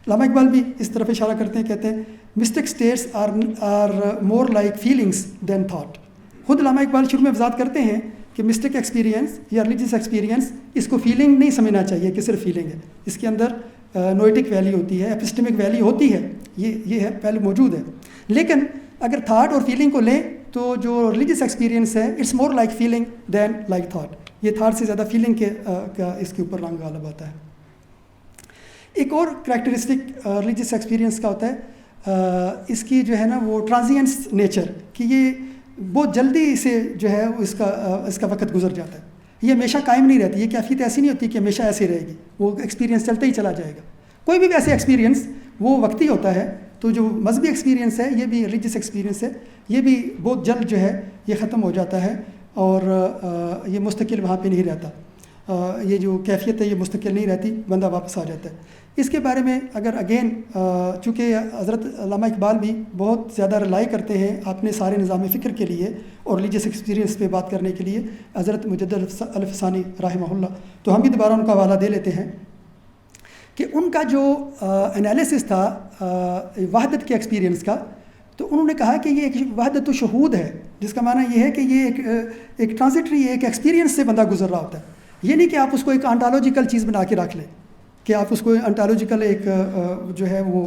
علامہ اقبال بھی اس طرف اشارہ کرتے ہیں، کہتے ہیں mystic states are more like feelings than thought. خود علامہ اقبال شروع میں وضاحت کرتے ہیں کہ مسٹک ایکسپیرینس یا ریلیجیس ایکسپیرینس اس کو فیلنگ نہیں سمجھنا چاہیے کہ صرف فیلنگ ہے، اس کے اندر نوئٹک ویلیو ہوتی ہے، ایپسٹمک ویلیو ہوتی ہے، یہ ہے پہلے موجود ہے. لیکن اگر تھاٹ اور فیلنگ کو لیں تو جو ریلیجیس ایکسپیرینس ہے it's more like feeling than like thought. یہ تھاٹ سے زیادہ فیلنگ کا اس کے اوپر رنگ غالب آتا ہے. ایک اور کریکٹرسٹک ریلیجیس ایکسپیرینس کا ہوتا ہے اس کی جو ہے نا وہ ٹرانزینس نیچر، کہ یہ بہت جلدی سے جو ہے اس کا وقت گزر جاتا ہے، یہ ہمیشہ قائم نہیں رہتی. یہ کیفیت ایسی نہیں ہوتی کہ ہمیشہ ایسی رہے گی، وہ ایکسپیرینس چلتا ہی چلا جائے گا. کوئی بھی ویسے ایکسپیرینس وہ وقتی ہوتا ہے. تو جو مذہبی ایکسپیرینس ہے یہ بھی ریلیجیس ایکسپیرینس ہے، یہ بھی بہت جلد جو ہے یہ ختم ہو جاتا ہے اور یہ مستقل وہاں پہ نہیں رہتا. یہ جو کیفیت ہے یہ مستقل نہیں رہتی، بندہ واپس آ جاتا ہے۔ اس کے بارے میں اگر اگین چونکہ حضرت علامہ اقبال بھی بہت زیادہ رلائی کرتے ہیں اپنے سارے نظام فکر کے لیے اور ریلیجیس ایکسپیرینس پہ بات کرنے کے لیے حضرت مجدد الفسانی رحمہ اللہ، تو ہم بھی دوبارہ ان کا حوالہ دے لیتے ہیں کہ ان کا جو انالیسس تھا وحدت کے ایکسپیرینس کا، تو انہوں نے کہا کہ یہ ایک وحدت و شہود ہے، جس کا معنی یہ ہے کہ یہ ایک ٹرانزٹری ایک ایکسپیرینس سے بندہ گزر رہا ہوتا ہے۔ یہ نہیں کہ آپ اس کو ایک انٹالوجیکل چیز بنا کے رکھ لیں، کہ آپ اس کو انٹالوجیکل ایک جو ہے وہ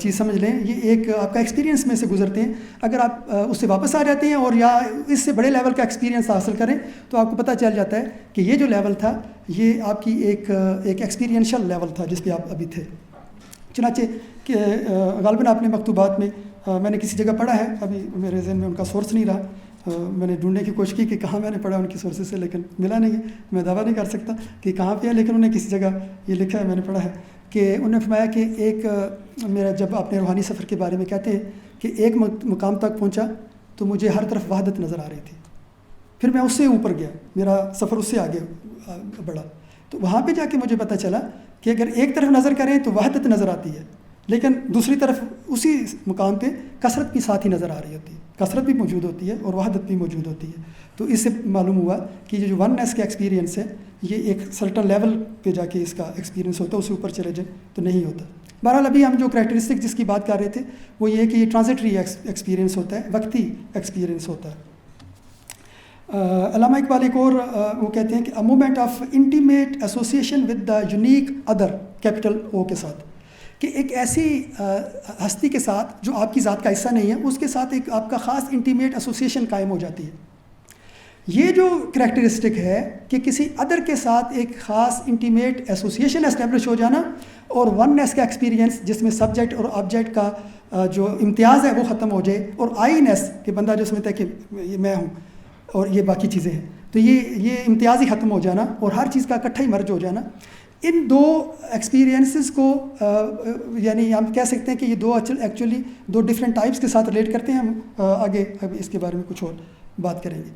چیز سمجھ لیں، یہ ایک آپ کا ایکسپیرینس میں سے گزرتے ہیں۔ اگر آپ اس سے واپس آ جاتے ہیں اور یا اس سے بڑے لیول کا ایکسپیرینس حاصل کریں تو آپ کو پتہ چل جاتا ہے کہ یہ جو لیول تھا یہ آپ کی ایک ایکسپیرینشل لیول تھا جس پہ آپ ابھی تھے۔ چنانچہ کہ غالباً آپ نے مکتوبات میں میں نے کسی جگہ پڑھا ہے، ابھی میرے ذہن میں ان کا سورس نہیں رہا، میں نے ڈھونڈنے کی کوشش کی کہ کہاں میں نے پڑھا ان کی سورسز سے، لیکن ملا نہیں ہے۔ میں دعویٰ نہیں کر سکتا کہ کہاں پہ ہے، لیکن انہیں کسی جگہ یہ لکھا ہے، میں نے پڑھا ہے کہ انہوں نے فرمایا کہ ایک میرا جب اپنے روحانی سفر کے بارے میں کہتے ہیں کہ ایک مقام تک پہنچا تو مجھے ہر طرف وحدت نظر آ رہی تھی، پھر میں اس سے اوپر گیا، میرا سفر اس سے آگے بڑھا، تو وہاں پہ جا کے مجھے پتہ چلا کہ اگر ایک طرف نظر کریں تو وحدت نظر آتی ہے، لیکن دوسری طرف اسی مقام پہ کثرت بھی ساتھ ہی نظر آ رہی ہوتی ہے، کثرت بھی موجود ہوتی ہے اور وحدت بھی موجود ہوتی ہے۔ تو اس سے معلوم ہوا کہ یہ جو وننس کا ایکسپیرینس ہے یہ ایک سرٹن لیول پہ جا کے اس کا ایکسپیرینس ہوتا ہے، اس سے اوپر چلے جائیں تو نہیں ہوتا۔ بہرحال ابھی ہم جو کریکٹرسٹک جس کی بات کر رہے تھے وہ یہ ہے کہ یہ ٹرانزٹری ایکسپیرینس ہوتا ہے، وقتی ایکسپیرینس ہوتا ہے۔ علامہ اقبال ایک اور وہ کہتے ہیں کہ a moment of intimate association with the unique other, capital O کے ساتھ، کہ ایک ایسی ہستی کے ساتھ جو آپ کی ذات کا حصہ نہیں ہے، اس کے ساتھ ایک آپ کا خاص انٹیمیٹ ایسوسیشن قائم ہو جاتی ہے۔ یہ جو کریکٹرسٹک ہے کہ کسی ادر کے ساتھ ایک خاص انٹیمیٹ ایسوسیشن اسٹیبلش ہو جانا اور وننس کا ایکسپیرینس جس میں سبجیکٹ اور آبجیکٹ کا جو امتیاز ہے وہ ختم ہو جائے، اور آئی نیس کہ بندہ جو سمجھتا ہے کہ یہ میں ہوں اور یہ باقی چیزیں ہیں، تو یہ امتیاز ہی ختم ہو جانا اور ہر چیز کا اکٹھا ہی مرج ہو جانا، ان دو ایکسپیرینسز کو یعنی ہم کہہ سکتے ہیں کہ یہ دو ایکچولی دو ڈفرینٹ ٹائپس کے ساتھ ریلیٹ کرتے ہیں۔ ہم آگے اب اس کے بارے میں کچھ اور بات کریں گے،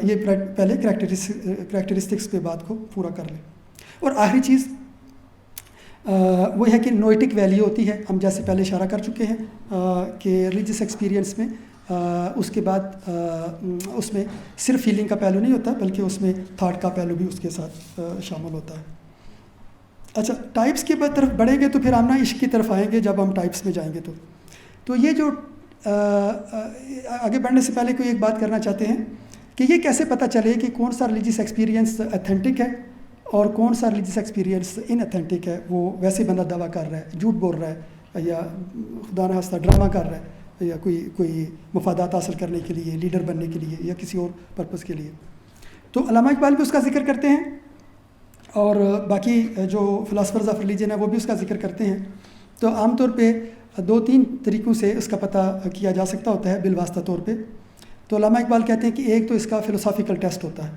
یہ پہلے کریکٹرسٹکس پہ بات کو پورا کر لیں۔ اور آخری چیز وہ ہے کہ نوئٹک ویلیو ہوتی ہے، ہم جیسے پہلے اشارہ کر چکے ہیں کہ ریلیجیس ایکسپیرینس میں اس کے بعد اس میں صرف فیلنگ کا پہلو نہیں ہوتا بلکہ اس میں تھاٹ کا پہلو بھی اس کے ساتھ شامل ہوتا ہے۔ اچھا، ٹائپس کی طرف بڑھیں گے تو پھر ہم نا عشق کی طرف آئیں گے جب ہم ٹائپس میں جائیں گے، تو یہ جو آگے بڑھنے سے پہلے کوئی ایک بات کرنا چاہتے ہیں کہ یہ کیسے پتہ چلے کہ کون سا ریلیجیس ایکسپیرینس اتھینٹک ہے اور کون سا ریلیجیس ایکسپیرینس ان اتھینٹک ہے، وہ ویسے بندہ دعویٰ کر رہا ہے، جھوٹ بول رہا ہے، یا خدا نخواستہ ڈرامہ کر رہا ہے، یا کوئی مفادات حاصل کرنے کے لیے، لیڈر بننے کے لیے، یا کسی اور پرپز کے لیے۔ تو علامہ اقبال بھی اس کا ذکر کرتے ہیں اور باقی جو فلاسفرز آف ریلیجن ہیں وہ بھی اس کا ذکر کرتے ہیں۔ تو عام طور پہ 2-3 طریقوں سے اس کا پتہ کیا جا سکتا ہوتا ہے بالواسطہ طور پہ۔ تو علامہ اقبال کہتے ہیں کہ ایک تو اس کا فلسافیکل ٹیسٹ ہوتا ہے،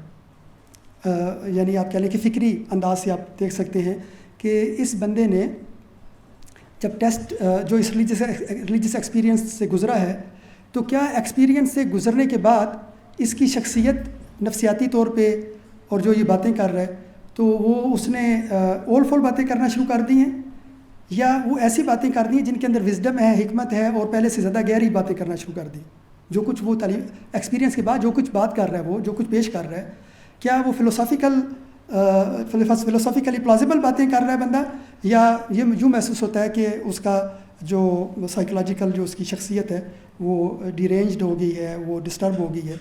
یعنی آپ کہہ لیں کہ فکری انداز سے آپ دیکھ سکتے ہیں کہ اس بندے نے جب ٹیسٹ جو اس ریلیجیس ایکسپیرینس سے گزرا ہے تو کیا ایکسپیرینس سے گزرنے کے بعد اس کی شخصیت نفسیاتی طور پہ اور جو یہ باتیں کر رہا ہے تو وہ اس نے اول فول باتیں کرنا شروع کر دی ہیں، یا وہ ایسی باتیں کر دی ہیں جن کے اندر وزڈم ہے، حکمت ہے، اور پہلے سے زیادہ گہری باتیں کرنا شروع کر دی۔ جو کچھ وہ تعلیم ایکسپیرینس کے بعد جو کچھ بات کر رہا ہے، وہ جو کچھ پیش کر رہا ہے، کیا وہ فلسافیکلی پلازیبل باتیں کر رہا ہے بندہ، یا یہ یوں محسوس ہوتا ہے کہ اس کا جو سائیکولوجیکل جو اس کی شخصیت ہے وہ ڈیرینجڈ ہو گئی ہے، وہ ڈسٹرب ہو گئی ہے۔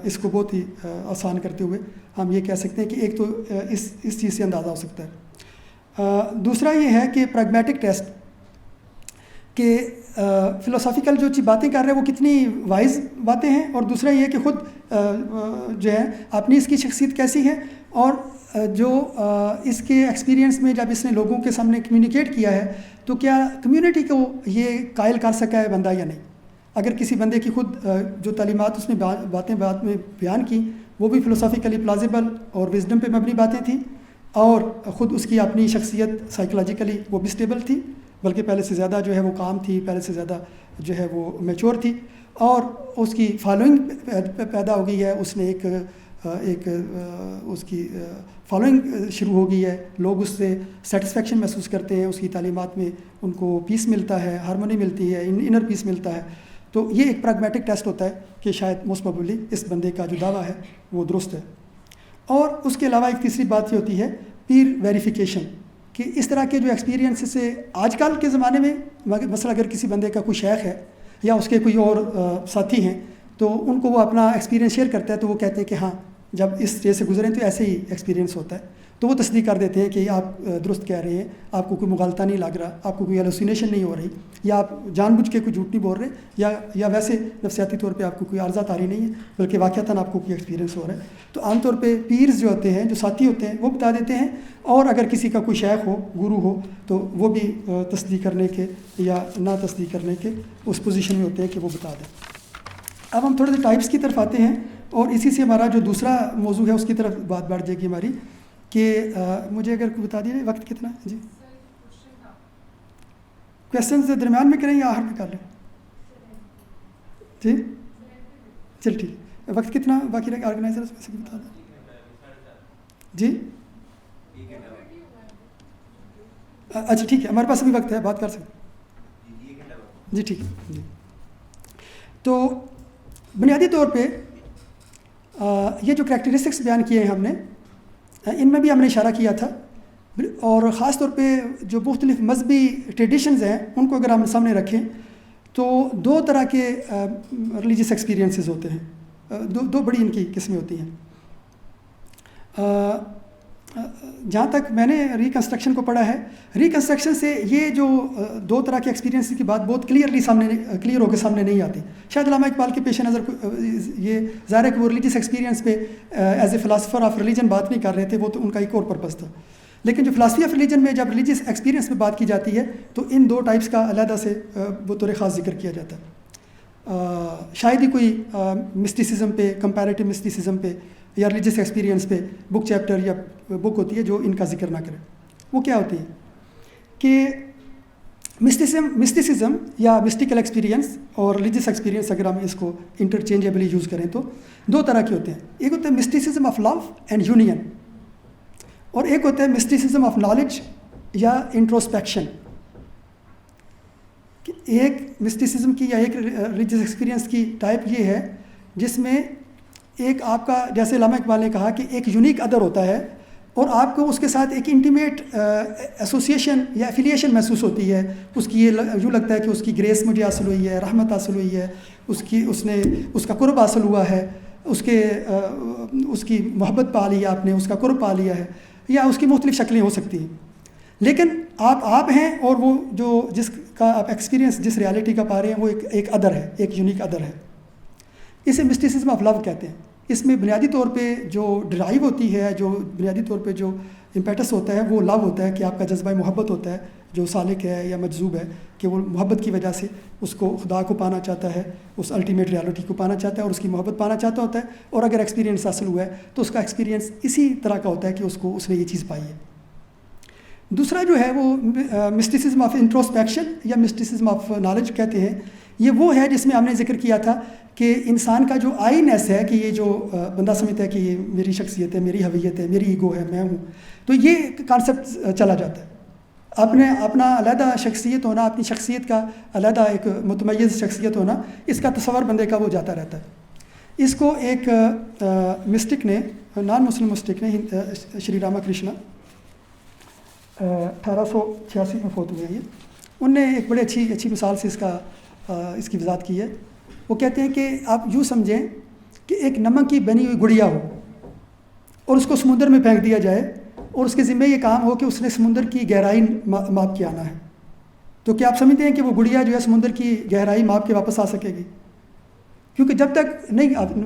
اس کو بہت ہی آسان کرتے ہوئے ہم یہ کہہ سکتے ہیں کہ ایک تو اس چیز سے اندازہ ہو سکتا ہے۔ دوسرا یہ ہے کہ پریگمیٹک ٹیسٹ، کہ فلسافیکل جو باتیں کر رہے ہیں وہ کتنی وائز باتیں ہیں، اور دوسرا یہ کہ خود جو ہے اپنی اس کی شخصیت کیسی ہے، اور جو اس کے ایکسپیرینس میں جب اس نے لوگوں کے سامنے کمیونیکیٹ کیا ہے تو کیا کمیونٹی کو یہ قائل کر سکا ہے بندہ یا نہیں۔ اگر کسی بندے کی خود جو تعلیمات اس نے باتیں بعد میں بیان کی وہ بھی فلسافیکلی پلازیبل اور وزڈم پہ مبنی باتیں تھیں، اور خود اس کی اپنی شخصیت سائیکولوجیکلی وہ بھی سٹیبل تھی، بلکہ پہلے سے زیادہ جو ہے وہ کام تھی، پہلے سے زیادہ جو ہے وہ میچور تھی، اور اس کی فالوئنگ پیدا ہو گئی ہے، اس نے ایک ایک اس کی فالوئنگ شروع ہو گئی ہے، لوگ اس سے سیٹسفیکشن محسوس کرتے ہیں، اس کی تعلیمات میں ان کو پیس ملتا ہے، ہارمونی ملتی ہے، انر پیس ملتا ہے. تو یہ ایک پریگمیٹک ٹیسٹ ہوتا ہے کہ شاید موسٹ پروبیبلی اس بندے کا جو دعویٰ ہے وہ درست ہے. اور اس کے علاوہ ایک تیسری بات یہ ہوتی ہے پیر ویریفیکیشن، کہ اس طرح کے جو ایکسپیرینس سے آج کل کے زمانے میں مثلا اگر کسی بندے کا کوئی شیخ ہے یا اس کے کوئی اور ساتھی ہیں تو ان کو وہ اپنا ایکسپیرینس شیئر کرتا ہے تو وہ کہتے ہیں کہ ہاں جب اس چیز سے گزریں تو ایسے ہی ایکسپیرینس ہوتا ہے، تو وہ تصدیق کر دیتے ہیں کہ آپ درست کہہ رہے ہیں، آپ کو کوئی مغالطہ نہیں لگ رہا، آپ کو کوئی ہیلوسینیشن نہیں ہو رہی، یا آپ جان بوجھ کے کوئی جھوٹ نہیں بول رہے، یا ویسے نفسیاتی طور پہ آپ کو کوئی عارضہ طاری نہیں ہے بلکہ واقعتاً آپ کو کوئی ایکسپیرینس ہو رہا ہے. تو عام طور پہ پیرز جو ہوتے ہیں، جو ساتھی ہوتے ہیں، وہ بتا دیتے ہیں، اور اگر کسی کا کوئی شیخ ہو، گرو ہو، تو وہ بھی تصدیق کرنے کے یا نہ تصدیق کرنے کے اس پوزیشن میں ہوتے ہیں کہ وہ بتا دیں. اب ہم تھوڑے سے ٹائپس کی طرف آتے ہیں، اور اسی سے ہمارا جو دوسرا موضوع ہے اس کی طرف بات بڑھ جائے گی ہماری، کہ مجھے اگر بتا دیجیے وقت کتنا ہے. جی کویشچنز درمیان میں کریں یا آخر میں کر لیں؟ جی چل ٹھیک ہے. وقت کتنا باقی رہے گا آرگنائزر سے بتا دیں. جی اچھا ٹھیک ہے، ہمارے پاس ابھی وقت ہے، بات کر سکتے. جی ٹھیک ہے. جی تو بنیادی طور پہ یہ جو کریکٹرسٹکس بیان کیے ہیں ہم نے، ان میں بھی ہم نے اشارہ کیا تھا، اور خاص طور پہ جو مختلف مذہبی ٹریڈیشنز ہیں ان کو اگر ہم سامنے رکھیں تو دو طرح کے ریلیجیس ایکسپیرینسز ہوتے ہیں، دو بڑی ان کی قسمیں ہوتی ہیں. جہاں تک میں نے ریکنسٹرکشن کو پڑھا ہے، ریکنسٹرکشن سے یہ جو دو طرح کے ایکسپیرینس کی بات بہت کلیئر ہو کے سامنے نہیں آتی. شاید علامہ اقبال کے پیش نظر یہ ظاہر ہے کہ وہ ریلیجیس ایکسپیرینس پہ as a philosopher of religion بات نہیں کر رہے تھے، وہ تو ان کا ایک اور پرپز تھا. لیکن جو فلاسفی آف ریلیجن میں جب ریلیجیس ایکسپیرینس پہ بات کی جاتی ہے تو ان دو ٹائپس کا علیحدہ سے بطور خاص ذکر کیا جاتا ہے. شاید ہی کوئی مسٹیسزم پہ، کمپیریٹیو مسٹیسزم پہ یا ریلیجیس ایکسپیرینس پہ بک چیپٹر یا بک ہوتی ہے جو ان کا ذکر نہ کرے. وہ کیا ہوتی ہے کہ مسٹیسزم یا مسٹیکل ایکسپیرینس اور ریلیجیس ایکسپیرینس، اگر ہم اس کو انٹرچینجیبلی یوز کریں تو دو طرح کے ہوتے ہیں. ایک ہوتا ہے مسٹیسزم آف لو اینڈ یونین، اور ایک ہوتا ہے مسٹیسزم آف نالج یا انٹروسپیکشن. ایک مسٹیسزم کی یا ایک ریلیجیس ایکسپیرینس کی ٹائپ یہ ہے جس میں ایک آپ کا، جیسے علامہ اقبال نے کہا کہ ایک یونیک ادر ہوتا ہے اور آپ کو اس کے ساتھ ایک انٹیمیٹ ایسوسیشن یا ایفیلیشن محسوس ہوتی ہے. اس کی یہ یوں لگتا ہے کہ اس کی گریس مجھے حاصل ہوئی ہے، رحمت حاصل ہوئی ہے، اس کا قرب حاصل ہوا ہے، اس کی محبت پا لی ہے آپ نے، اس کا قرب پا لیا ہے، یا اس کی مختلف شکلیں ہو سکتی ہیں. لیکن آپ ہیں اور وہ جو جس کا آپ ایکسپیرینس جس ریالٹی کا پا رہے ہیں وہ ایک ادر ہے، ایک یونیک ادر ہے. اسے مسٹیسزم آف لو کہتے ہیں. اس میں بنیادی طور پہ جو ڈرائیو ہوتی ہے، جو بنیادی طور پہ جو امپیٹس ہوتا ہے وہ لو ہوتا ہے، کہ آپ کا جذبہ محبت ہوتا ہے جو سالک ہے یا مجذوب ہے، کہ وہ محبت کی وجہ سے اس کو خدا کو پانا چاہتا ہے، اس الٹیمیٹ ریالٹی کو پانا چاہتا ہے اور اس کی محبت پانا چاہتا ہوتا ہے. اور اگر ایکسپیرینس حاصل ہوا ہے تو اس کا ایکسپیرینس اسی طرح کا ہوتا ہے کہ اس نے یہ چیز پائی ہے. دوسرا جو ہے وہ مسٹیسزم آف انٹروسپیکشن یا مسٹیسزم آف نالج کہتے ہیں. یہ وہ ہے جس میں ہم نے ذکر کیا تھا کہ انسان کا جو آئی نیس ہے، کہ یہ جو بندہ سمجھتا ہے کہ یہ میری شخصیت ہے، میری ہویت ہے، میری ایگو ہے، میں ہوں، تو یہ کانسیپٹ چلا جاتا ہے. اپنا علیحدہ شخصیت ہونا، اپنی شخصیت کا علیحدہ ایک متمیز شخصیت ہونا، اس کا تصور بندے کا وہ جاتا رہتا ہے. اس کو ایک مسٹک نے، نان مسلم مسٹک نے، شری راما کرشنا 1886 میں فوت ہوئے ہیں. ان نے ایک بڑی اچھی مثال سے اس کی وضاحت کی ہے. وہ کہتے ہیں کہ آپ یوں سمجھیں کہ ایک نمک کی بنی ہوئی گڑیا ہو اور اس کو سمندر میں پھینک دیا جائے اور اس کے ذمہ یہ کام ہو کہ اس نے سمندر کی گہرائی ماپ کے آنا ہے. تو کیا آپ سمجھتے ہیں کہ وہ گڑیا جو ہے سمندر کی گہرائی ماپ کے واپس آ سکے گی؟ کیونکہ جب تک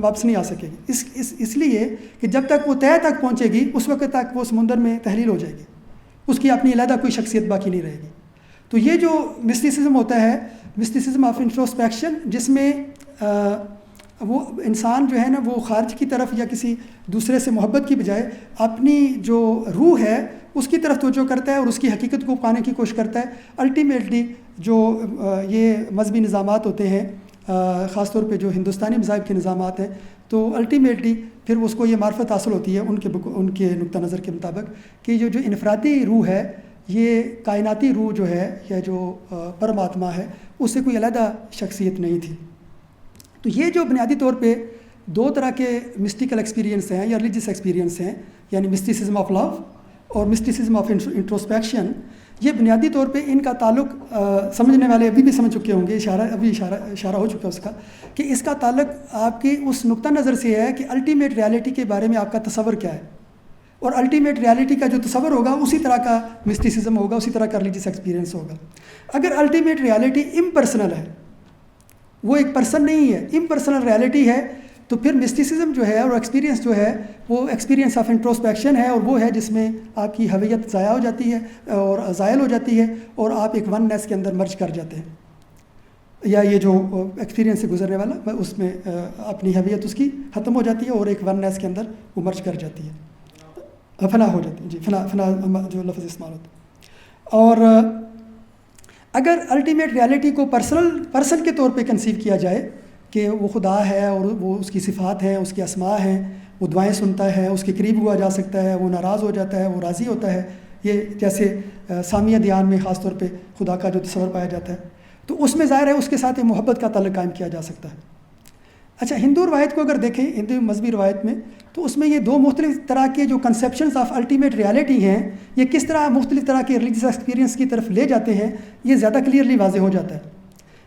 واپس نہیں آ سکے گی. اس لیے کہ جب تک وہ تہہ تک پہنچے گی اس وقت تک وہ سمندر میں تحلیل ہو جائے گی، اس کی اپنی علیحدہ کوئی شخصیت باقی نہیں رہے گی. تو یہ جو مسٹیسزم ہوتا ہے، مسٹیسزم آف انٹروسپیکشن، جس میں وہ انسان جو ہے نا وہ خارج کی طرف یا کسی دوسرے سے محبت کی بجائے اپنی جو روح ہے اس کی طرف توجہ کرتا ہے اور اس کی حقیقت کو پانے کی کوشش کرتا ہے. الٹیمیٹلی جو یہ مذہبی نظامات ہوتے ہیں، خاص طور پہ جو ہندوستانی مذاہب کے نظامات ہیں، تو الٹیمیٹلی پھر اس کو یہ معرفت حاصل ہوتی ہے ان کے نقطہ نظر کے مطابق کہ جو انفرادی روح ہے یہ کائناتی روح جو ہے یا جو پرماتما ہے اس سے کوئی علیحدہ شخصیت نہیں تھی. تو یہ جو بنیادی طور پہ دو طرح کے مسٹیکل ایکسپیرینس ہیں یا ریلیجیس ایکسپیرینس ہیں، یعنی مسٹیسزم آف لو اور مسٹیسزم آف انٹروسپیکشن، یہ بنیادی طور پہ ان کا تعلق سمجھنے والے ابھی بھی سمجھ چکے ہوں گے، اشارہ ہو چکا اس کا، کہ اس کا تعلق آپ کی اس نقطہ نظر سے ہے کہ الٹیمیٹ ریالٹی کے بارے میں آپ کا تصور کیا ہے، اور الٹیمیٹ ریالٹی کا جو تصور ہوگا اسی طرح کا مسٹیسزم ہوگا، اسی طرح کا ریلیجیس ایکسپیرینس ہوگا. اگر الٹیمیٹ ریالٹی امپرسنل ہے، وہ ایک پرسن نہیں ہے، امپرسنل ریالٹی ہے، تو پھر مسٹیسزم جو ہے اور ایکسپیرینس جو ہے وہ ایکسپیرینس آف انٹروسپیکشن ہے، اور وہ ہے جس میں آپ کی ہویت ضائع ہو جاتی ہے اور زائل ہو جاتی ہے اور آپ ایک ون نیس کے اندر مرج کر جاتے ہیں، یا یہ جو ایکسپیرینس سے گزرنے والا اس میں اپنی ہویت اس کی ختم ہو جاتی ہے اور ایک ون نیس کے اندر وہ مرج کر جاتی ہے، فنا ہو جاتی ہے. جی، فنا جو لفظ استعمال ہوتا ہے. اور اگر الٹیمیٹ ریالٹی کو پرسن کے طور پہ کنسیو کیا جائے کہ وہ خدا ہے اور وہ اس کی صفات ہیں، اس کے اسماء ہیں، وہ دعائیں سنتا ہے، اس کے قریب ہوا جا سکتا ہے، وہ ناراض ہو جاتا ہے، وہ راضی ہوتا ہے، یہ جیسے سامیہ دیان میں خاص طور پہ خدا کا جو تصور پایا جاتا ہے، تو اس میں ظاہر ہے اس کے ساتھ ایک محبت کا تعلق قائم کیا جا سکتا ہے. اچھا، ہندو روایت کو اگر دیکھیں، ہندو مذہبی روایت میں، تو اس میں یہ دو مختلف طرح کے جو کنسیپشنز آف الٹیمیٹ ریالٹی ہیں، یہ کس طرح مختلف طرح کے ریلیجیس ایکسپیرینس کی طرف لے جاتے ہیں، یہ زیادہ کلیئرلی واضح ہو جاتا ہے.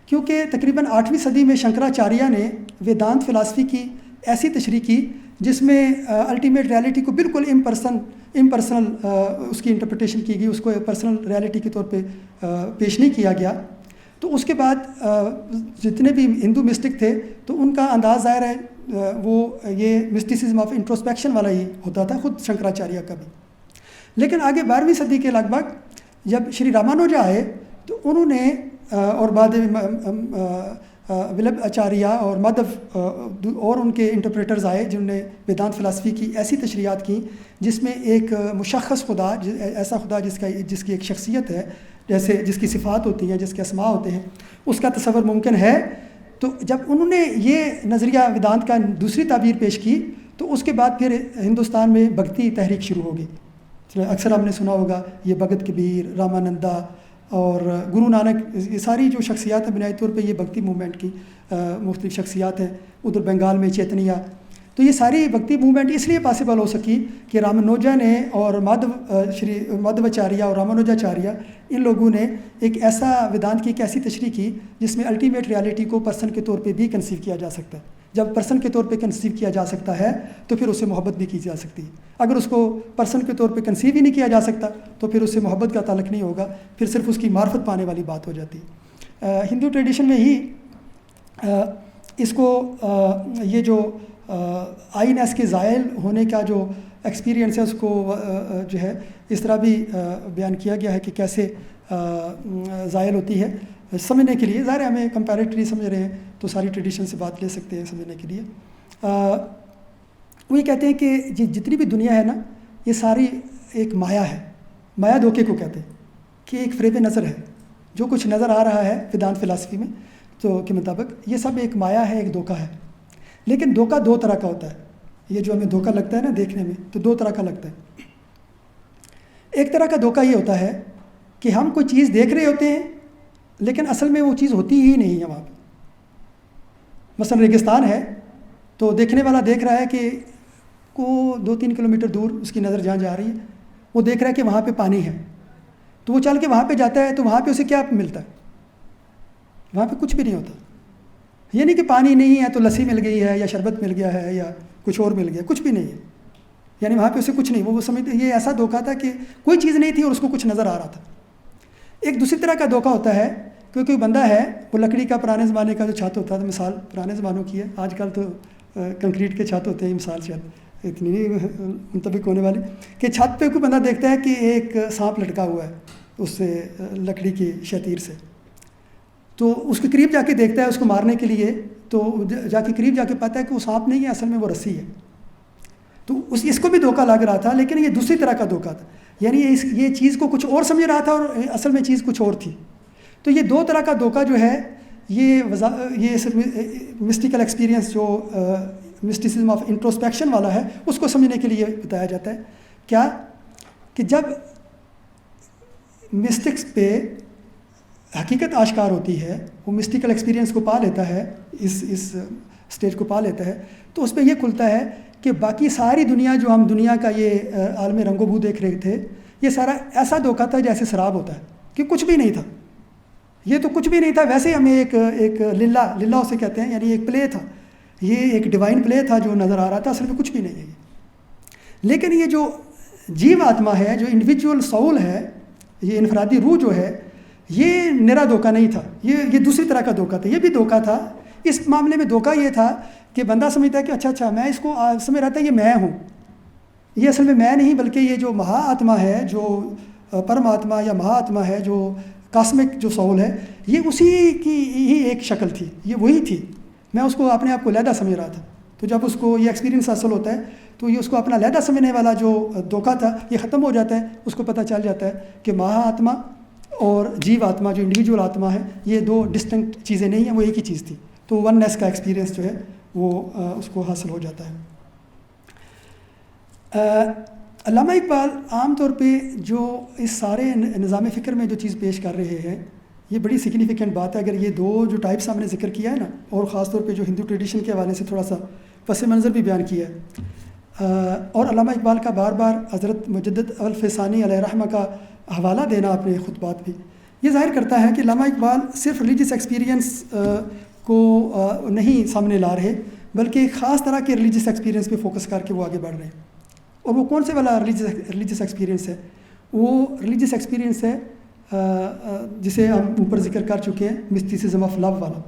کیونکہ تقریباً 8ویں صدی میں شنکراچاریہ نے ویدانت فلاسفی کی ایسی تشریح کی جس میں الٹیمیٹ ریالٹی کو بالکل امپرسنل اس کی انٹرپریٹیشن کی گئی، اس کو پرسنل ریالٹی کے طور پہ پیش نہیں کیا گیا. تو اس کے بعد جتنے بھی ہندو مسٹک تھے تو ان کا انداز ظاہر ہے وہ یہ مسٹیسزم آف انٹروسپیکشن والا ہی ہوتا تھا، خود شنکراچاریہ کا بھی. لیکن آگے 12ویں صدی کے لگ بھگ جب شری رامانوجا آئے تو انہوں نے اور بعد ولبھ آچاریہ اور مادھو اور ان کے انٹرپریٹرز آئے جنہوں نے ویدانت فلاسفی کی ایسی تشریحات کی جس میں ایک مشخص خدا، ایسا خدا جس کی ایک شخصیت ہے، جیسے جس کی صفات ہوتی ہیں، جس کے اسماء ہوتے ہیں، اس کا تصور ممکن ہے. تو جب انہوں نے یہ نظریہ ویدانت کا دوسری تعبیر پیش کی تو اس کے بعد پھر ہندوستان میں بھکتی تحریک شروع ہو گئی. اکثر ہم نے سنا ہوگا یہ بھگت کبیر، رامانندا اور گرو نانک، یہ ساری جو شخصیات ہیں بنیادی طور پہ یہ بھکتی موومنٹ کی مختلف شخصیات ہیں. ادھر بنگال میں چیتنیا، تو یہ ساری بھکتی موومنٹ اس لیے پاسبل ہو سکی کہ رامانوجا نے اور مادھواچاریہ اور رامانوجاچاریہ ان لوگوں نے ایک ایسا ویدانت کی ایک ایسی تشریح کی جس میں الٹیمیٹ ریالٹی کو پرسن کے طور پہ بھی کنسیو کیا جا سکتا ہے. جب پرسن کے طور پہ کنسیو کیا جا سکتا ہے تو پھر اس سے محبت بھی کی جا سکتی ہے. اگر اس کو پرسن کے طور پہ کنسیو ہی نہیں کیا جا سکتا تو پھر اس سے محبت کا تعلق نہیں ہوگا، پھر صرف اس کی معرفت پانے والی بات ہو جاتی ہے. ہندو ٹریڈیشن میں ہی اس کو یہ جو آئینس کے زائل ہونے کا جو ایکسپیرینس ہے اس کو جو ہے اس طرح بھی بیان کیا گیا ہے کہ کیسے زائل ہوتی ہے. سمجھنے کے لیے ظاہر ہے ہمیں کمپیریٹری سمجھ رہے ہیں تو ساری ٹریڈیشن سے بات لے سکتے ہیں سمجھنے کے لیے. وہ یہ کہتے ہیں کہ جتنی بھی دنیا ہے نا یہ ساری ایک مایا ہے. مایا دھوکے کو کہتے ہیں کہ ایک فریب نظر ہے. جو کچھ نظر آ رہا ہے ویدانت فلاسفی میں تو کے مطابق یہ سب ایک مایا ہے، ایک دھوکہ ہے. لیکن دھوکہ دو طرح کا ہوتا ہے. یہ جو ہمیں دھوکہ لگتا ہے نا دیکھنے میں تو دو طرح کا لگتا ہے. ایک طرح کا دھوکہ یہ ہوتا ہے کہ ہم کوئی چیز دیکھ رہے ہوتے ہیں لیکن اصل میں وہ چیز ہوتی ہی نہیں ہے وہاں پہ. مثلا ریگستان ہے تو دیکھنے والا دیکھ رہا ہے کہ کو 2-3 کلومیٹر دور اس کی نظر جہاں جا رہی ہے وہ دیکھ رہا ہے کہ وہاں پہ پانی ہے، تو وہ چل کے وہاں پہ جاتا ہے تو وہاں پہ اسے کیا ملتا ہے؟ وہاں پہ کچھ بھی نہیں ہوتا. یہ نہیں کہ پانی نہیں ہے تو لسی مل گئی ہے یا شربت مل گیا ہے یا کچھ اور مل گیا، کچھ بھی نہیں ہے. یعنی وہاں پہ اسے کچھ نہیں، وہ سمجھتے یہ ایسا دھوکہ تھا کہ کوئی چیز نہیں تھی اور اس کو کچھ نظر آ رہا تھا. ایک دوسری طرح کا دھوکہ ہوتا ہے کہ کوئی بندہ ہے وہ لکڑی کا پرانے زمانے کا جو چھت ہوتا تھا، مثال پرانے زمانوں کی ہے، آج کل تو کنکریٹ کے چھت ہوتے ہیں، مثال شاید اتنی نہیں منطبق ہونے والی، کہ چھت پہ کوئی بندہ دیکھتا ہے کہ ایک سانپ لٹکا ہوا ہے اس سے لکڑی کی شتیر سے، تو اس کے قریب جا کے دیکھتا ہے اس کو مارنے کے لیے، تو جا کے قریب جا کے پاتا ہے کہ وہ سانپ نہیں ہے، اصل میں وہ رسی ہے. تو اس کو بھی دھوکہ لگ رہا تھا، لیکن یہ دوسری طرح کا دھوکہ تھا. یعنی یہ چیز کو کچھ اور سمجھ رہا تھا اور اصل میں چیز کچھ اور تھی. تو یہ دو طرح کا دھوکہ جو ہے یہ مسٹیکل ایکسپیرینس جو مسٹیسزم آف انٹروسپیکشن والا ہے اس کو سمجھنے کے لیے بتایا جاتا ہے کیا کہ جب مسٹکس پہ حقیقت آشکار ہوتی ہے، وہ مسٹیکل ایکسپیرینس کو پا لیتا ہے، اس اسٹیج کو پا لیتا ہے، تو اس پہ یہ کھلتا ہے کہ باقی ساری دنیا جو ہم دنیا کا یہ عالم رنگ و بو دیکھ رہے تھے، یہ سارا ایسا دھوکہ تھا جیسے شراب ہوتا ہے کہ کچھ بھی نہیں تھا، یہ تو کچھ بھی نہیں تھا، ویسے ہمیں ایک للہ اسے کہتے ہیں، یعنی ایک پلے تھا، یہ ایک ڈیوائن پلے تھا جو نظر آ رہا تھا، اصل میں کچھ بھی نہیں ہے یہ۔ لیکن یہ جو جیو آتما ہے، جو انڈیویجول سول ہے، یہ انفرادی روح جو ہے، یہ نرا دھوکہ نہیں تھا، یہ دوسری طرح کا دھوکہ تھا، یہ بھی دھوکہ تھا۔ اس معاملے میں دھوکہ یہ تھا کہ بندہ سمجھتا ہے کہ اچھا میں اس کو سمجھ رہا تھا یہ میں ہوں، یہ اصل میں میں نہیں، بلکہ یہ جو مہا آتما ہے، جو پرم آتما یا مہا آتما ہے، جو کاسمک جو سول ہے، یہ اسی کی ہی ایک شکل تھی، یہ وہی تھی، میں اس کو اپنے آپ کو علیحدہ سمجھ رہا تھا۔ تو جب اس کو یہ ایکسپیرینس حاصل ہوتا ہے تو یہ اس کو اپنا علیحدہ سمجھنے والا جو دھوکہ تھا یہ ختم ہو جاتا ہے، اس کو پتہ چل جاتا ہے کہ مہا آتما اور جیو آتما جو انڈیویجول آتما ہے، یہ دو ڈسٹنکٹ چیزیں نہیں ہیں، وہ ایک ہی چیز تھی۔ تو وننیس کا ایکسپیرینس جو ہے وہ اس کو حاصل ہو جاتا ہے۔ علامہ اقبال عام طور پہ جو اس سارے نظام فکر میں جو چیز پیش کر رہے ہیں، یہ بڑی سگنیفیکنٹ بات ہے۔ اگر یہ دو جو ٹائپس ہم نے ذکر کیا ہے نا، اور خاص طور پہ جو ہندو ٹریڈیشن کے حوالے سے تھوڑا سا پس منظر بھی بیان کیا ہے، اور علامہ اقبال کا بار بار حضرت مجدد الفسانی علیہ رحمہ کا حوالہ دینا اپنے خطبات بھی، یہ ظاہر کرتا ہے کہ علامہ اقبال صرف ریلیجس ایکسپیرینس کو نہیں سامنے لا رہے، بلکہ خاص طرح کے ریلیجس ایکسپیرینس پہ فوکس کر کے وہ آگے بڑھ رہے ہیں۔ اور وہ کون سے والا ریلیجس ایکسپیرینس ہے؟ وہ ریلیجس ایکسپیرینس ہے جسے ہم اوپر ذکر کر چکے ہیں، مسٹیسزم آف لو والا۔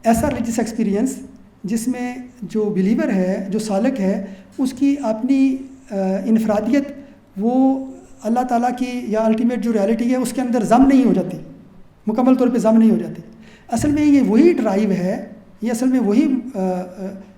ایسا ریلیجس ایکسپیرینس جس میں جو بلیور ہے، جو سالک ہے، اس کی اپنی انفرادیت وہ اللہ تعالیٰ کی یا الٹیمیٹ جو ریالٹی ہے اس کے اندر ضم نہیں ہو جاتی، مکمل طور پہ ضم نہیں ہو جاتی۔ اصل میں یہ وہی ڈرائیو ہے، یہ اصل میں وہی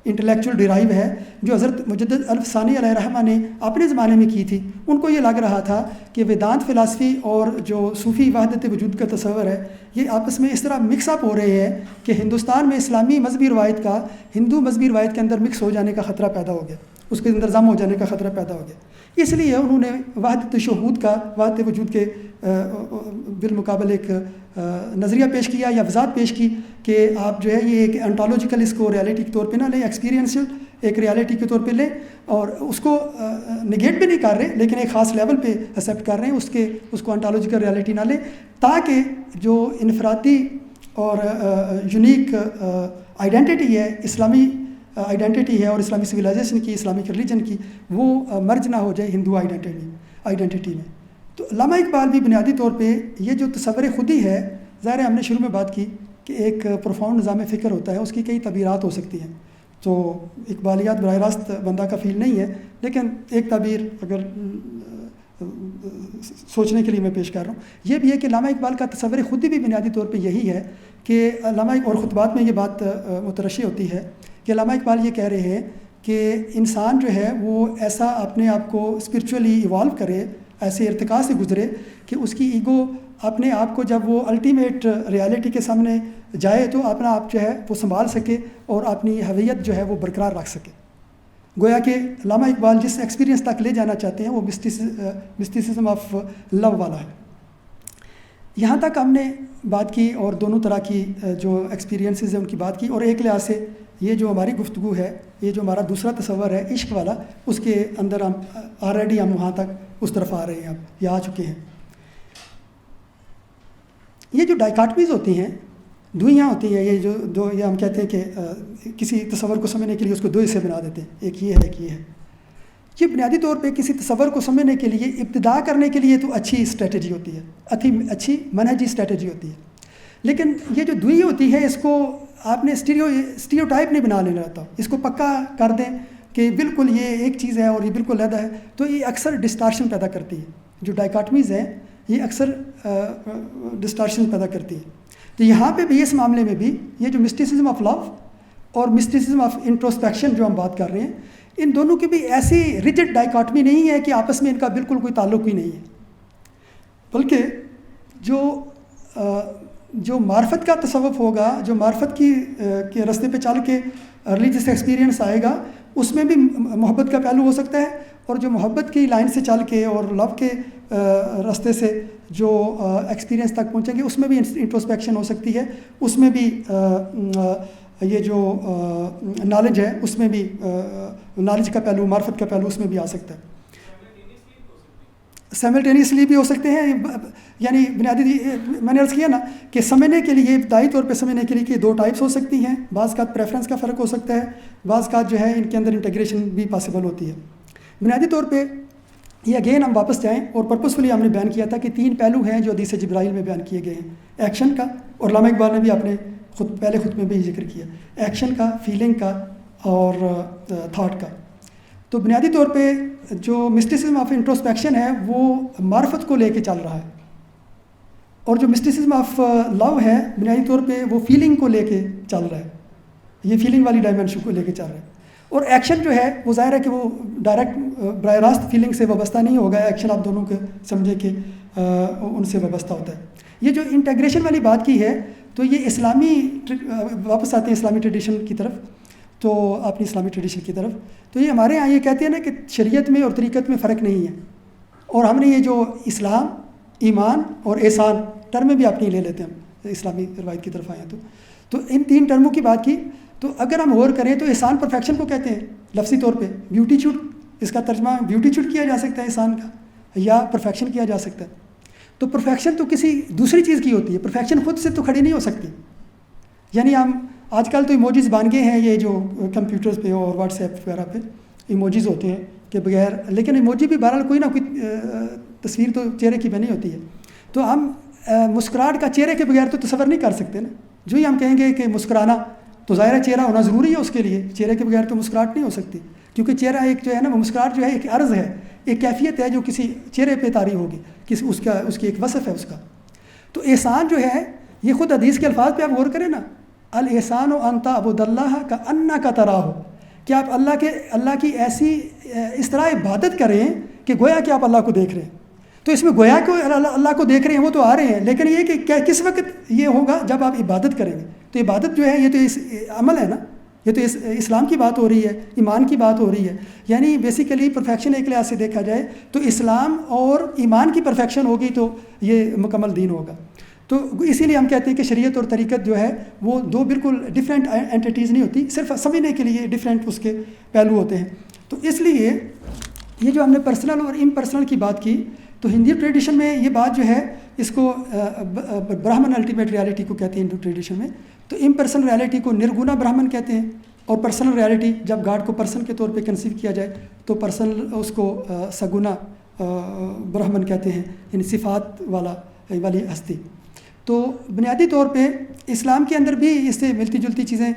انٹلیکچوئل ڈرائیو ہے جو حضرت مجدد الفسانی علیہ رحمہ نے اپنے زمانے میں کی تھی۔ ان کو یہ لگ رہا تھا کہ ویدانت فلاسفی اور جو صوفی وحدت وجود کا تصور ہے، یہ آپس میں اس طرح مکس اپ ہو رہے ہیں کہ ہندوستان میں اسلامی مذہبی روایت کا ہندو مذہبی روایت کے اندر مکس ہو جانے کا خطرہ پیدا ہو گیا، اس کے اندر ضم ہو جانے کا خطرہ پیدا ہو گیا۔ اس لیے انہوں نے وحدت شہود کا، وحدت وجود کے بالمقابل ایک نظریہ پیش کیا یا وضاحت پیش کی کہ آپ جو ہے یہ ایک انٹالوجیکل اس کو ریالٹی کے طور پہ نہ لیں، ایکسپیرینشل ایک ریالٹی کے طور پہ لیں، اور اس کو نگیٹ بھی نہیں کر رہے لیکن ایک خاص لیول پہ ایکسیپٹ کر رہے ہیں، اس کو انٹالوجیکل ریالٹی نہ لیں، تاکہ جو انفرادی اور یونیک آئیڈینٹی ہے، اسلامی آئیڈینٹی ہے اور اسلامی سویلائزیشن کی، اسلامک ریلیجن کی، وہ مرج نہ ہو جائے ہندو آئیڈینٹی میں۔ تو علامہ اقبال بھی بنیادی طور پہ یہ جو تصور خودی ہے، ظاہر ہے ہم نے شروع میں بات کی کہ ایک پروفاؤنڈ نظام فکر ہوتا ہے، اس کی کئی تعبیرات ہو سکتی ہیں، تو اقبالیات براہ راست بندہ کا فیل نہیں ہے، لیکن ایک تعبیر اگر سوچنے کے لیے میں پیش کر رہا ہوں، یہ بھی ہے کہ علامہ اقبال کا تصور خودی بھی بنیادی طور پہ یہی ہے کہ علامہ، اور خطبات میں یہ بات مترشح ہوتی ہے کہ علامہ اقبال یہ کہہ رہے ہیں کہ انسان جو ہے وہ ایسا اپنے آپ کو اسپرچولی ایوالو کرے، ایسے ارتقاء سے گزرے کہ اس کی ایگو اپنے آپ کو جب وہ الٹیمیٹ ریالٹی کے سامنے جائے تو اپنا آپ جو ہے وہ سنبھال سکے اور اپنی ہویت جو ہے وہ برقرار رکھ سکے۔ گویا کہ علامہ اقبال جس ایکسپیرینس تک لے جانا چاہتے ہیں وہ مسٹیسزم آف لو والا ہے۔ یہاں تک ہم نے بات کی اور دونوں طرح کی جو ایکسپیرینسز ہیں ان کی بات کی، اور ایک لحاظ سے یہ جو ہماری گفتگو ہے، یہ جو ہمارا دوسرا تصور ہے عشق والا، اس کے اندر ہم آلریڈی ہم وہاں تک اس طرف آ رہے ہیں، اب یہ آ چکے ہیں۔ یہ جو ڈائیکاٹمیز ہوتی ہیں، دوئیاں ہوتی ہیں، یہ جو دو، یہ ہم کہتے ہیں کہ کسی تصور کو سمجھنے کے لیے اس کو دو حصے بنا دیتے ہیں، ایک یہ ہے ایک یہ ہے۔ یہ بنیادی طور پہ کسی تصور کو سمجھنے کے لیے، ابتدا کرنے کے لیے تو اچھی اسٹریٹجی ہوتی ہے، اچھی منہجی اسٹریٹجی ہوتی ہے، لیکن یہ جو دوئی ہوتی ہے اس کو آپ نے اسٹیریوٹائپ نہیں بنا لینا رہتا، اس کو پکا کر دیں کہ بالکل یہ ایک چیز ہے اور یہ بالکل علیحدہ ہے، تو یہ اکثر ڈسٹارشن پیدا کرتی ہے۔ جو ڈائیکاٹمیز ہیں یہ اکثر ڈسٹارشن پیدا کرتی ہے۔ تو یہاں پہ بھی اس معاملے میں بھی یہ جو مسٹیسزم آف لو اور مسٹیسزم آف انٹروسپیکشن جو ہم بات کر رہے ہیں، ان دونوں کی بھی ایسی ریجڈ ڈائیکاٹمی نہیں ہے کہ آپس میں ان کا بالکل کوئی تعلق ہی نہیں ہے، بلکہ جو معرفت کا تصوف ہوگا، جو معرفت کے راستے پہ چل کے ریلیجس ایکسپیرینس آئے گا اس میں بھی محبت کا پہلو ہو سکتا ہے، اور جو محبت کی لائن سے چل کے اور لو کے راستے سے جو ایکسپیرینس تک پہنچیں گے اس میں بھی انٹروسپیکشن ہو سکتی ہے، اس میں بھی یہ جو نالج ہے اس میں بھی نالج کا پہلو، معرفت کا پہلو اس میں بھی آ سکتا ہے. سائملٹینیسلی بھی ہو سکتے ہیں، یعنی بنیادی میں نے عرض کیا نا کہ سمجھنے کے لیے، ابتدائی طور پہ سمجھنے کے لیے کہ دو ٹائپس ہو سکتی ہیں. بعض کا پریفرنس کا فرق ہو سکتا ہے، بعض کا جو ہے ان کے اندر انٹیگریشن بھی پاسبل ہوتی ہے. بنیادی طور پہ یہ اگین ہم واپس جائیں اور پرپسفلی ہم نے بیان کیا تھا کہ 3 پہلو ہیں جو حدیث جبرائیل میں بیان کیے گئے ہیں، ایکشن کا، اور علامہ اقبال نے بھی اپنے پہلے خطبے میں بھی ذکر کیا، ایکشن کا، فیلنگ کا اور تھاٹ کا. تو بنیادی طور پہ جو مسٹیسزم آف انٹروسپیکشن ہے وہ معرفت کو لے کے چل رہا ہے، اور جو مسٹیسزم آف لو ہے بنیادی طور پہ وہ فیلنگ کو لے کے چل رہا ہے، یہ فیلنگ والی ڈائمینشن کو لے کے چل رہا ہے. اور ایکشن جو ہے وہ ظاہر ہے کہ وہ ڈائریکٹ براہ راست فیلنگ سے وابستہ نہیں ہوگا، ایکشن آپ دونوں کے سمجھے کہ ان سے وابستہ ہوتا ہے. یہ جو انٹیگریشن والی بات کی ہے تو یہ اسلامی، واپس آتے ہیں اسلامی ٹریڈیشن کی طرف، تو اپنی اسلامی ٹریڈیشن کی طرف، تو یہ ہمارے ہاں یہ کہتے ہیں نا کہ شریعت میں اور طریقت میں فرق نہیں ہے، اور ہم نے یہ جو اسلام، ایمان اور احسان ٹرمیں بھی اپنی لے لیتے ہیں، ہم اسلامی روایت کی طرف آئے ہیں تو ان 3 ٹرموں کی بات کی. تو اگر ہم غور کریں تو احسان پرفیکشن کو کہتے ہیں لفظی طور پہ، بیوٹیچیوڈ، اس کا ترجمہ بیوٹیچیوڈ کیا جا سکتا ہے احسان کا، یا پرفیکشن کیا جا سکتا ہے. تو پرفیکشن تو کسی دوسری چیز کی ہوتی ہے، پرفیکشن خود سے تو کھڑی نہیں ہو سکتی. یعنی ہم آج کل تو ایموجیز بن گئے ہیں، یہ جو کمپیوٹرز پہ اور واٹس ایپ وغیرہ پہ ایموجیز ہوتے ہیں کہ بغیر، لیکن ایموجی بھی بہرحال کوئی نہ کوئی تصویر تو چہرے کی بنی ہوتی ہے. تو ہم مسکراہٹ کا چہرے کے بغیر تو تصور نہیں کر سکتے نا. جو ہی ہم کہیں گے کہ مسکرانا تو ظاہر چہرہ ہونا ضروری ہے اس کے لیے، چہرے کے بغیر تو مسکراہٹ نہیں ہو سکتی، کیونکہ چہرہ ایک جو ہے نا مسکراہٹ جو ہے ایک عرض ہے، ایک کیفیت ہے جو کسی چہرے پہ طاری ہوگی، اس کی ایک وصف ہے اس کا. تو احسان جو ہے یہ خود حدیث کے الفاظ پہ آپ غور کریں نا، الاحسان ان تعبد اللہ کانک تراہ، کہ آپ اللہ کی ایسی اس طرح عبادت کریں کہ گویا کہ آپ اللہ کو دیکھ رہے ہیں. تو اس میں گویا کہ اللہ کو دیکھ رہے ہیں، وہ تو آ رہے ہیں، لیکن یہ کہ کس وقت یہ ہوگا جب آپ عبادت کریں گے. تو عبادت جو ہے یہ تو عمل ہے نا، یہ تو اسلام کی بات ہو رہی ہے، ایمان کی بات ہو رہی ہے. یعنی بیسیکلی پرفیکشن ایک لحاظ سے دیکھا جائے تو اسلام اور ایمان کی پرفیکشن ہوگی تو یہ مکمل دین ہوگا. تو اسی لیے ہم کہتے ہیں کہ شریعت اور طریقت جو ہے وہ 2 بالکل ڈفرینٹ اینٹیٹیز نہیں ہوتی، صرف سمجھنے کے لیے ڈفرینٹ اس کے پہلو ہوتے ہیں. تو اس لیے یہ جو ہم نے پرسنل اور امپرسنل کی بات کی، تو ہندو ٹریڈیشن میں یہ بات جو ہے اس کو برہمن الٹیمیٹ ریالٹی کو کہتے ہیں ہندو ٹریڈیشن میں. تو امپرسنل ریالٹی کو نرگنا برہمن کہتے ہیں، اور پرسنل ریالٹی جب گاڈ کو پرسن کے طور پہ کنسیو کیا جائے تو پرسنل اس کو سگنا برہمن کہتے ہیں، یعنی صفات والی ہستی. تو بنیادی طور پہ اسلام کے اندر بھی اس سے ملتی جلتی چیزیں،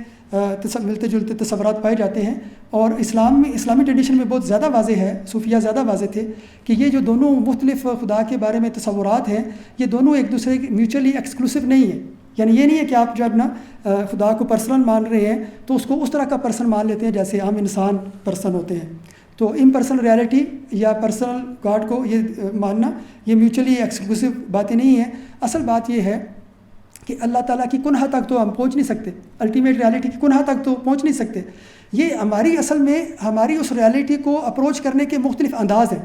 ملتے جلتے تصورات پائے جاتے ہیں، اور اسلامی ٹریڈیشن میں بہت زیادہ واضح ہے، صوفیہ زیادہ واضح تھے کہ یہ جو دونوں مختلف خدا کے بارے میں تصورات ہیں یہ دونوں ایک دوسرے کے میوچلی ایکسکلوسیو نہیں ہیں. یعنی یہ نہیں ہے کہ آپ جب نا خدا کو پرسنل مان رہے ہیں تو اس کو اس طرح کا پرسن مان لیتے ہیں جیسے عام انسان پرسن ہوتے ہیں. تو امپرسنل ریالٹی یا پرسنل گاڈ کو یہ ماننا یہ میوچلی ایکسکلوسیو باتیں نہیں ہیں. اصل بات یہ ہے کہ اللہ تعالیٰ کی کنہ تک تو ہم پہنچ نہیں سکتے، الٹیمیٹ ریالٹی کی کنہ تک تو پہنچ نہیں سکتے. یہ ہماری اصل میں ہماری اس ریالٹی کو اپروچ کرنے کے مختلف انداز ہیں.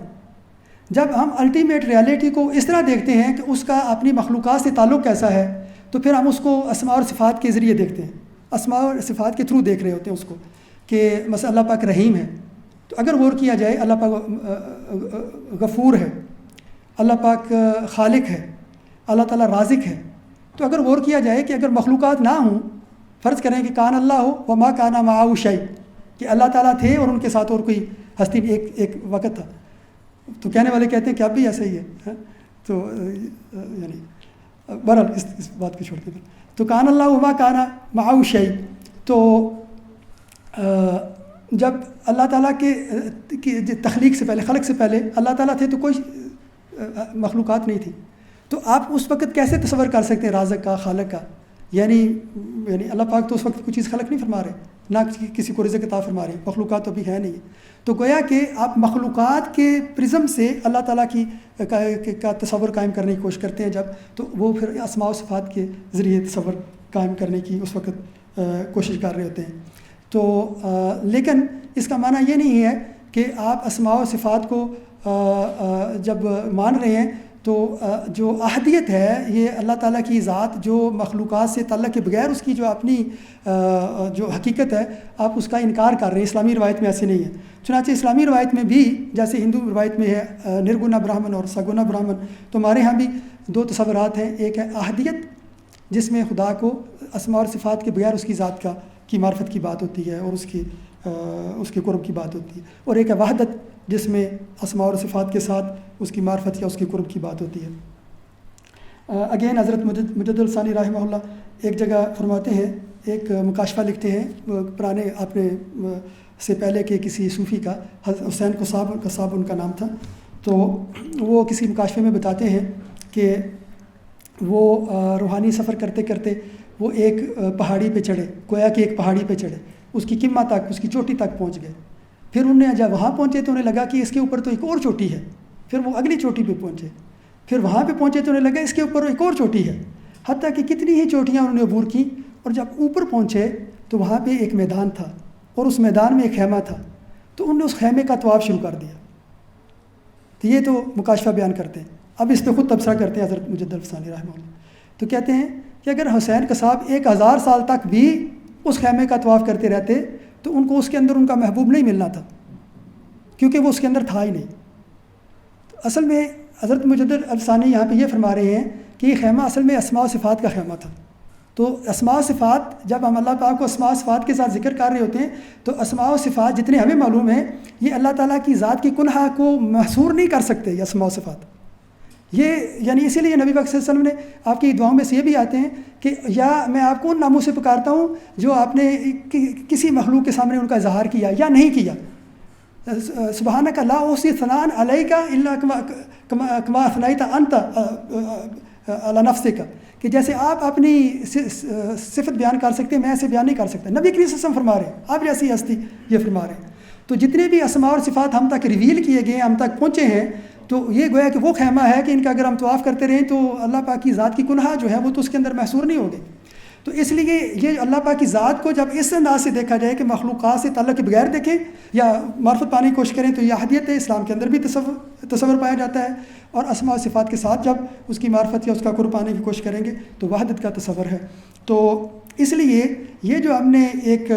جب ہم الٹیمیٹ ریالٹی کو اس طرح دیکھتے ہیں کہ اس کا اپنی مخلوقات سے تعلق کیسا ہے، تو پھر ہم اس کو اسماء اور صفات کے ذریعے دیکھتے ہیں، اسماء اور صفات کے تھرو دیکھ رہے ہوتے ہیں اس کو، کہ مثلا اللہ پاک رحیم ہے. تو اگر غور کیا جائے اللہ پاک غفور ہے، اللہ پاک خالق ہے، اللہ تعالیٰ رازق ہے. تو اگر غور کیا جائے کہ اگر مخلوقات نہ ہوں، فرض کریں کہ کان اللہ ہو وما کان معہ شیء، کہ اللہ تعالیٰ تھے اور ان کے ساتھ اور کوئی ہستی ایک وقت تھا، تو کہنے والے کہتے ہیں کہ اب بھی ایسا ہی ہے. تو یعنی بہرحال اس بات کو چھوڑتے ہیں. تو کان اللہ وما کان معہ شیء، تو جب اللہ تعالیٰ کے تخلیق سے پہلے، خلق سے پہلے اللہ تعالیٰ تھے تو کوئی مخلوقات نہیں تھی. تو آپ اس وقت کیسے تصور کر سکتے ہیں رازق کا، خالق کا؟ یعنی اللہ پاک تو اس وقت کوئی چیز خلق نہیں فرما رہے، نہ کسی کو رزق عطا فرما رہے، مخلوقات تو ابھی ہے نہیں. تو گویا کہ آپ مخلوقات کے پرزم سے اللہ تعالیٰ کا تصور قائم کرنے کی کوشش کرتے ہیں جب، تو وہ پھر اسماء و صفات کے ذریعے تصور قائم کرنے کی اس وقت کوشش کر رہے ہوتے ہیں. تو لیکن اس کا معنی یہ نہیں ہے کہ آپ اسماء و صفات کو جب مان رہے ہیں تو جو احدیت ہے یہ اللہ تعالیٰ کی ذات جو مخلوقات سے تعلق کے بغیر اس کی جو اپنی جو حقیقت ہے آپ اس کا انکار کر رہے ہیں. اسلامی روایت میں ایسے نہیں ہے. چنانچہ اسلامی روایت میں بھی جیسے ہندو روایت میں ہے نرگنا برہمن اور سگنا برہمن، تو ہمارے ہاں بھی دو تصورات ہیں. ایک ہے احدیت جس میں خدا کو اسماء اور صفات کے بغیر اس کی ذات کی معرفت کی بات ہوتی ہے اور اس کے قرب کی بات ہوتی ہے، اور ایک ہے وحدت جس میں اسماء اور صفات کے ساتھ اس کی معرفت یا اس کے قرب کی بات ہوتی ہے. اگین حضرت مجدد الثانی رحمہ اللہ ایک جگہ فرماتے ہیں، ایک مکاشفہ لکھتے ہیں پرانے اپنے سے پہلے کے کسی صوفی کا، حسین قصاب ان کا نام تھا. تو وہ کسی مکاشفے میں بتاتے ہیں کہ وہ روحانی سفر کرتے کرتے وہ ایک پہاڑی پہ چڑھے، گویا کہ ایک پہاڑی پہ چڑھے، اس کی قمہ تک، اس کی چوٹی تک پہنچ گئے. پھر انہیں جب وہاں پہنچے تو انہیں لگا کہ اس کے اوپر تو ایک اور چوٹی ہے. پھر وہ اگلی چوٹی پہ پہنچے، پھر وہاں پہ پہنچے تو انہیں لگا اس کے اوپر ایک اور چوٹی ہے. حتیٰ کہ کتنی ہی چوٹیاں انہوں نے عبور کی، اور جب اوپر پہنچے تو وہاں پہ ایک میدان تھا اور اس میدان میں ایک خیمہ تھا. تو انہوں نے اس خیمے کا طواف شروع کر دیا. تو یہ تو مکاشفہ بیان کرتے ہیں. اب اس پہ خود تبصرہ کرتے ہیں حضرت مجدد الثانی رحمہ اللہ. تو کہتے ہیں کہ اگر حسین قصاب 1000 سال تک بھی اس خیمے کا طواف کرتے رہتے تو ان کو اس کے اندر ان کا محبوب نہیں ملنا تھا، کیونکہ وہ اس کے اندر تھا ہی نہیں. اصل میں حضرت مجدد الثانی یہاں پہ یہ فرما رہے ہیں کہ یہ خیمہ اصل میں اسماء و صفات کا خیمہ تھا. تو اسماء و صفات جب ہم اللہ پاک کو اسماء و صفات کے ساتھ ذکر کر رہے ہوتے ہیں تو اسماء و صفات جتنے ہمیں معلوم ہیں یہ اللہ تعالیٰ کی ذات کی کنہا کو محصور نہیں کر سکتے. یہ اسماء و صفات یہ یعنی اسی لیے نبی پاک صلی اللہ علیہ وسلم نے آپ کی دعاؤں میں سے یہ بھی آتے ہیں کہ یا میں آپ کو ان ناموں سے پکارتا ہوں جو آپ نے کسی مخلوق کے سامنے ان کا اظہار کیا یا نہیں کیا. سبحانک لا احصی ثناء علیک الا کما اثنیت انت علی نفسک، کہ جیسے آپ اپنی صفت بیان کر سکتے ہیں میں ایسے بیان نہیں کر سکتا. نبی کریم صلی اللہ علیہ وسلم فرما رہے ہیں، آپ جیسی ہستی یہ فرما رہے ہیں. تو جتنے بھی اسماء اور صفات ہم تک ریویل کیے گئے ہم تک پہنچے ہیں تو یہ گویا کہ وہ خیمہ ہے کہ ان کا اگر ہم طواف کرتے رہیں تو اللہ پاک کی ذات کی کنہا جو ہے وہ تو اس کے اندر محصور نہیں ہوگی. تو اس لیے یہ اللہ پاک کی ذات کو جب اس انداز سے دیکھا جائے کہ مخلوقات سے تعلق کے بغیر دیکھیں یا معرفت پانے کی کوشش کریں تو یہ احدیت اسلام کے اندر بھی تصور پایا جاتا ہے، اور اسماء و صفات کے ساتھ جب اس کی معرفت یا اس کا قرب پانے کی کوشش کریں گے تو وحدت کا تصور ہے. تو اس لیے یہ جو ہم نے ایک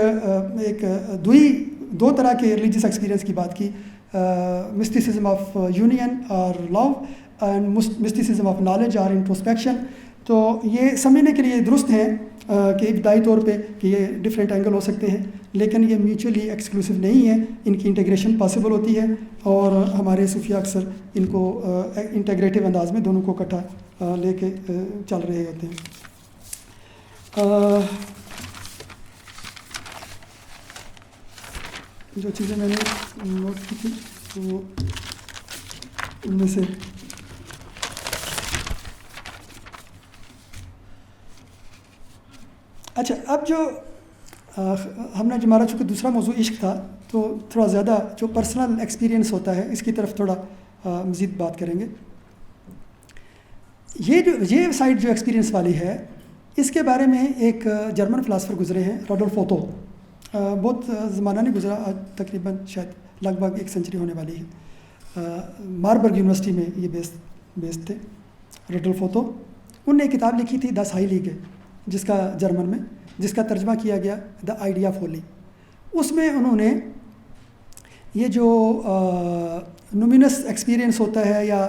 دو طرح کے ریلیجیس ایکسپیرینس کی بات کی، مسٹیسزم آف یونین اور لو اینڈ مسٹیسزم آف نالج اور انٹروسپیکشن، تو یہ سمجھنے کے لیے درست ہیں کہ ابتدائی طور پہ کہ یہ ڈفرینٹ اینگل ہو سکتے ہیں، لیکن یہ میوچولی ایکسکلوسیو نہیں ہے. ان کی انٹیگریشن پاسبل ہوتی ہے اور ہمارے صوفیہ اکثر ان کو انٹیگریٹیو انداز میں دونوں کو اکٹھا لے کے چل رہے ہوتے ہیں. جو چیزیں میں نے نوٹ کی تھی وہ ان میں سے اچھا، اب جو ہم نے ہمارا چونکہ دوسرا موضوع عشق تھا تو تھوڑا زیادہ جو پرسنل ایکسپیرینس ہوتا ہے اس کی طرف تھوڑا مزید بات کریں گے. یہ سائڈ جو ایکسپیرینس والی ہے اس کے بارے میں ایک جرمن فلاسفر گزرے ہیں روڈولف اوتو. بہت زمانہ نہیں گزرا، آج تقریباً شاید لگ بھگ 1 سینچری ہونے والی ہے. ماربرگ یونیورسٹی میں یہ بیسڈ تھے روڈولف اوتو. انہوں نے ایک کتاب لکھی تھی دا ہائی لیگ، جس کا جرمن میں جس کا ترجمہ کیا گیا دا آئیڈیا آف ہولی. اس میں انہوں نے یہ جو نومینس ایکسپیرینس ہوتا ہے یا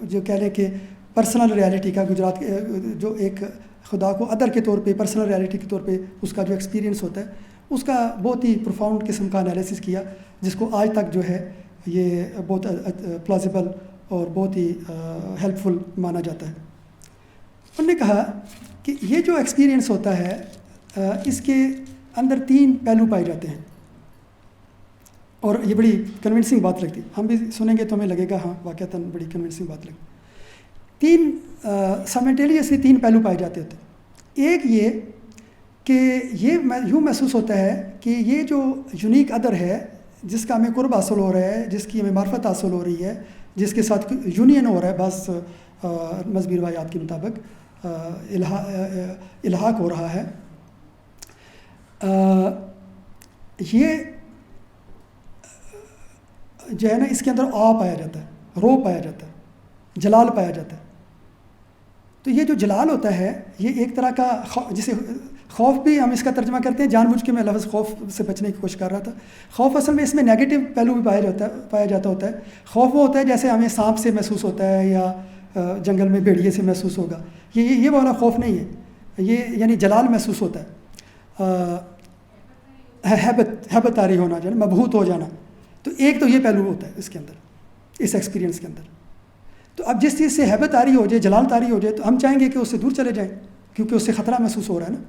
جو کہہ لیں کہ پرسنل ریالٹی کا گجرات جو ایک خدا کو ادر کے طور پہ پرسنل ریالٹی کے طور پہ اس کا جو ایکسپیرینس ہوتا ہے اس کا بہت ہی پروفاؤنڈ قسم کا انالیسس کیا، جس کو آج تک جو ہے یہ بہت پلازیبل اور بہت ہی ہیلپ فل مانا جاتا ہے. انہوں نے کہا کہ یہ جو ایکسپیرینس ہوتا ہے اس کے اندر 3 پہلو پائے جاتے ہیں، اور یہ بڑی کنونسنگ بات لگتی ہے. ہم بھی سنیں گے تو ہمیں لگے گا ہاں واقعتاً بڑی کنونسنگ بات لگی. 3 سائملٹینیسلی 3 پہلو پائے جاتے ہوتے ہیں. ایک یہ کہ یہ یوں محسوس ہوتا ہے کہ یہ جو یونیک ادر ہے جس کا ہمیں قرب حاصل ہو رہا ہے، جس کی ہمیں معرفت حاصل ہو رہی ہے، جس کے ساتھ یونین ہو رہا ہے، بعض مذہبی روایات کے مطابق الحاق ہو رہا ہے، یہ جو ہے نا اس کے اندر آ پایا جاتا ہے، رو پایا جاتا ہے، جلال پایا جاتا ہے. تو یہ جو جلال ہوتا ہے یہ ایک طرح کا جسے خوف بھی ہم اس کا ترجمہ کرتے ہیں. جان بوجھ کے میں لفظ خوف سے بچنے کی کوشش کر رہا تھا. خوف اصل میں اس میں نیگیٹو پہلو بھی پایا جاتا ہوتا ہے. خوف وہ ہوتا ہے جیسے ہمیں سانپ سے محسوس ہوتا ہے یا جنگل میں بھیڑیے سے محسوس ہوگا. یہ والا خوف نہیں ہے. یہ یعنی جلال محسوس ہوتا ہے، ہیبت طاری ہونا جو ہے نا، مبہوت ہو جانا. تو ایک تو یہ پہلو ہوتا ہے اس کے اندر، اس ایکسپیرینس کے اندر. تو اب جس چیز سے ہیبت طاری ہو جائے، جلال طاری ہو جائے، تو ہم چاہیں گے کہ اس سے دور چلے جائیں کیونکہ اس سے خطرہ محسوس ہو رہا ہے نا.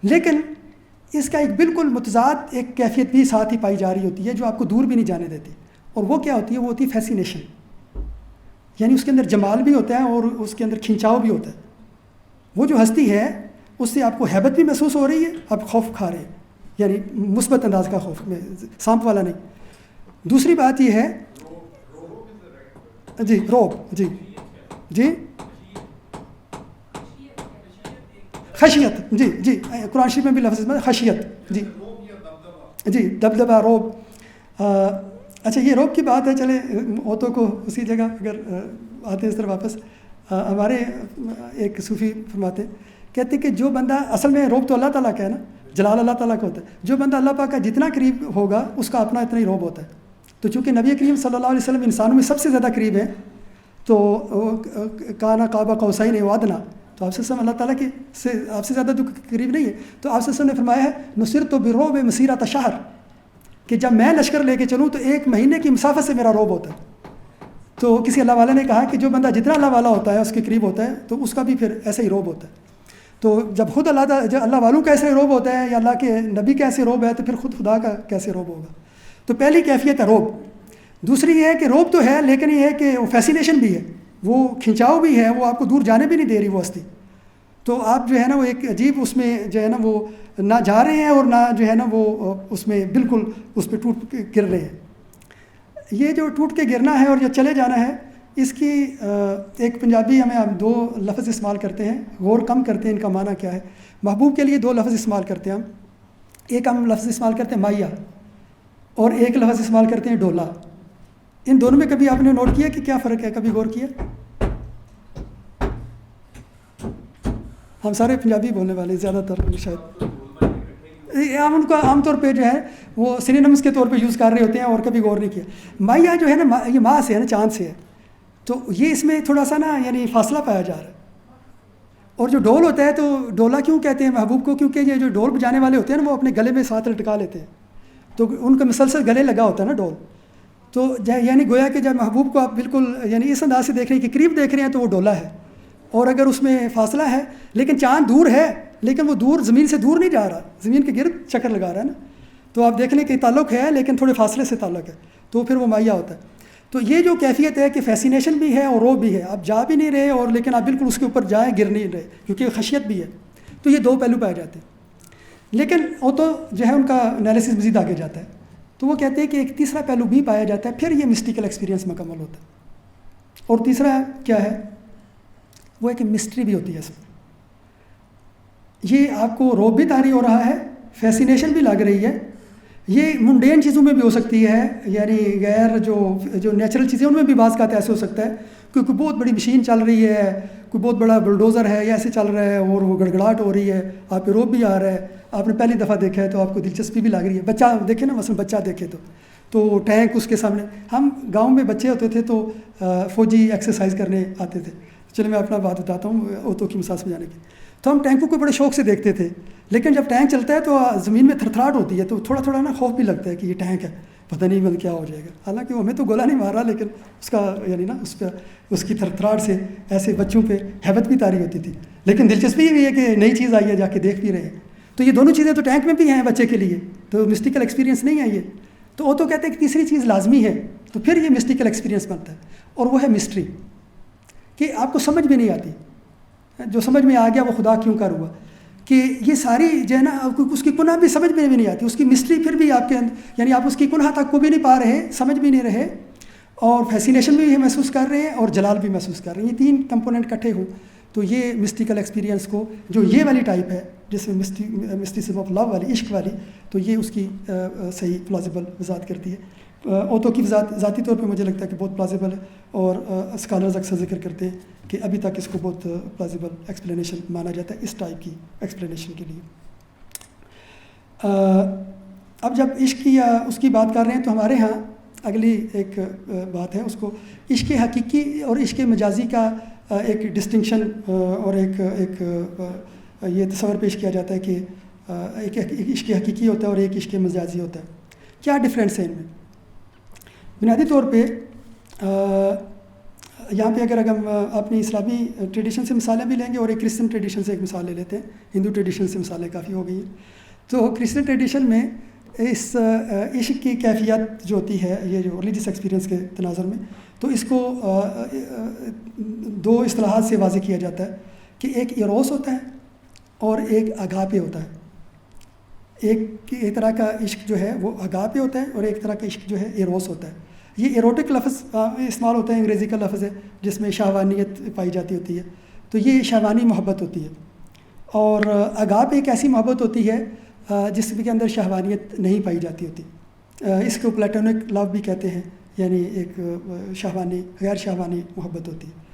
لیکن اس کا ایک بالکل متضاد ایک کیفیت بھی ساتھ ہی پائی جا رہی ہوتی ہے جو آپ کو دور بھی نہیں جانے دیتی. اور وہ کیا ہوتی ہے؟ وہ ہوتی ہے فیسینیشن. یعنی اس کے اندر جمال بھی ہوتا ہے اور اس کے اندر کھنچاؤ بھی ہوتا ہے. وہ جو ہستی ہے اس سے آپ کو ہیبت بھی محسوس ہو رہی ہے، آپ خوف کھا رہے ہیں، یعنی مثبت انداز کا خوف، سانپ والا نہیں. دوسری بات یہ ہے جی روب، جی خشیت، جی قرآن شریف میں بھی لفظ میں خشیت، جی دبدبہ، روب. اچھا یہ روب کی بات ہے، چلے عورتوں کو اسی جگہ اگر آتے ہیں اس طرح واپس. ہمارے ایک صوفی فرماتے کہتے ہیں کہ جو بندہ، اصل میں روب تو اللہ تعالیٰ کا ہے نا، جلال اللہ تعالیٰ کا ہوتا ہے. جو بندہ اللہ پاک کا جتنا قریب ہوگا اس کا اپنا اتنا ہی روب ہوتا ہے. تو چونکہ نبی کریم صلی اللہ علیہ وسلم انسانوں میں سب سے زیادہ قریب ہے، تو کانا قاب قوسین او ادنیٰ، تو آپ سے اللہ تعالیٰ کے سے آپ سے زیادہ تو قریب نہیں ہے. تو آپ سے نے فرمایا ہے نصرت بالرعب مسیرۃ شہر، کہ جب میں لشکر لے کے چلوں تو 1 مہینے کی مسافت سے میرا روب ہوتا ہے. تو کسی اللہ والے نے کہا کہ جو بندہ جتنا اللہ والا ہوتا ہے اس کے قریب ہوتا ہے تو اس کا بھی پھر ایسا ہی روب ہوتا ہے. تو جب خود اللہ والوں کا ایسا ہی روب ہوتا ہے یا اللہ کے نبی کا ایسے روب ہے تو پھر خود خدا کا کیسے روب ہوگا. تو پہلی کیفیت ہے روب. دوسری یہ ہے کہ روب تو ہے لیکن یہ ہے کہ وہ فیسینیشن بھی ہے، وہ کھنچاؤ بھی ہے، وہ آپ کو دور جانے بھی نہیں دے رہی وہ ہستی. تو آپ جو ہے نا وہ ایک عجیب اس میں جو ہے نا وہ نہ جا رہے ہیں اور نہ جو ہے نا وہ اس میں بالکل اس پہ ٹوٹ گر رہے ہیں. یہ جو ٹوٹ کے گرنا ہے اور جو چلے جانا ہے، اس کی ایک پنجابی ہمیں ہم 2 لفظ استعمال کرتے ہیں، غور کم کرتے ہیں ان کا معنی کیا ہے. محبوب کے لیے 2 لفظ استعمال کرتے ہیں ہم. ایک ہم لفظ استعمال کرتے ہیں مائیا، اور ایک لفظ استعمال کرتے ہیں ڈولا. ان دونوں میں کبھی آپ نے نوٹ کیا کہ کیا فرق ہے؟ کبھی غور کیا؟ ہم سارے پنجابی بولنے والے زیادہ تر شاید ہم ان کا عام طور پہ جو ہے وہ سینونیمز کے طور پہ یوز کر رہے ہوتے ہیں اور کبھی غور نہیں کیا. مائیا جو ہے نا یہ ماں سے ہے نا، چاند سے ہے. تو یہ اس میں تھوڑا سا نا یعنی فاصلہ پایا جا رہا ہے. اور جو ڈول ہوتا ہے تو ڈولا کیوں کہتے ہیں محبوب کو؟ کیونکہ یہ جو ڈول بجانے والے ہوتے ہیں نا وہ اپنے گلے میں ساتھ لٹکا لیتے ہیں، تو ان کا مسلسل گلے لگا ہوتا ہے نا ڈول. تو یعنی گویا کہ جب محبوب کو آپ بالکل یعنی اس انداز سے دیکھ رہے ہیں کہ قریب دیکھ رہے ہیں تو وہ ڈولا ہے. اور اگر اس میں فاصلہ ہے لیکن چاند دور ہے، لیکن وہ دور زمین سے دور نہیں جا رہا، زمین کے گرد چکر لگا رہا ہے نا، تو آپ دیکھ لیں کہ تعلق ہے لیکن تھوڑے فاصلے سے تعلق ہے، تو پھر وہ مائیا ہوتا ہے. تو یہ جو کیفیت ہے کہ فیسینیشن بھی ہے اور روب بھی ہے، آپ جا بھی نہیں رہے اور لیکن آپ بالکل اس کے اوپر جائیں گر نہیں رہے کیونکہ خشیت بھی ہے. تو یہ 2 پہلو پائے جاتے ہیں. لیکن وہ تو جو ہے ان کا انالیسس مزید آگے جاتا ہے. تو وہ کہتے ہیں کہ ایک تیسرا پہلو بھی پایا جاتا ہے، پھر یہ مسٹیکل ایکسپیرینس مکمل ہوتا ہے. اور تیسرا کیا ہے؟ وہ ایک مسٹری بھی ہوتی ہے اس میں. یہ آپ کو روب بھی طاری ہو رہا ہے، فیسینیشن بھی لگ رہی ہے. یہ منڈین چیزوں میں بھی ہو سکتی ہے، یعنی غیر جو نیچرل چیزیں ان میں بھی بعض کا ایسے ہو سکتا ہے کیونکہ بہت بڑی مشین چل رہی ہے، کوئی بہت بڑا بلڈوزر ہے یا ایسے چل رہا ہے اور وہ گڑگڑاہٹ ہو رہی ہے، آپ پہ روب بھی آ رہا ہے، آپ نے پہلی دفعہ دیکھا ہے تو آپ کو دلچسپی بھی لگ رہی ہے. بچہ دیکھے نا، مثلا بچہ دیکھے تو ٹینک اس کے سامنے. ہم گاؤں میں بچے ہوتے تھے تو فوجی ایکسرسائز کرنے آتے تھے. چلے میں اپنا بات بتاتا ہوں اوتوں کی مثال سمجھانے کی. تو ہم ٹینکوں کو بڑے شوق سے دیکھتے تھے، لیکن جب ٹینک چلتا ہے تو زمین میں تھرتھراہٹ ہوتی ہے، تو تھوڑا تھوڑا نا خوف بھی لگتا ہے کہ یہ ٹینک ہے، پتہ نہیں مطلب کیا ہو جائے گا. حالانکہ وہ ہمیں تو گولا نہیں مار رہا، لیکن اس کا یعنی نا اس کی تھرتھراہٹ سے ایسے بچوں پہ ہیبت بھی طاری ہوتی تھی. لیکن دلچسپی بھی ہے کہ نئی چیز آئی ہے، جا کے دیکھ بھی رہے ہیں. تو یہ دونوں چیزیں تو ٹینک میں بھی ہیں بچے کے لیے، تو مسٹیکل ایکسپیرینس نہیں ہے یہ. تو وہ تو کہتے ہیں کہ تیسری چیز لازمی ہے، تو پھر یہ مسٹیکل ایکسپیرینس بنتا ہے، اور وہ ہے مسٹری، کہ آپ کو سمجھ بھی نہیں آتی. جو سمجھ میں آ گیا وہ خدا کیوں کر ہوا، کہ یہ ساری جو ہے نا اس کی کنہ بھی سمجھ میں بھی نہیں آتی، اس کی مسٹری پھر بھی آپ کے اندر، یعنی آپ اس کی کنہ تک کو بھی نہیں پا رہے، سمجھ بھی نہیں رہے، اور فیسینیشن بھی محسوس کر رہے ہیں اور جلال بھی محسوس کر رہے ہیں. یہ 3 کمپوننٹ اکٹھے ہوں تو یہ مسٹیکل ایکسپیرینس کو جو یہ والی ٹائپ ہے جس میں مسٹیسزم آف لو والی عشق والی، تو یہ اس کی صحیح پلازیبل وضاحت کرتی ہے۔ اوتو کی ذاتی طور پہ مجھے لگتا ہے کہ بہت پلازیبل ہے، اور اسکالرز اکثر ذکر کرتے ہیں کہ ابھی تک اس کو بہت پلازیبل ایکسپلینیشن مانا جاتا ہے اس ٹائپ کی ایکسپلینیشن کے لیے۔ اب جب عشق کی یا اس کی بات کر رہے ہیں تو ہمارے ہاں اگلی ایک بات ہے، اس کو عشق حقیقی اور عشق مجازی کا ایک ڈسٹنکشن اور ایک یہ تصور پیش کیا جاتا ہے کہ ایک عشق حقیقی ہوتا ہے اور ایک عشق مجازی ہوتا ہے۔ کیا ڈفرینس ہے ان میں؟ بنیادی طور پہ یہاں پہ اگر ہم اپنی اسلامی ٹریڈیشن سے مثالیں بھی لیں گے اور ایک کرسچن ٹریڈیشن سے ایک مثال لے لیتے ہیں، ہندو ٹریڈیشن سے مثالیں کافی ہو گئی ہیں، تو کرسچن ٹریڈیشن میں اس عشق کی کیفیت جو ہوتی ہے یہ جو ریلیجیس ایکسپیرینس کے تناظر میں، تو اس کو دو اصطلاحات سے واضح کیا جاتا ہے کہ ایک ایروس ہوتا ہے اور ایک اگاپے ہوتا ہے۔ ایک طرح کا عشق جو ہے وہ اگاپے ہوتا ہے اور ایک طرح کا عشق جو ہے ایروس ہوتا ہے۔ یہ ایروٹک لفظ استعمال ہوتا ہے، انگریزی کا لفظ ہے جس میں شہوانیت پائی جاتی ہوتی ہے، تو یہ شہوانی محبت ہوتی ہے۔ اور اگاپے ایک ایسی محبت ہوتی ہے جس کے اندر شہوانیت نہیں پائی جاتی ہوتی، اس کو پلیٹونک لو بھی کہتے ہیں، یعنی ایک شہوانی غیر شہوانی محبت ہوتی ہے۔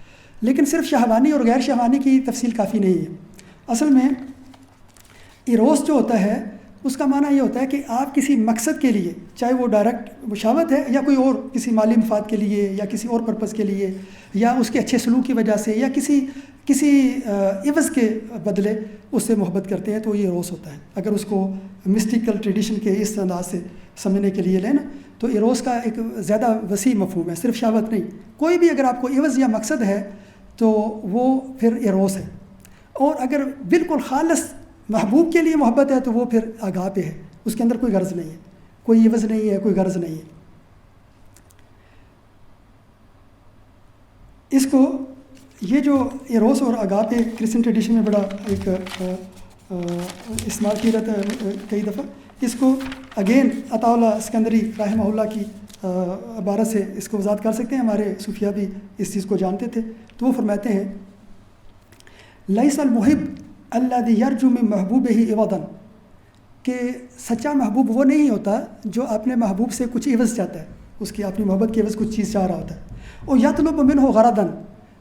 لیکن صرف شہوانی اور غیر شہوانی کی تفصیل کافی نہیں ہے۔ اصل میں ایروس جو ہوتا ہے اس کا معنی یہ ہوتا ہے کہ آپ کسی مقصد کے لیے، چاہے وہ ڈائریکٹ مشاوت ہے یا کوئی اور کسی مالی مفاد کے لیے یا کسی اور پرپز کے لیے یا اس کے اچھے سلوک کی وجہ سے یا کسی عوض کے بدلے اس سے محبت کرتے ہیں، تو یہ ایروس ہوتا ہے۔ اگر اس کو مسٹیکل ٹریڈیشن کے اس انداز سے سمجھنے کے لیے لیں نا، تو ایروس کا ایک زیادہ وسیع مفہوم ہے، صرف شہوت نہیں، کوئی بھی اگر آپ کو عوض یا مقصد ہے تو وہ پھر ایروس ہے۔ اور اگر بالکل خالص محبوب کے لیے محبت ہے تو وہ پھر اگاپے ہے، اس کے اندر کوئی غرض نہیں ہے، کوئی عوض نہیں ہے، کوئی غرض نہیں ہے۔ اس کو یہ جو ایروس اور اگاپے کرسچن ٹریڈیشن میں بڑا ایک استعمال کیا جاتا ہے کئی دفعہ۔ اس کو اگین عطا اللہ اسکندری رحمہ اللہ کی عبارت سے اس کو وضاحت کر سکتے ہیں، ہمارے صوفیہ بھی اس چیز کو جانتے تھے، تو وہ فرماتے ہیں لیس المحب الذی یرجو من محبوبہ عوضا، کہ سچا محبوب وہ نہیں ہوتا جو اپنے محبوب سے کچھ عوض چاہتا ہے، اس کی اپنی محبت کے عوض کچھ چیز چاہ رہا ہوتا ہے، اور یطلب منہ غرضا،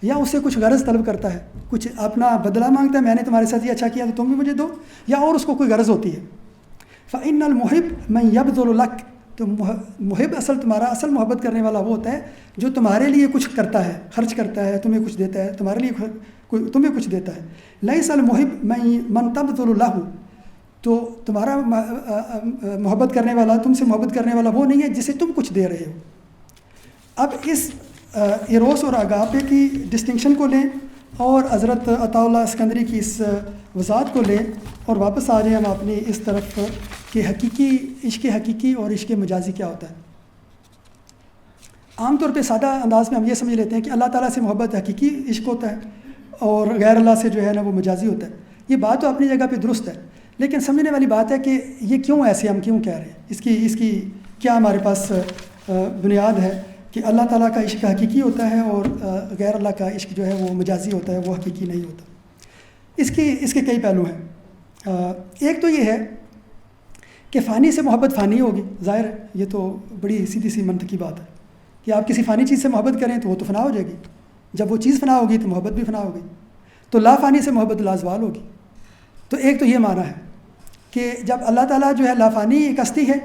یا اس سے کچھ غرض طلب کرتا ہے، کچھ اپنا بدلہ مانگتا ہے، میں نے تمہارے ساتھ یہ اچھا کیا تو تم بھی مجھے دو، یا اور اس کو کوئی غرض ہوتی ہے۔ فإن المحب من یبذل لک، تو محب تمہارا اصل محبت کرنے والا وہ ہوتا ہے جو تمہارے لیے کچھ کرتا ہے، خرچ کرتا ہے، تمہیں کچھ دیتا ہے، تمہارے لیے تمہیں کچھ دیتا ہے۔ لیس المحب من تبذل لہ، تو تمہارا محبت کرنے والا، تم سے محبت کرنے والا وہ نہیں ہے جسے تم کچھ دے رہے ہو۔ اب اس ایروس اور اگاپے کی ڈسٹنکشن کو لیں اور حضرت عطا اللہ اسکندری کی اس وضاحت کو لیں اور واپس آ جائیں ہم اپنی اس طرف کہ حقیقی عشق حقیقی اور عشق مجازی کیا ہوتا ہے۔ عام طور پہ سادہ انداز میں ہم یہ سمجھ لیتے ہیں کہ اللہ تعالیٰ سے محبت حقیقی عشق ہوتا ہے اور غیر اللہ سے جو ہے نا وہ مجازی ہوتا ہے۔ یہ بات تو اپنی جگہ پہ درست ہے، لیکن سمجھنے والی بات ہے کہ یہ کیوں ایسے ہم کیوں کہہ رہے ہیں، اس کی کیا ہمارے پاس بنیاد ہے کہ اللہ تعالیٰ کا عشق حقیقی ہوتا ہے اور غیر اللہ کا عشق جو ہے وہ مجازی ہوتا ہے، وہ حقیقی نہیں ہوتا۔ اس کے کئی پہلو ہیں۔ ایک تو یہ ہے کہ فانی سے محبت فانی ہوگی، ظاہر ہے، یہ تو بڑی سیدھی سی منطقی بات ہے کہ آپ کسی فانی چیز سے محبت کریں تو وہ تو فنا ہو جائے گی، جب وہ چیز فنا ہوگی تو محبت بھی فنا ہوگی، تو لا فانی سے محبت لازوال ہوگی۔ تو ایک تو یہ معنی ہے کہ جب اللہ تعالیٰ جو ہے لا فانی ایک ہستی ہے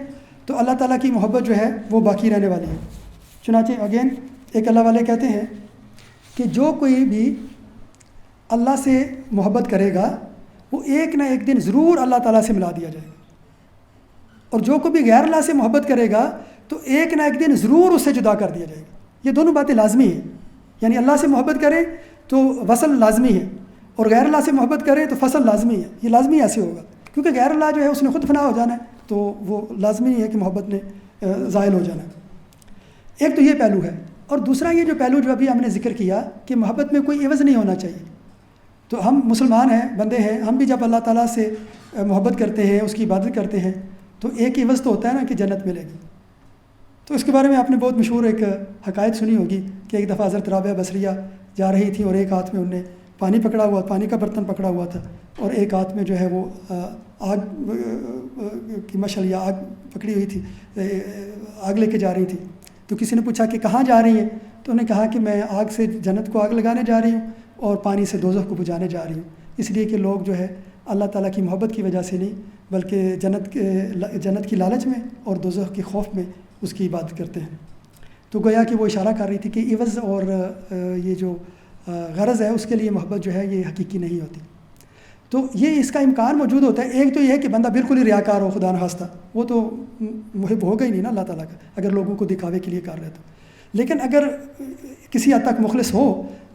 تو اللہ تعالیٰ کی محبت جو ہے وہ باقی رہنے والی ہے۔ چنانچہ اگین ایک اللہ والے کہتے ہیں کہ جو کوئی بھی اللہ سے محبت کرے گا وہ ایک نہ ایک دن ضرور اللہ تعالیٰ سے ملا دیا جائے گا، اور جو کوئی بھی غیر اللہ سے محبت کرے گا تو ایک نہ ایک دن ضرور اس سے جدا کر دیا جائے گا۔ یہ دونوں باتیں لازمی ہیں، یعنی اللہ سے محبت کریں تو وصل لازمی ہے اور غیر اللہ سے محبت کریں تو فصل لازمی ہے۔ یہ لازمی ایسے ہوگا کیونکہ غیر اللہ جو ہے اس نے خود فنا ہو جانا ہے، تو وہ لازمی ہے کہ محبت نے زائل ہو جانا ہے۔ ایک تو یہ پہلو ہے، اور دوسرا یہ جو پہلو جو ابھی ہم نے ذکر کیا کہ محبت میں کوئی عوض نہیں ہونا چاہیے۔ تو ہم مسلمان ہیں، بندے ہیں، ہم بھی جب اللہ تعالیٰ سے محبت کرتے ہیں، اس کی عبادت کرتے ہیں، تو ایک عوض تو ہوتا ہے نا کہ جنت ملے گی۔ تو اس کے بارے میں آپ نے بہت مشہور ایک حکایت سنی ہوگی کہ ایک دفعہ حضرت رابعہ بصریہ جا رہی تھیں اور ایک ہاتھ میں انہیں پانی پکڑا ہوا، پانی کا برتن پکڑا ہوا تھا، اور ایک ہاتھ میں جو ہے وہ آگ کی مشعل یا آگ پکڑی ہوئی تھی، آگ لے کے جا رہی تھی. تو کسی نے پوچھا کہ کہاں جا رہی ہیں؟ تو انہوں نے کہا کہ میں آگ سے جنت کو آگ لگانے جا رہی ہوں اور پانی سے دوزخ کو بجھانے جا رہی ہوں. اس لیے کہ لوگ جو ہے اللہ تعالیٰ کی محبت کی وجہ سے نہیں بلکہ جنت کی لالچ میں اور دوزخ کے خوف میں اس کی عبادت کرتے ہیں. تو گویا کہ وہ اشارہ کر رہی تھی کہ عوض اور یہ جو غرض ہے اس کے لیے محبت جو ہے یہ حقیقی نہیں ہوتی. تو یہ اس کا امکان موجود ہوتا ہے. ایک تو یہ ہے کہ بندہ بالکل ہی ریاکار ہو، خدا نخواستہ، وہ تو محب ہوگا ہی نہیں نا اللہ تعالیٰ کا اگر لوگوں کو دکھاوے کے لیے کر رہا ہے تو. لیکن اگر کسی حد تک مخلص ہو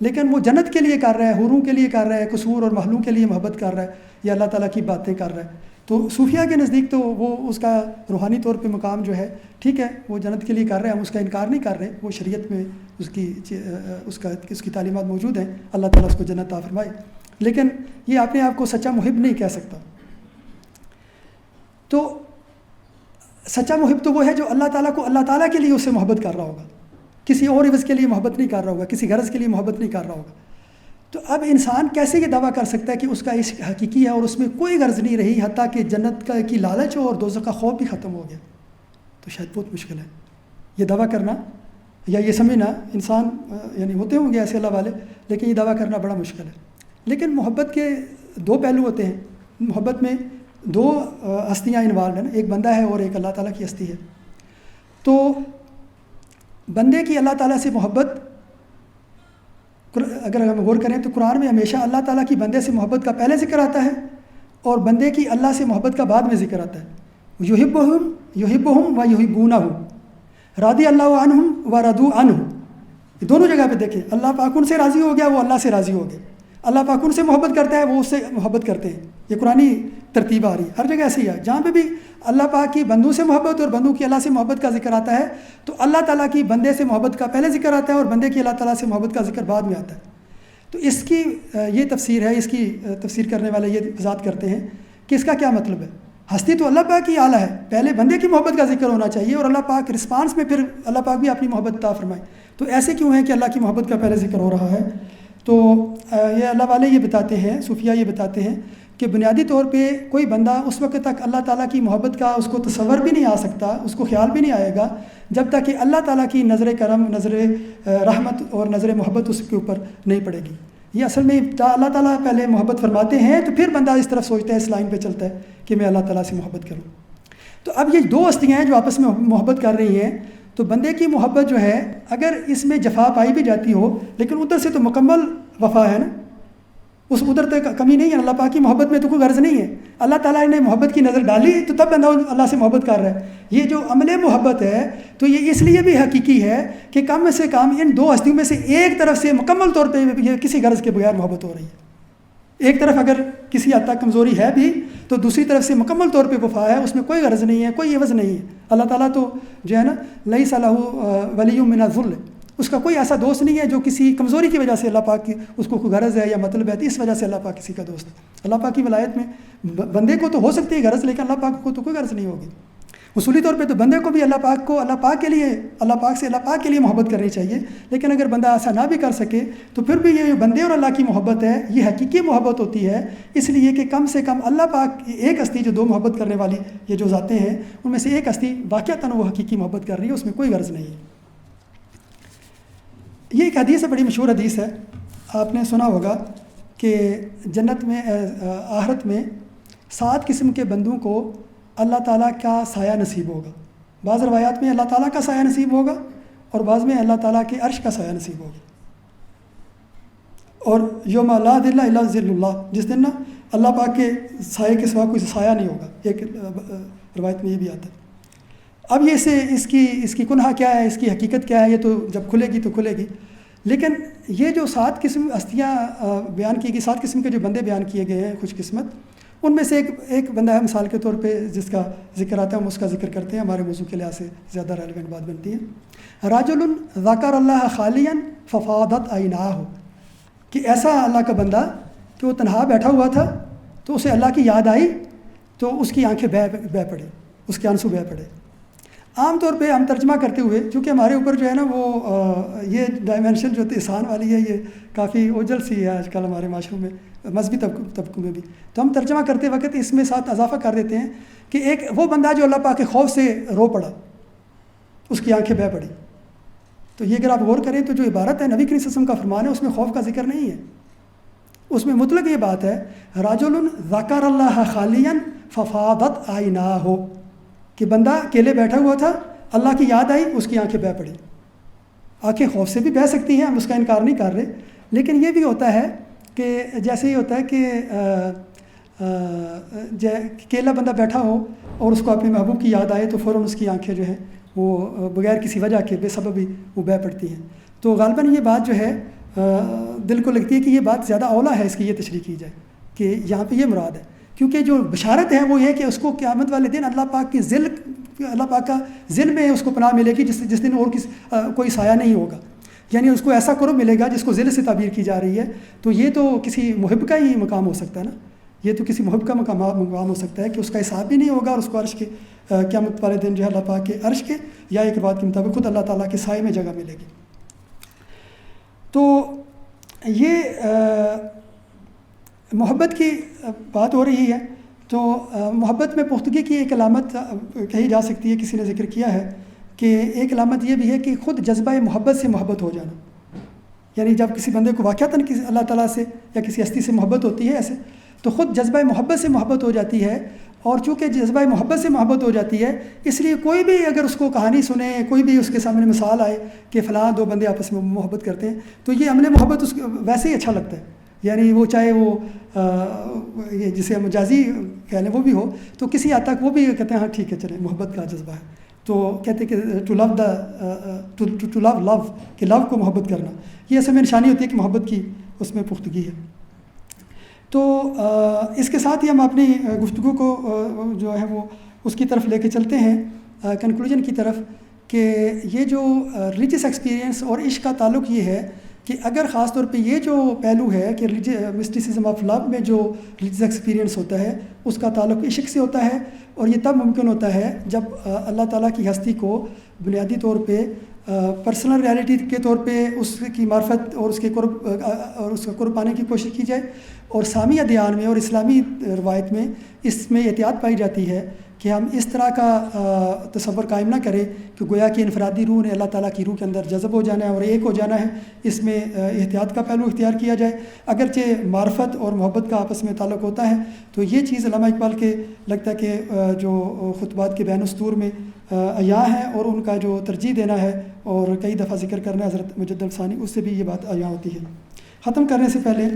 لیکن وہ جنت کے لیے کر رہا ہے، حوروں کے لیے کر رہا ہے، قصور اور محلوں کے لیے محبت کر رہا ہے یا اللہ تعالیٰ کی باتیں کر رہا ہے، تو صوفیہ کے نزدیک تو وہ اس کا روحانی طور پہ مقام جو ہے ٹھیک ہے، وہ جنت کے لیے کر رہے ہیں، ہم اس کا انکار نہیں کر رہے. وہ شریعت میں اس کی تعلیمات موجود ہیں، اللہ تعالیٰ اس کو جنت عطا فرمائے. لیکن یہ اپنے آپ کو سچا محب نہیں کہہ سکتا. تو سچا محب تو وہ ہے جو اللہ تعالیٰ کو اللہ تعالیٰ کے لیے اس سے محبت کر رہا ہوگا، کسی اور عوض کے لیے محبت نہیں کر رہا ہوگا، کسی غرض کے لیے محبت نہیں کر رہا ہوگا. تو اب انسان کیسے یہ دعویٰ کر سکتا ہے کہ اس کا عشق حقیقی ہے اور اس میں کوئی غرض نہیں رہی، حتیٰ کہ جنت کی لالچ ہو اور دوزخ کا خوف بھی ختم ہو گیا؟ تو شاید بہت مشکل ہے یہ دعویٰ کرنا یا یہ سمجھنا. انسان یعنی ہوتے ہوں گے ایسے اللہ والے، لیکن یہ دعویٰ کرنا بڑا مشکل ہے. لیکن محبت کے دو پہلو ہوتے ہیں. محبت میں دو ہستیاں انوالو ہیں نا، ایک بندہ ہے اور ایک اللہ تعالیٰ کی ہستی ہے. تو بندے کی اللہ تعالیٰ سے محبت اگر ہم غور کریں تو قرآن میں ہمیشہ اللہ تعالیٰ کی بندے سے محبت کا پہلے ذکر آتا ہے اور بندے کی اللہ سے محبت کا بعد میں ذکر آتا ہے. یحبہم و یحبونہ، راضی اللہ عنہم و رضوا عنہ. یہ دونوں جگہ پہ دیکھیں، اللہ پاک ان سے راضی ہو گیا، وہ اللہ سے راضی ہو گئے. اللہ پاک ان سے محبت کرتا ہے، وہ اس سے محبت کرتے ہیں. یہ قرآنی ترتیب آ رہی ہے، ہر جگہ ایسے ہی ہے. جہاں پہ بھی اللہ پاک کی بندوں سے محبت اور بندوں کی اللہ سے محبت کا ذکر آتا ہے تو اللہ تعالیٰ کی بندے سے محبت کا پہلے ذکر آتا ہے اور بندے کی اللہ تعالیٰ سے محبت کا ذکر بعد میں آتا ہے. تو اس کی یہ تفسیر ہے، اس کی تفسیر کرنے والے یہ وضاحت کرتے ہیں کہ اس کا کیا مطلب ہے. ہستی تو اللہ پاک کی اعلیٰ ہے، پہلے بندے کی محبت کا ذکر ہونا چاہیے اور اللہ پاک رسپانس میں پھر اللہ پاک بھی اپنی محبت عطا فرمائے. تو ایسے کیوں ہے کہ اللہ کی محبت کا پہلے ذکر ہو رہا ہے؟ تو یہ اللہ والے یہ بتاتے ہیں، صوفیہ یہ بتاتے ہیں کہ بنیادی طور پہ کوئی بندہ اس وقت تک اللہ تعالیٰ کی محبت کا اس کو تصور بھی نہیں آ سکتا، اس کو خیال بھی نہیں آئے گا جب تک کہ اللہ تعالیٰ کی نظر کرم، نظر رحمت اور نظر محبت اس کے اوپر نہیں پڑے گی. یہ اصل میں اللہ تعالیٰ پہلے محبت فرماتے ہیں تو پھر بندہ اس طرف سوچتا ہے، اس لائن پہ چلتا ہے کہ میں اللہ تعالیٰ سے محبت کروں. تو اب یہ دو ہستیاں ہیں جو آپس میں محبت کر رہی ہیں. تو بندے کی محبت جو ہے اگر اس میں جفا پائی بھی جاتی ہو لیکن ادھر سے تو مکمل وفا ہے نا، اس ادھر تک کمی نہیں ہے. اللہ پاک کی محبت میں تو کوئی غرض نہیں ہے. اللہ تعالیٰ نے محبت کی نظر ڈالی تو تب بندہ اللہ سے محبت کر رہا ہے. یہ جو عمل محبت ہے تو یہ اس لیے بھی حقیقی ہے کہ کم سے کم ان دو ہستیوں میں سے ایک طرف سے مکمل طور پہ یہ کسی غرض کے بغیر محبت ہو رہی ہے. ایک طرف اگر کسی حد تک کمزوری ہے بھی تو دوسری طرف سے مکمل طور پہ وفا ہے، اس میں کوئی غرض نہیں ہے، کوئی عوض نہیں ہے. اللہ تعالیٰ تو جو ہے نا لیس لہ ولی من الذل، اس کا کوئی ایسا دوست نہیں ہے جو کسی کمزوری کی وجہ سے اللہ پاک کی اس کو کوئی غرض ہے یا مطلب ہے، اس وجہ سے اللہ پاک کسی کا دوست ہے. اللہ پاک کی ولایت میں بندے کو تو ہو سکتی ہے غرض لیکن اللہ پاک کو تو کوئی غرض نہیں ہوگی. اصولی طور پہ تو بندے کو بھی اللہ پاک کے لیے محبت کرنی چاہیے. لیکن اگر بندہ ایسا نہ بھی کر سکے تو پھر بھی یہ بندے اور اللہ کی محبت ہے یہ حقیقی محبت ہوتی ہے، اس لیے کہ کم سے کم اللہ پاک ایک ہستی جو دو محبت کرنے والی یہ جو ذاتیں ہیں ان میں سے ایک ہستی واقعتاً وہ حقیقی محبت کر رہی ہے، اس میں کوئی غرض نہیں ہے. یہ ایک حدیث ہے، بڑی مشہور حدیث ہے، آپ نے سنا ہوگا کہ جنت میں آخرت میں 7 قسم کے بندوں کو اللہ تعالیٰ کا سایہ نصیب ہوگا. بعض روایات میں اللہ تعالیٰ کا سایہ نصیب ہوگا اور بعض میں اللہ تعالیٰ کے عرش کا سایہ نصیب ہوگا. اور یوم لا ظل الا ظل اللہ، جس دن نا اللہ پاک کے سائے کے سوا کوئی سایہ نہیں ہوگا. ایک روایت میں یہ بھی آتا ہے. اب یہ اس کی کنہا کیا ہے، اس کی حقیقت کیا ہے، یہ تو جب کھلے گی تو کھلے گی. لیکن یہ جو 7 قسم ہستیاں بیان کی گئی، 7 قسم کے جو بندے بیان کیے گئے ہیں خوش قسمت، ان میں سے ایک بندہ ہے مثال کے طور پہ جس کا ذکر آتا ہے، ہم اس کا ذکر کرتے ہیں، ہمارے موضوع کے لحاظ سے زیادہ ریلیونٹ بات بنتی ہے. راجل ذکر اللہ خالیا ففاضت عیناہ، کہ ایسا اللہ کا بندہ کہ وہ تنہا بیٹھا ہوا تھا تو اسے اللہ کی یاد آئی تو اس کی آنکھیں بہہ پڑی، اس کے آنسو بہہ پڑے. عام طور پہ ہم ترجمہ کرتے ہوئے، چونکہ ہمارے اوپر جو ہے نا وہ یہ ڈائمینشن جو احسان والی ہے یہ کافی اوجھل سی ہے آج کل ہمارے معاشروں میں، مذہبی طبقوں میں بھی، تو ہم ترجمہ کرتے وقت اس میں ساتھ اضافہ کر دیتے ہیں کہ ایک وہ بندہ جو اللہ پاک کے خوف سے رو پڑا، اس کی آنکھیں بہہ پڑی. تو یہ اگر آپ غور کریں تو جو عبارت ہے نبی کریم صلی اللہ علیہ وسلم کا فرمان ہے، اس میں خوف کا ذکر نہیں ہے، اس میں مطلق یہ بات ہے رجل ذکر اللہ خالیا ففاضت عیناہ، کہ بندہ اکیلے بیٹھا ہوا تھا، اللہ کی یاد آئی، اس کی آنکھیں بہہ پڑی. آنکھیں خوف سے بھی بہہ سکتی ہیں، ہم اس کا انکار نہیں کر رہے، لیکن یہ بھی ہوتا ہے کہ جیسے یہ ہوتا ہے کہ اکیلا بندہ بیٹھا ہو اور اس کو اپنے محبوب کی یاد آئے تو فوراً اس کی آنکھیں جو ہے وہ بغیر کسی وجہ کے بے سبب ہی وہ بہہ پڑتی ہیں. تو غالباً یہ بات جو ہے دل کو لگتی ہے کہ یہ بات زیادہ اولا ہے اس کی یہ تشریح کی جائے کہ یہاں پہ یہ مراد ہے، کیونکہ جو بشارت ہے وہ یہ کہ اس کو قیامت والے دن اللہ پاک کی اللہ پاک کا ذل میں اس کو پناہ ملے گی، جس دن اور کوئی سایہ نہیں ہوگا، یعنی اس کو ایسا قرب ملے گا جس کو ذل سے تعبیر کی جا رہی ہے. تو یہ تو کسی محب کا ہی مقام ہو سکتا ہے نا، یہ تو کسی محب کا مقام ہو سکتا ہے کہ اس کا حساب بھی نہیں ہوگا اور اس کو عرش کے قیامت والے دن جو ہے اللہ پاک کے عرش کے یا ایک بات کے مطابق خود اللہ تعالیٰ کے سائے میں جگہ ملے گی. تو یہ محبت کی بات ہو رہی ہے، تو محبت میں پختگی کی ایک علامت کہی جا سکتی ہے، کسی نے ذکر کیا ہے کہ ایک علامت یہ بھی ہے کہ خود جذبہ محبت سے محبت ہو جانا، یعنی جب کسی بندے کو واقعتاً کسی اللہ تعالیٰ سے یا کسی ہستی سے محبت ہوتی ہے ایسے، تو خود جذبہ محبت سے محبت ہو جاتی ہے. اور چونکہ جذبہ محبت سے محبت ہو جاتی ہے اس لیے کوئی بھی اگر اس کو کہانی سنے، کوئی بھی اس کے سامنے مثال آئے کہ فلاں دو بندے آپس میں محبت کرتے ہیں، تو یہ عمل محبت اس ویسے ہی اچھا لگتا ہے، یعنی وہ چاہے وہ یہ جسے مجازی کہہ لیں وہ بھی ہو، تو کسی حد تک وہ بھی کہتے ہیں ہاں ٹھیک ہے چلیں محبت کا جذبہ ہے. تو کہتے ہیں کہ ٹو لو کہ لو کو محبت کرنا، یہ اصل میں نشانی ہوتی ہے کہ محبت کی اس میں پختگی ہے. تو اس کے ساتھ ہی ہم اپنی گفتگو کو جو ہے وہ اس کی طرف لے کے چلتے ہیں کنکلوژن کی طرف، کہ یہ جو ریلیجس ایکسپیرینس اور عشق کا تعلق یہ ہے کہ اگر خاص طور پہ یہ جو پہلو ہے کہ مسٹیسزم آف لو میں جو ریلیجس ایکسپیرینس ہوتا ہے اس کا تعلق عشق سے ہوتا ہے، اور یہ تب ممکن ہوتا ہے جب اللہ تعالیٰ کی ہستی کو بنیادی طور پہ پرسنل ریالٹی کے طور پہ اس کی معرفت اور اس کے قرب اور اس کا قرب پانے کی کوشش کی جائے. اور سامی ادیان میں اور اسلامی روایت میں اس میں احتیاط پائی جاتی ہے کہ ہم اس طرح کا تصور قائم نہ کریں کہ گویا کہ انفرادی روح نے اللہ تعالیٰ کی روح کے اندر جذب ہو جانا ہے اور ایک ہو جانا ہے، اس میں احتیاط کا پہلو اختیار کیا جائے. اگرچہ معرفت اور محبت کا آپس میں تعلق ہوتا ہے، تو یہ چیز علامہ اقبال کے لگتا ہے کہ جو خطبات کے بین السطور میں عیاں ہے اور ان کا جو ترجیح دینا ہے اور کئی دفعہ ذکر کرنا ہے حضرت مجدد ثانی، اس سے بھی یہ بات عیاں ہوتی ہے. ختم کرنے سے پہلے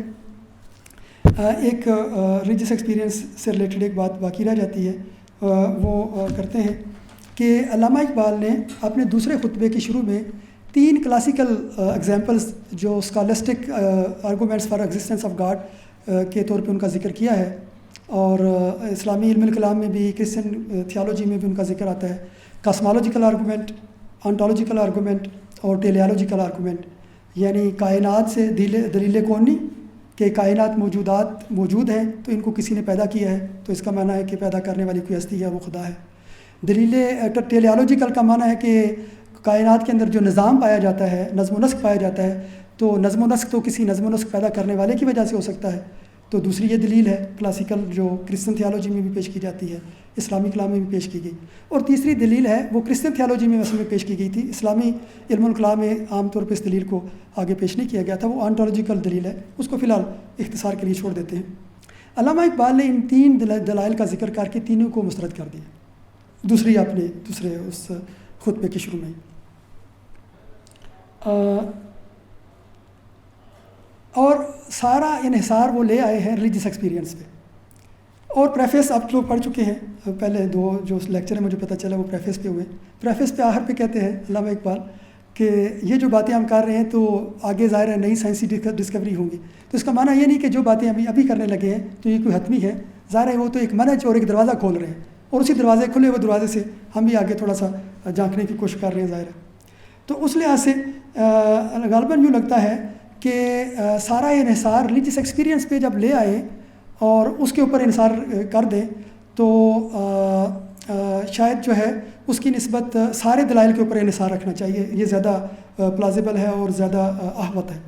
ایک ریلیجس ایکسپیرینس سے ریلیٹڈ ایک بات باقی رہ جاتی ہے، وہ کرتے ہیں کہ علامہ اقبال نے اپنے دوسرے خطبے کے شروع میں 3 کلاسیکل ایگزامپلس جو scholastic arguments for existence of God کے طور پہ ان کا ذکر کیا ہے، اور اسلامی علم الکلام میں بھی کرسچن تھیالوجی میں بھی ان کا ذکر آتا ہے. کاسمالوجیکل آرگومنٹ، آنٹولوجیکل آرگومنٹ اور ٹیلیالوجیکل آرگومنٹ، یعنی کائنات سے دلیل کونی کہ کائنات موجود ہیں تو ان کو کسی نے پیدا کیا ہے، تو اس کا معنی ہے کہ پیدا کرنے والی کوئی ہستی ہے وہ خدا ہے. ٹیلیالوجیکل کا معنی ہے کہ کائنات کے اندر جو نظام پایا جاتا ہے، نظم و نسق پایا جاتا ہے، تو نظم و نسق تو کسی نظم و نسق پیدا کرنے والے کی وجہ سے ہو سکتا ہے. تو دوسری یہ دلیل ہے کلاسیکل جو کرسچن تھیالوجی میں بھی پیش کی جاتی ہے، اسلامی کلام میں بھی پیش کی گئی. اور تیسری دلیل ہے وہ کرسچن تھیالوجی میں اصل میں پیش کی گئی تھی، اسلامی علم الکلام میں عام طور پہ اس دلیل کو آگے پیش نہیں کیا گیا تھا، وہ آنٹولوجیکل دلیل ہے، اس کو فی الحال اختصار کے لیے چھوڑ دیتے ہیں. علامہ اقبال نے ان 3 دلائل کا ذکر کر کے تینوں کو مسترد کر دیا دوسرے اس خطبے کے شروع میں. اور سارا انحصار وہ لے آئے ہیں ریلیجس ایکسپیرینس پہ. اور پریفیس آپ لوگ پڑھ چکے ہیں، پہلے 2 جو لیکچر ہیں مجھے پتہ چلا وہ پریفیس پہ ہوئے. پریفیس پہ آخر پہ کہتے ہیں علامہ اقبال کہ یہ جو باتیں ہم کر رہے ہیں تو آگے ظاہر ہے نئی سائنسی ڈسکوری ہوں گی، تو اس کا معنی یہ نہیں کہ جو باتیں ابھی کرنے لگے ہیں تو یہ کوئی حتمی ہے، ظاہر ہے وہ تو ایک منہج اور ایک دروازہ کھول رہے ہیں، اور اسی دروازے کھلے ہوئے دروازے سے ہم بھی آگے تھوڑا سا جھانکنے کی کوشش کر رہے ہیں ظاہر ہے. تو اس لحاظ سے غالباً یوں لگتا ہے کہ سارا انحصار ریلیجس ایکسپیرینس پہ جب لے آئے اور اس کے اوپر انحصار کر دیں تو شاید جو ہے اس کی نسبت سارے دلائل کے اوپر انحصار رکھنا چاہیے. یہ زیادہ پلازیبل ہے اور زیادہ احوط ہے.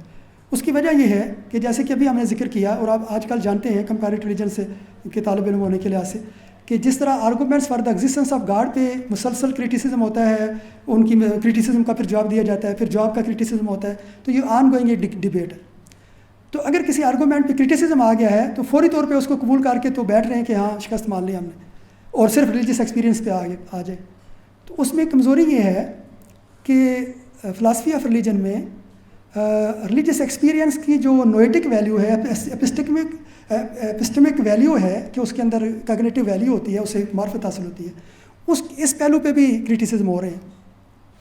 اس کی وجہ یہ ہے کہ جیسے کہ ابھی ہم نے ذکر کیا اور آپ آج کل جانتے ہیں کمپیریٹو ریلیجن سے کے طالب علم ہونے کے لحاظ سے کہ جس طرح arguments for the existence of God پہ مسلسل کرٹیسزم ہوتا ہے, ان کی کرٹیسزم کا پھر جواب دیا جاتا ہے, پھر جواب کا کرٹیسزم ہوتا ہے, تو یہ آن گوئنگ یہ ڈبیٹ ہے. تو اگر کسی آرگومنٹ پہ کرٹیسزم آ گیا ہے تو فوری طور پہ اس کو قبول کر کے تو بیٹھ رہے ہیں کہ ہاں شکست مان لی ہم نے, اور صرف ریلیجیس ایکسپیرینس پہ آ جائے. تو اس میں کمزوری یہ ہے کہ فلاسفی آف ریلیجن میں ریلیجیس ایکسپیرینس کی جو نویٹک ویلیو ہے, ایپسٹمک ویلیو ہے کہ اس کے اندر کاگنیٹو ویلیو ہوتی ہے, اسے معرفت حاصل ہوتی ہے, اس پہلو پہ بھی کرٹیسزم ہو رہے ہیں.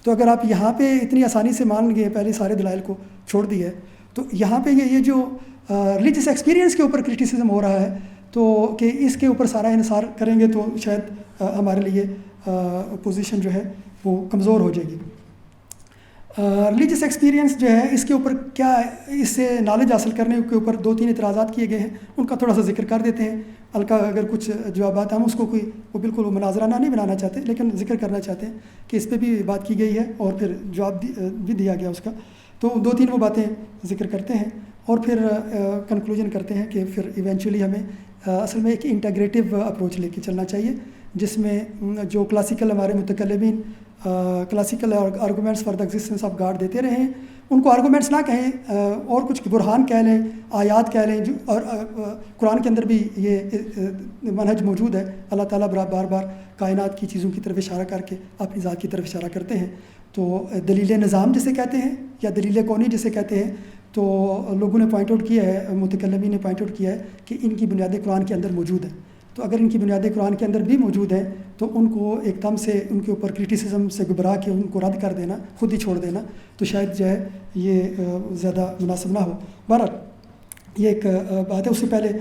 تو اگر آپ یہاں پہ اتنی آسانی سے مان گئے, پہلے سارے دلائل کو چھوڑ دیا ہے, تو یہاں پہ یہ جو ریلیجیس ایکسپیرینس کے اوپر کرٹیسزم ہو رہا ہے تو کہ اس کے اوپر سارا انحصار کریں گے تو شاید ہمارے لیے پوزیشن جو ہے وہ کمزور ہو جائے گی. ریلیجیس ایکسپیرینس جو ہے اس کے اوپر کیا, اس سے نالج حاصل کرنے کے اوپر 2-3 اعتراضات کیے گئے ہیں, ان کا تھوڑا سا ذکر کر دیتے ہیں. ہلکا اگر کچھ جوابات ہم اس کو وہ بالکل مناظرانہ نہیں بنانا چاہتے, لیکن ذکر کرنا چاہتے ہیں کہ اس پہ بھی بات کی گئی ہے اور پھر جواب بھی دیا گیا اس کا. تو 2-3 وہ باتیں ذکر کرتے ہیں اور پھر کنکلوژن کرتے ہیں کہ پھر ایونچولی ہمیں اصل میں ایک انٹیگریٹو اپروچ لے کے چلنا چاہیے, جس میں جو کلاسیکل ہمارے متکلمین classical arguments for the existence of God دیتے رہے ہیں, ان کو آرگومنٹس نہ کہیں اور کچھ برہان کہہ لیں, آیات کہہ لیں, اور قرآن کے اندر بھی یہ منہج موجود ہے. اللہ تعالیٰ بار بار کائنات کی چیزوں کی طرف اشارہ کر کے اپنی ذات کی طرف اشارہ کرتے ہیں. تو دلیل نظام جسے کہتے ہیں یا دلیل کونی جسے کہتے ہیں, تو لوگوں نے پوائنٹ آؤٹ کیا ہے, متکلمین نے پوائنٹ آؤٹ کیا ہے کہ ان کی بنیادیں قرآن کے اندر موجود ہیں. تو اگر ان کی بنیادیں قرآن کے اندر بھی موجود ہیں تو ان کو ایک دم سے ان کے اوپر کرٹیسزم سے گھبرا کے ان کو رد کر دینا, خود ہی چھوڑ دینا, تو شاید جو ہے یہ زیادہ مناسب نہ ہو. بہرحال یہ ایک بات ہے. اس سے پہلے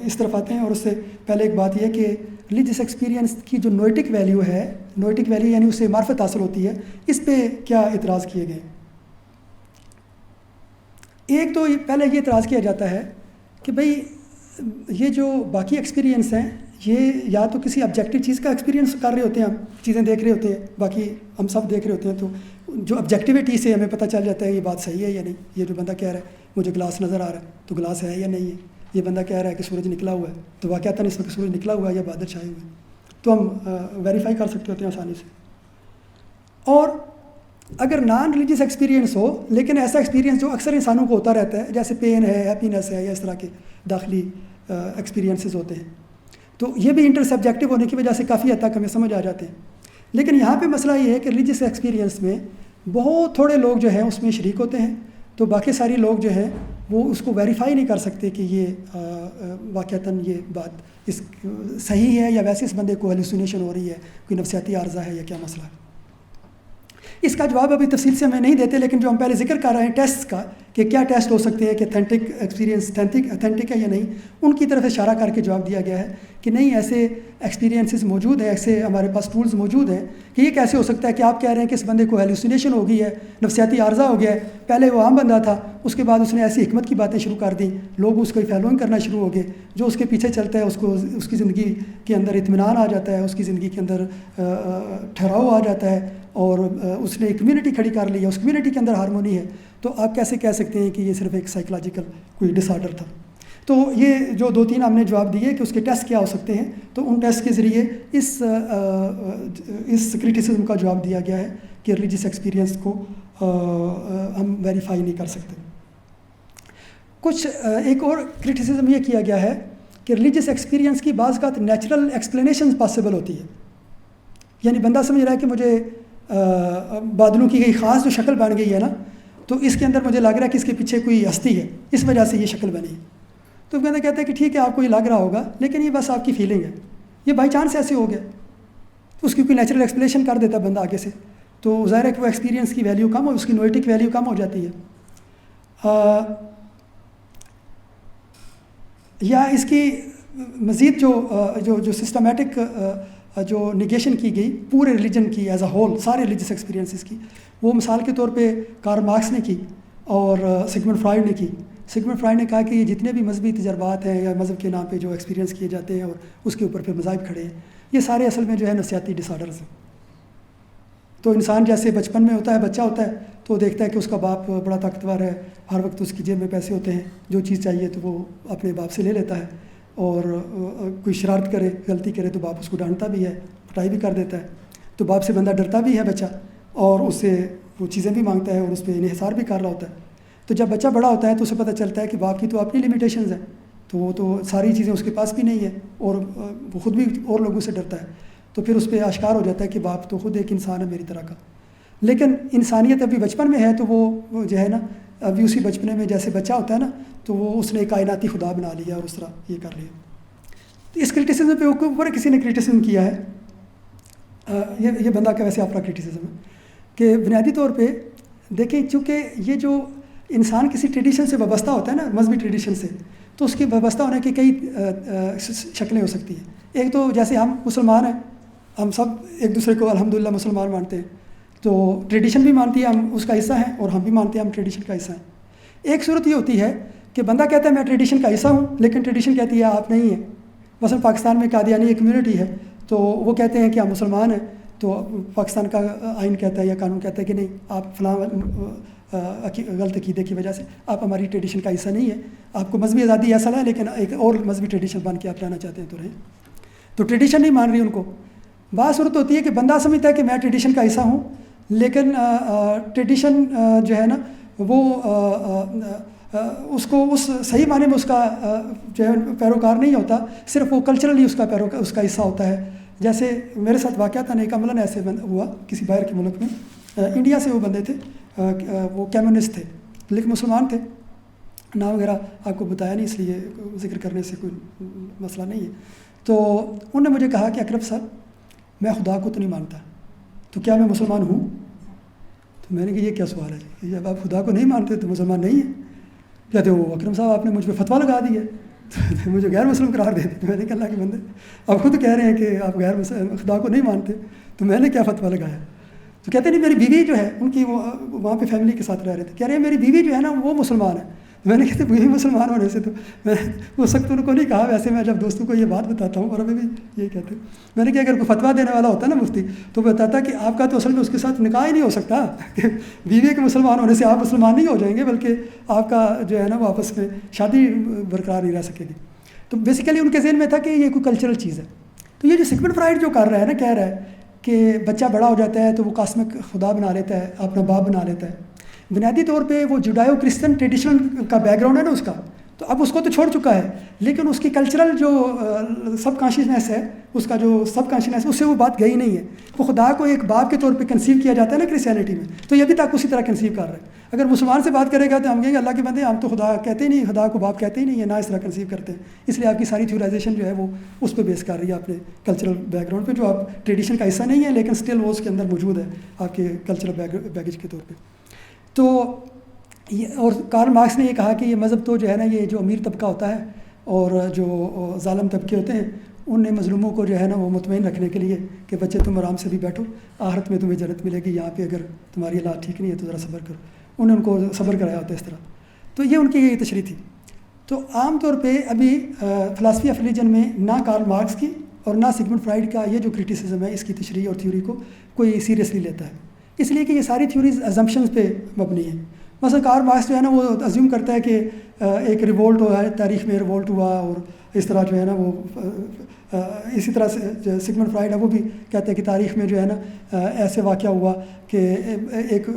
اس طرف آتے ہیں, اور اس سے پہلے ایک بات یہ ہے کہ ریلیجیس ایکسپیرینس کی جو نویٹک ویلیو ہے, نویٹک ویلیو یعنی اسے معرفت حاصل ہوتی ہے, اس پہ کیا اعتراض کیے گئے. ایک تو پہلے یہ اعتراض کیا جاتا ہے کہ بھئی یہ جو باقی ایکسپیرینس ہیں یہ یا تو کسی آبجیکٹیو چیز کا ایکسپیرینس کر رہے ہوتے ہیں, ہم چیزیں دیکھ رہے ہوتے ہیں, باقی ہم سب دیکھ رہے ہوتے ہیں, تو جو آبجیکٹیوٹی سے ہمیں پتہ چل جاتا ہے یہ بات صحیح ہے یا نہیں. یہ جو بندہ کہہ رہا ہے مجھے گلاس نظر آ رہا ہے تو گلاس ہے یا نہیں ہے. یہ بندہ کہہ رہا ہے کہ سورج نکلا ہوا ہے تو واقعتاً اس وقت سورج نکلا ہوا ہے یا بادل چھائے ہوئے ہیں, تو ہم ویریفائی کر سکتے ہوتے ہیں آسانی سے. اور اگر نان ریلیجیس ایکسپیرینس ہو لیکن ایسا ایکسپیرینس جو اکثر انسانوں کو ہوتا رہتا ہے, جیسے پین ہے, ہیپینس ہے, یا اس طرح کے داخلی ایکسپیرینسز ہوتے ہیں, تو یہ بھی انٹر سبجیکٹیو ہونے کی وجہ سے کافی حد تک ہمیں سمجھ آ جاتے ہیں. لیکن یہاں پہ مسئلہ یہ ہے کہ ریلیجیس ایکسپیرینس میں بہت تھوڑے لوگ جو ہیں اس میں شریک ہوتے ہیں, تو باقی ساری لوگ جو ہیں وہ اس کو ویریفائی نہیں کر سکتے کہ یہ واقعتاً یہ بات اس صحیح ہے یا ویسے اس بندے کو ہیلوسینیشن ہو رہی ہے, کوئی نفسیاتی عارضہ ہے یا کیا مسئلہ ہے. اس کا جواب ابھی تفصیل سے ہمیں نہیں دیتے, لیکن جو ہم پہلے ذکر کر رہے ہیں ٹیسٹ کا کہ کیا ٹیسٹ ہو سکتے ہیں کہ اتھینٹک ایکسپیرینس اتھینٹک ہے یا نہیں, ان کی طرف اشارہ کر کے جواب دیا گیا ہے کہ نہیں, ایسے ایکسپیرینسز موجود ہیں, ایسے ہمارے پاس ٹولز موجود ہیں کہ یہ کیسے ہو سکتا ہے کہ آپ کہہ رہے ہیں کہ اس بندے کو ہیلوسینیشن ہو گئی ہے, نفسیاتی عارضہ ہو گیا ہے, پہلے وہ عام بندہ تھا, اس کے بعد اس نے ایسی حکمت کی باتیں شروع کر دیں, لوگ اس کو فالوئنگ کرنا شروع ہو گئے, جو اس کے پیچھے چلتا ہے اس کو اس کی زندگی کے اندر اطمینان آ جاتا ہے, اس کی زندگی کے اندر ٹھہراؤ آ جاتا ہے, اور اس نے ایک کمیونٹی کھڑی کر لی ہے, اس کمیونٹی کے اندر ہارمونی ہے. تو آپ کیسے کہہ سکتے ہیں کہ یہ صرف ایک سائیکولوجیکل کوئی ڈس آرڈر تھا. تو یہ جو 2-3 ہم نے جواب دیے کہ اس کے ٹیسٹ کیا ہو سکتے ہیں, تو ان ٹیسٹ کے ذریعے اس کرٹیسزم کا جواب دیا گیا ہے کہ ریلیجیس ایکسپیرینس کو ہم ویریفائی نہیں کر سکتے. کچھ ایک اور کرٹیسزم یہ کیا گیا ہے کہ ریلیجیس ایکسپیرینس کی بعض اوقات نیچرل ایکسپلینیشن پاسبل ہوتی ہے, یعنی بندہ سمجھ رہا ہے کہ مجھے بادلوں کی خاص جو شکل بن گئی ہے نا, تو اس کے اندر مجھے لگ رہا ہے کہ اس کے پیچھے کوئی ہستی ہے, اس وجہ سے یہ شکل بنی ہے. تو بندہ کہتا ہے کہ ٹھیک ہے آپ کو یہ لگ رہا ہوگا, لیکن یہ بس آپ کی فیلنگ ہے, یہ بائی چانس ایسے ہو گیا, اس کی کوئی نیچرل ایکسپلیشن کر دیتا بندہ آگے سے, تو ظاہر ہے کہ وہ ایکسپیرینس کی ویلیو کم اور اس کی نویٹک ویلیو کم ہو جاتی ہے. یا اس کی مزید جو سسٹمیٹک جو نگیشن کی گئی پورے ریلیجن کی ایز اے ہول, سارے ریلیجیس ایکسپیرینسز کی, وہ مثال کے طور پہ کارل مارکس نے کی اور سگمنڈ فرائڈ نے کی. سگمنڈ فرائڈ نے کہا کہ یہ جتنے بھی مذہبی تجربات ہیں یا مذہب کے نام پہ جو ایکسپیرینس کیے جاتے ہیں اور اس کے اوپر پھر مذاہب کھڑے ہیں, یہ سارے اصل میں جو ہے نفسیاتی ڈس آرڈرز ہیں. تو انسان جیسے بچپن میں ہوتا ہے، بچہ ہوتا ہے تو دیکھتا ہے کہ اس کا باپ بڑا طاقتور ہے، ہر وقت اس کی جیب میں پیسے ہوتے ہیں، جو چیز چاہیے تو وہ اپنے باپ سے لے لیتا ہے، اور کوئی شرارت کرے، غلطی کرے تو باپ اس کو ڈانٹتا بھی ہے، پٹائی بھی کر دیتا ہے، تو باپ سے بندہ ڈرتا بھی ہے بچہ، اور اس سے وہ چیزیں بھی مانگتا ہے اور اس پہ انحصار بھی کر رہا ہوتا ہے۔ تو جب بچہ بڑا ہوتا ہے تو اسے پتہ چلتا ہے کہ باپ کی تو اپنی لمیٹیشنز ہیں، تو وہ تو ساری چیزیں اس کے پاس بھی نہیں ہے، اور وہ خود بھی اور لوگوں سے ڈرتا ہے، تو پھر اس پہ آشکار ہو جاتا ہے کہ باپ تو خود ایک انسان ہے میری طرح کا۔ لیکن انسانیت ابھی بچپن میں ہے، تو وہ جو ہے نا ابھی اسی بچپنے میں جیسے بچہ ہوتا ہے نا، تو وہ اس نے کائناتی خدا بنا لیا اور اس طرح یہ کر لیا۔ تو اس کرٹیسزم پہ اوپر کسی نے کرٹیسزم کیا ہے، یہ بندہ کا ویسے اپنا کرٹیسزم ہے کہ بنیادی طور پہ دیکھیں، چونکہ یہ جو انسان کسی ٹریڈیشن سے وابستہ ہوتا ہے نا، مذہبی ٹریڈیشن سے، تو اس کے وابستہ ہونے کی کئی شکلیں ہو سکتی ہیں۔ ایک تو جیسے ہم مسلمان ہیں، ہم سب ایک دوسرے کو الحمدللہ مسلمان مانتے ہیں، تو ٹریڈیشن بھی مانتی ہے، ہم اس کا حصہ ہیں، اور ہم بھی مانتے ہیں ہم ٹریڈیشن کا حصہ ہیں۔ ایک صورت یہ ہوتی ہے کہ بندہ کہتا ہے میں ٹریڈیشن کا حصہ ہوں، لیکن ٹریڈیشن کہتی ہے آپ نہیں ہیں۔ مثلا پاکستان میں قادیانی ایک کمیونٹی ہے، تو وہ کہتے ہیں کہ ہم مسلمان ہیں، تو پاکستان کا آئین کہتا ہے یا قانون کہتا ہے کہ نہیں، آپ فلاں غلط عقیدے کی وجہ سے آپ ہماری ٹریڈیشن کا حصہ نہیں ہے، آپ کو مذہبی آزادی ایسا ہے لیکن ایک اور مذہبی ٹریڈیشن بن کے آپ رہنا چاہتے ہیں تو رہیں۔ تو ٹریڈیشن نہیں مان رہی ان کو۔ بعض صورت ہوتی ہے کہ بندہ سمجھتا ہے کہ میں ٹریڈیشن کا حصہ ہوں، لیکن ٹریڈیشن جو ہے نا وہ اس کو اس صحیح معنی میں اس کا جو ہے پیروکار نہیں ہوتا، صرف وہ کلچرلی اس کا حصہ ہوتا ہے۔ جیسے میرے ساتھ واقعہ تھا، ایک عملاً ایسے ہوا کسی باہر کے ملک میں، انڈیا سے وہ بندے تھے، وہ کمیونسٹ تھے لیکن مسلمان تھے، نام وغیرہ آپ کو بتایا نہیں، اس لیے ذکر کرنے سے کوئی مسئلہ نہیں ہے۔ تو انہوں نے مجھے کہا کہ اکرم صاحب میں خدا کو تو نہیں مانتا، تو کیا میں مسلمان ہوں؟ تو میں نے کہا یہ کیا سوال ہے، جب آپ خدا کو نہیں مانتے تو مسلمان نہیں ہیں؟ کہتے وہ اکرم صاحب آپ نے مجھ پہ فتویٰ لگا دی ہے، تو مجھے غیر مسلم قرار دے دی۔ میں نے کہا اللہ کے بندے، آپ خود کہہ رہے ہیں کہ آپ خدا کو نہیں مانتے، تو میں نے کیا فتویٰ لگایا؟ تو کہتے نہیں میری بیوی جو ہے ان کی وہ وہاں پہ فیملی کے ساتھ رہ رہے تھے، کہہ رہے ہیں میری بیوی جو ہے نا وہ مسلمان ہے۔ میں نے کہتے بیوی مسلمان ہونے سے تو میں اس وقت ان کو نہیں کہا، ویسے میں جب دوستوں کو یہ بات بتاتا ہوں اور ہمیں بھی یہ کہتے ہیں، میں نے کہا اگر کوئی فتویٰ دینے والا ہوتا نا مفتی، تو بتاتا کہ آپ کا تو اصل میں اس کے ساتھ نکاح ہی نہیں ہو سکتا، کہ بیوی کے مسلمان ہونے سے آپ مسلمان نہیں ہو جائیں گے، بلکہ آپ کا جو ہے نا وہ آپس میں شادی برقرار نہیں رہ سکے گی۔ تو بیسیکلی ان کے ذہن میں تھا کہ یہ کوئی کلچرل چیز ہے۔ تو یہ جو سگمنڈ فرائڈ جو کر رہا ہے نا، کہہ رہا ہے کہ بچہ بڑا ہو جاتا ہے تو وہ کاسمک خدا بنا لیتا ہے، اپنا باپ بنا لیتا ہے۔ بنیادی طور پہ وہ جوڈائو کرسچن ٹریڈیشنل کا بیک گراؤنڈ ہے نا اس کا، تو اب اس کو تو چھوڑ چکا ہے، لیکن اس کی کلچرل جو سب کانشیسنیس ہے، اس کا جو سب کانشیسنیس، اس سے وہ بات گئی نہیں ہے۔ وہ خدا کو ایک باپ کے طور پہ کنسیو کیا جاتا ہے نا کرسچینٹی میں، تو یہ بھی تک اسی طرح کنسیو کر رہا ہے۔ اگر مسلمان سے بات کرے گا تو ہم کہیں گے اللہ کے بندے ہم تو خدا کہتے ہی نہیں، خدا کو باپ کہتے ہی نہیں ہے، نہ اس طرح کنسیو کرتے ہیں۔ اس لیے آپ کی ساری تھیورائزیشن جو ہے وہ اس پہ بیس کر رہی ہے، اپنے کلچرل بیک گراؤنڈ پہ، جو آپ ٹریڈیشن کا حصہ نہیں ہے لیکن سٹل وہ اس کے اندر موجود ہے آپ کے کلچرل بیگیج کے طور پہ۔ تو اور کارل مارکس نے یہ کہا کہ یہ مذہب تو جو ہے نا، یہ جو امیر طبقہ ہوتا ہے اور جو ظالم طبقے ہوتے ہیں، ان نے مظلوموں کو جو ہے نا وہ مطمئن رکھنے کے لیے کہ بچے تم آرام سے بھی بیٹھو، آخرت میں تمہیں جنت ملے گی، یہاں پہ اگر تمہاری حالات ٹھیک نہیں ہے تو ذرا صبر کرو، انہوں نے ان کو صبر کرایا ہوتا ہے اس طرح۔ تو یہ ان کی یہ تشریح تھی۔ تو عام طور پہ ابھی فلاسفی آف ریلیجن میں نہ کارل مارکس کی اور نہ سگمنڈ فرائڈ کا یہ جو کرٹیسزم ہے اس کی تشریح اور تھیوری کو کوئی سیریسلی لیتا ہے، اس لیے کہ یہ ساری تھیوریز ازمپشنز پہ مبنی ہیں۔ مثلا کارل مارکس جو ہے نا وہ ازیوم کرتا ہے کہ ایک ریولٹ ہوا ہے، تاریخ میں ریولٹ ہوا، اور اس طرح جو ہے نا وہ اسی طرح سے سگمنڈ فرائڈ ہے وہ بھی کہتے ہیں کہ تاریخ میں جو ہے نا ایسے واقعہ ہوا کہ ایک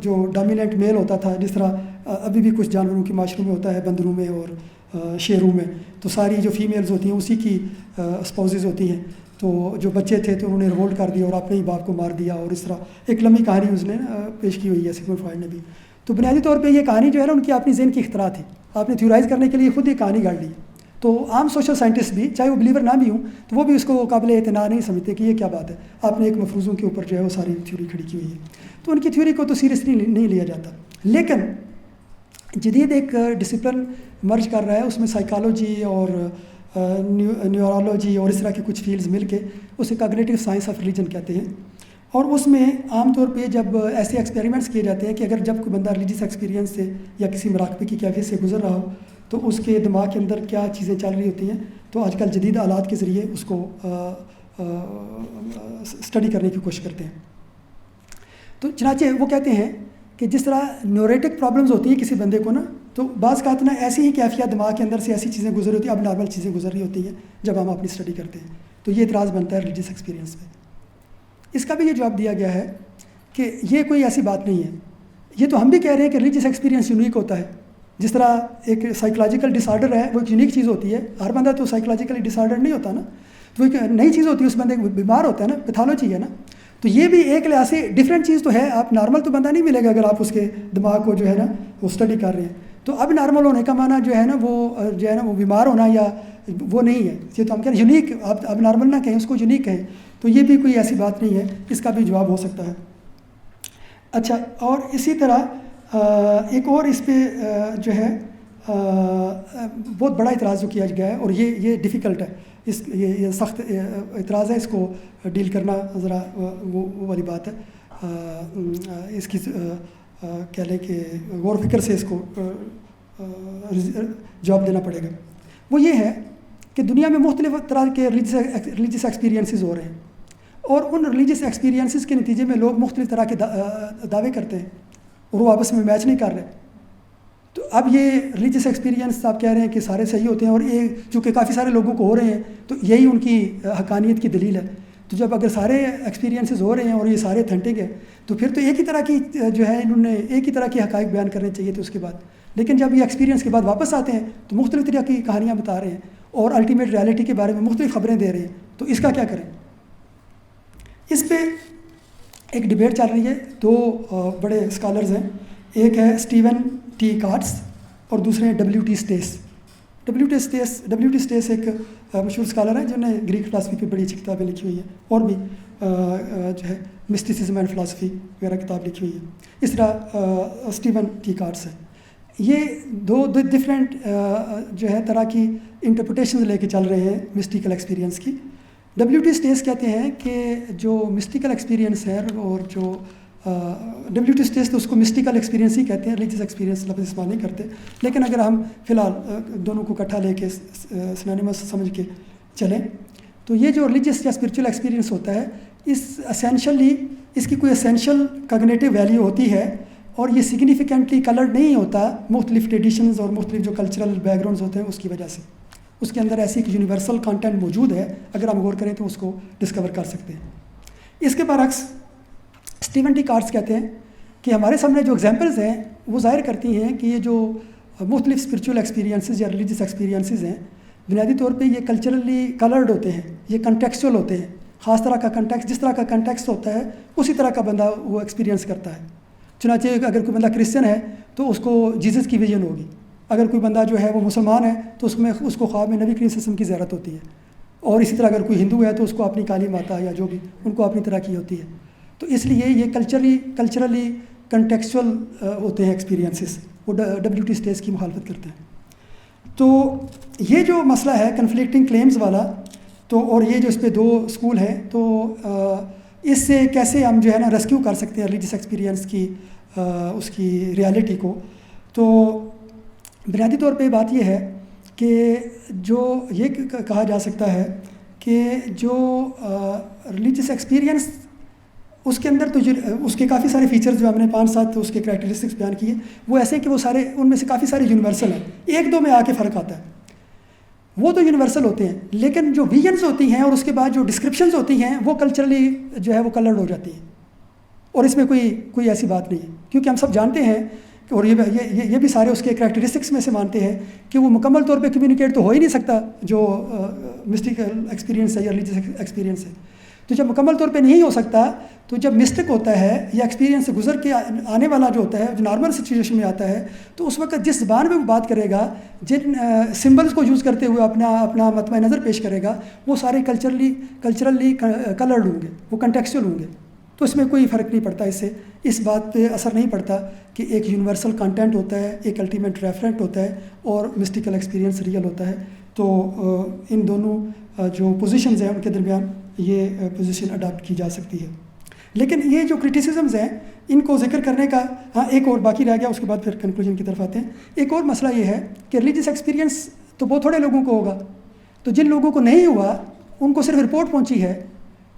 جو ڈومیننٹ میل ہوتا تھا، جس طرح ابھی بھی کچھ جانوروں کے معاشروں میں ہوتا ہے، بندروں میں اور شیروں میں، تو ساری جو فیمیلز ہوتی ہیں اسی کی اسپاؤزز ہوتی ہیں، تو جو بچے تھے تو انہوں نے ریولٹ کر دیا اور اپنے ہی باپ کو مار دیا، اور اس طرح ایک لمبی کہانی اس نے پیش کی ہوئی ہے سگمنڈ فرائڈ نے بھی۔ تو بنیادی طور پہ یہ کہانی جو ہے نا ان کی اپنی ذہن کی اختراع تھی، آپ نے تھیورائز کرنے کے لیے خود یہ کہانی گاڑ لی۔ تو عام سوشل سائنٹسٹ بھی چاہے وہ بلیور نہ بھی ہوں تو وہ بھی اس کو قابل اعتنا نہیں سمجھتے کہ یہ کیا بات ہے، آپ نے ایک مفروضوں کے اوپر جو ہے وہ ساری تھیوری کھڑی کی ہوئی ہے، تو ان کی تھیوری کو تو سیریسلی نہیں لیا جاتا۔ لیکن جدید ایک ڈسپلن مرج کر رہا ہے، اس میں سائیکالوجی اور نیورولوجی اور اس طرح کی کچھ فیلڈز مل کے اسے کاگنیٹیو سائنس آف ریلیجن کہتے ہیں، اور اس میں عام طور پہ جب ایسے ایکسپیریمنٹس کیے جاتے ہیں کہ اگر جب کوئی بندہ ریلیجیس ایکسپیرینس سے یا کسی مراقبے کی کیفیت سے گزر رہا ہو تو اس کے دماغ کے اندر کیا چیزیں چل رہی ہوتی ہیں، تو آج کل جدید آلات کے ذریعے اس کو اسٹڈی کرنے کی کوشش کرتے ہیں۔ تو چنانچہ وہ کہتے ہیں کہ جس طرح نیوریٹک پرابلمز ہوتی ہیں کسی بندے کو نا، تو بعض کا نا ایسی ہی کیفیات دماغ کے اندر سے ایسی چیزیں گزر ہوتی ہیں، اب نارمل چیزیں گزر رہی ہوتی ہیں جب ہم اپنی اسٹڈی کرتے ہیں. تو یہ اعتراض بنتا ہے ریلیجیس ایکسپیرینس میں. اس کا بھی یہ جواب دیا گیا ہے کہ یہ کوئی ایسی بات نہیں ہے. یہ تو ہم بھی کہہ رہے ہیں کہ ریلیجیس ایکسپیرینس یونیک ہوتا ہے. جس طرح ایک سائیکولوجیکل ڈس آرڈر ہے، وہ ایک یونیک چیز ہوتی ہے. ہر بندہ تو سائیکولوجیکلی ڈس آرڈر نہیں ہوتا نا، تو ایک نئی چیز ہوتی ہے، اس بندے بیمار ہوتا ہے نا، پیتھالوجی ہے نا. تو یہ بھی ایک لحاظ سے ڈفرینٹ چیز تو ہے. آپ نارمل تو بندہ نہیں ملے گا اگر آپ اس کے دماغ کو جو ہے نا وہ اسٹڈی کر رہے ہیں. تو اب نارمل ہونے کا معنی جو ہے نا وہ جو ہے نا وہ بیمار ہونا یا وہ نہیں ہے. یہ تو ہم کہہ رہے ہیں یونیک، آپ اب نارمل نہ کہیں، اس کو یونیک کہیں. تو یہ بھی کوئی ایسی بات نہیں ہے، اس کا بھی جواب ہو سکتا ہے. اچھا، اور اسی طرح ایک اور اس پہ جو ہے بہت بڑا اعتراض جو کیا گیا ہے، اور یہ ڈیفیکلٹ ہے، یہ سخت اعتراض ہے. اس کو ڈیل کرنا ذرا وہ والی بات ہے. اس کی کہہ لیں کہ غور و فکر سے اس کو جواب دینا پڑے گا. وہ یہ ہے کہ دنیا میں مختلف طرح کے ریلیجیس ایکسپیرینسز ہو رہے ہیں، اور ان ریلیجیس ایکسپیرینسز کے نتیجے میں لوگ مختلف طرح کے دعوے کرتے ہیں اور وہ آپس میں میچ نہیں کر رہے. تو اب یہ ریلیجیس ایکسپیرینس آپ کہہ رہے ہیں کہ سارے صحیح ہوتے ہیں، اور یہ چونکہ کافی سارے لوگوں کو ہو رہے ہیں تو یہی ان کی حقانیت کی دلیل ہے. تو جب اگر سارے ایکسپیرینسز ہو رہے ہیں اور یہ سارے اتھینٹک ہیں تو پھر تو ایک ہی طرح کی جو ہے انہوں نے ایک ہی طرح کی حقائق بیان کرنے چاہیے تھے اس کے بعد. لیکن جب یہ ایکسپیرینس کے بعد واپس آتے ہیں تو مختلف طرح کی کہانیاں بتا رہے ہیں اور الٹیمیٹ ریالٹی کے بارے میں مختلف خبریں دے رہے ہیں. تو اس کا کیا کریں؟ اس پہ ایک ڈبیٹ چل رہی ہے. دو بڑے اسکالرز ہیں، ایک ہے اسٹیون ٹی کارٹس اور دوسرے ہیں W T stays. W T stays ایک مشہور اسکالر ہیں جنہوں نے گریک فلاسفی پہ بڑی اچھی کتابیں لکھی ہوئی ہیں، اور بھی جو ہے مسٹیسزم اینڈ فلاسفی وغیرہ کتاب لکھی ہوئی ہے. اس طرح اسٹیون ٹی کارٹس ہے. یہ دو ڈفرینٹ جو ہے طرح کی انٹرپریٹیشنز لے کے چل رہے ہیں مسٹیکل ایکسپیرینس کی. ڈبلیو ٹی اسٹیس کہتے ہیں کہ جو مسٹیکل ایکسپیرینس ہے، اور جو ڈبلیو ٹی اسٹیس تو اس کو مسٹیکل ایکسپیرینس ہی کہتے ہیں، ریلیجیس ایکسپیرینس لفظ استعمال نہیں کرتے. لیکن اگر ہم فی الحال دونوں کو اکٹھا لے کے سنونیمس سمجھ کے چلیں تو یہ جو ریلیجیس یا اسپرچول ایکسپیرینس ہوتا ہے، اس کی کوئی اسینشل کگنیٹو ویلیو ہوتی ہے، اور یہ سگنیفیکنٹلی کلرڈ نہیں ہوتا مختلف ٹریڈیشنز اور مختلف جو کلچرل بیک گراؤنڈز ہوتے ہیں اس کی وجہ سے. اس کے اندر ایسی ایک یونیورسل کانٹینٹ موجود ہے، اگر ہم غور کریں تو اس کو ڈسکور کر سکتے ہیں. اس کے برعکس اسٹیون ٹی کارٹس کہتے ہیں کہ ہمارے سامنے جو ایگزامپلز ہیں وہ ظاہر کرتی ہیں کہ یہ جو مختلف اسپرچول ایکسپیرینسز یا ریلیجیس ایکسپیرینسز ہیں، بنیادی طور پہ یہ کلچرلی کلرڈ ہوتے ہیں، یہ کنٹیکسچول ہوتے ہیں. خاص طرح کا کنٹیکس، جس طرح کا کنٹیکس ہوتا ہے اسی طرح کا بندہ وہ ایکسپیرینس کرتا ہے. چنانچہ اگر کوئی بندہ کرسچن ہے تو اس کو جیزس کی ویژن ہوگی. اگر کوئی بندہ جو ہے وہ مسلمان ہے تو اس کو خواب میں نبی کریم صلی اللہ علیہ وسلم کی زیارت ہوتی ہے. اور اسی طرح اگر کوئی ہندو ہے تو اس کو اپنی کالی ماتا یا جو بھی ان کو اپنی طرح کی ہوتی ہے. تو اس لیے یہ کلچرلی کنٹیکسچول ہوتے ہیں ایکسپیرینسز. وہ ڈبلیو ٹی اسٹیس کی مخالفت کرتے ہیں. تو یہ جو مسئلہ ہے کنفلکٹنگ کلیمز والا، تو اور یہ جو اس پہ دو اسکول ہیں، تو اس سے کیسے ہم جو ہے نا ریسکیو کر سکتے ہیں ریلیجیس ایکسپیرینس کی اس کی ریالٹی کو. تو بنیادی طور پہ بات یہ ہے کہ جو یہ کہا جا سکتا ہے کہ جو ریلیجیس ایکسپیرینس اس کے اندر تو اس کے کافی سارے فیچرز جو ہم نے 5-7 اس کے کریکٹرسٹکس بیان کیے، وہ ایسے کہ وہ سارے ان میں سے کافی سارے یونیورسل ہیں. ایک دو میں آ کے فرق آتا ہے، وہ تو یونیورسل ہوتے ہیں. لیکن جو ویژنز ہوتی ہیں اور اس کے بعد جو ڈسکرپشنز ہوتی ہیں وہ کلچرلی جو ہے وہ کلرڈ ہو جاتی ہیں. اور اس میں کوئی ایسی بات نہیں ہے، کیونکہ ہم سب جانتے ہیں اور یہ بھی سارے اس کے کریکٹرسٹکس میں سے مانتے ہیں کہ وہ مکمل طور پہ کمیونیکیٹ تو ہو ہی نہیں سکتا جو مسٹیکل ایکسپیرینس ہے یا ریلیجیس ایکسپیرینس ہے. تو جب مکمل طور پہ نہیں ہو سکتا تو جب مسٹک ہوتا ہے یا ایکسپیرینس سے گزر کے آنے والا جو ہوتا ہے، جو نارمل سچویشن میں آتا ہے، تو اس وقت جس زبان میں وہ بات کرے گا، جن سمبلز کو یوز کرتے ہوئے اپنا مطمع نظر پیش کرے گا، وہ سارے کلچرلی کلرڈ ہوں گے، وہ کنٹیکسچول ہوں گے. تو اس میں کوئی فرق نہیں پڑتا. اس سے اس بات پہ اثر نہیں پڑتا کہ ایک یونیورسل کنٹینٹ ہوتا ہے، ایک الٹیمیٹ ریفرنٹ ہوتا ہے، اور مسٹیکل ایکسپیرینس ریئل ہوتا ہے. تو ان دونوں جو پوزیشنز ہیں ان کے درمیان یہ پوزیشن اڈاپٹ کی جا سکتی ہے. لیکن یہ جو کرٹیسزمز ہیں ان کو ذکر کرنے کا ایک اور باقی رہ گیا، اس کے بعد پھر کنکلوژن کی طرف آتے ہیں. ایک اور مسئلہ یہ ہے کہ ریلیجیس ایکسپیرینس تو بہت تھوڑے لوگوں کو ہوگا، تو جن لوگوں کو نہیں ہوا ان کو صرف رپورٹ پہنچی ہے،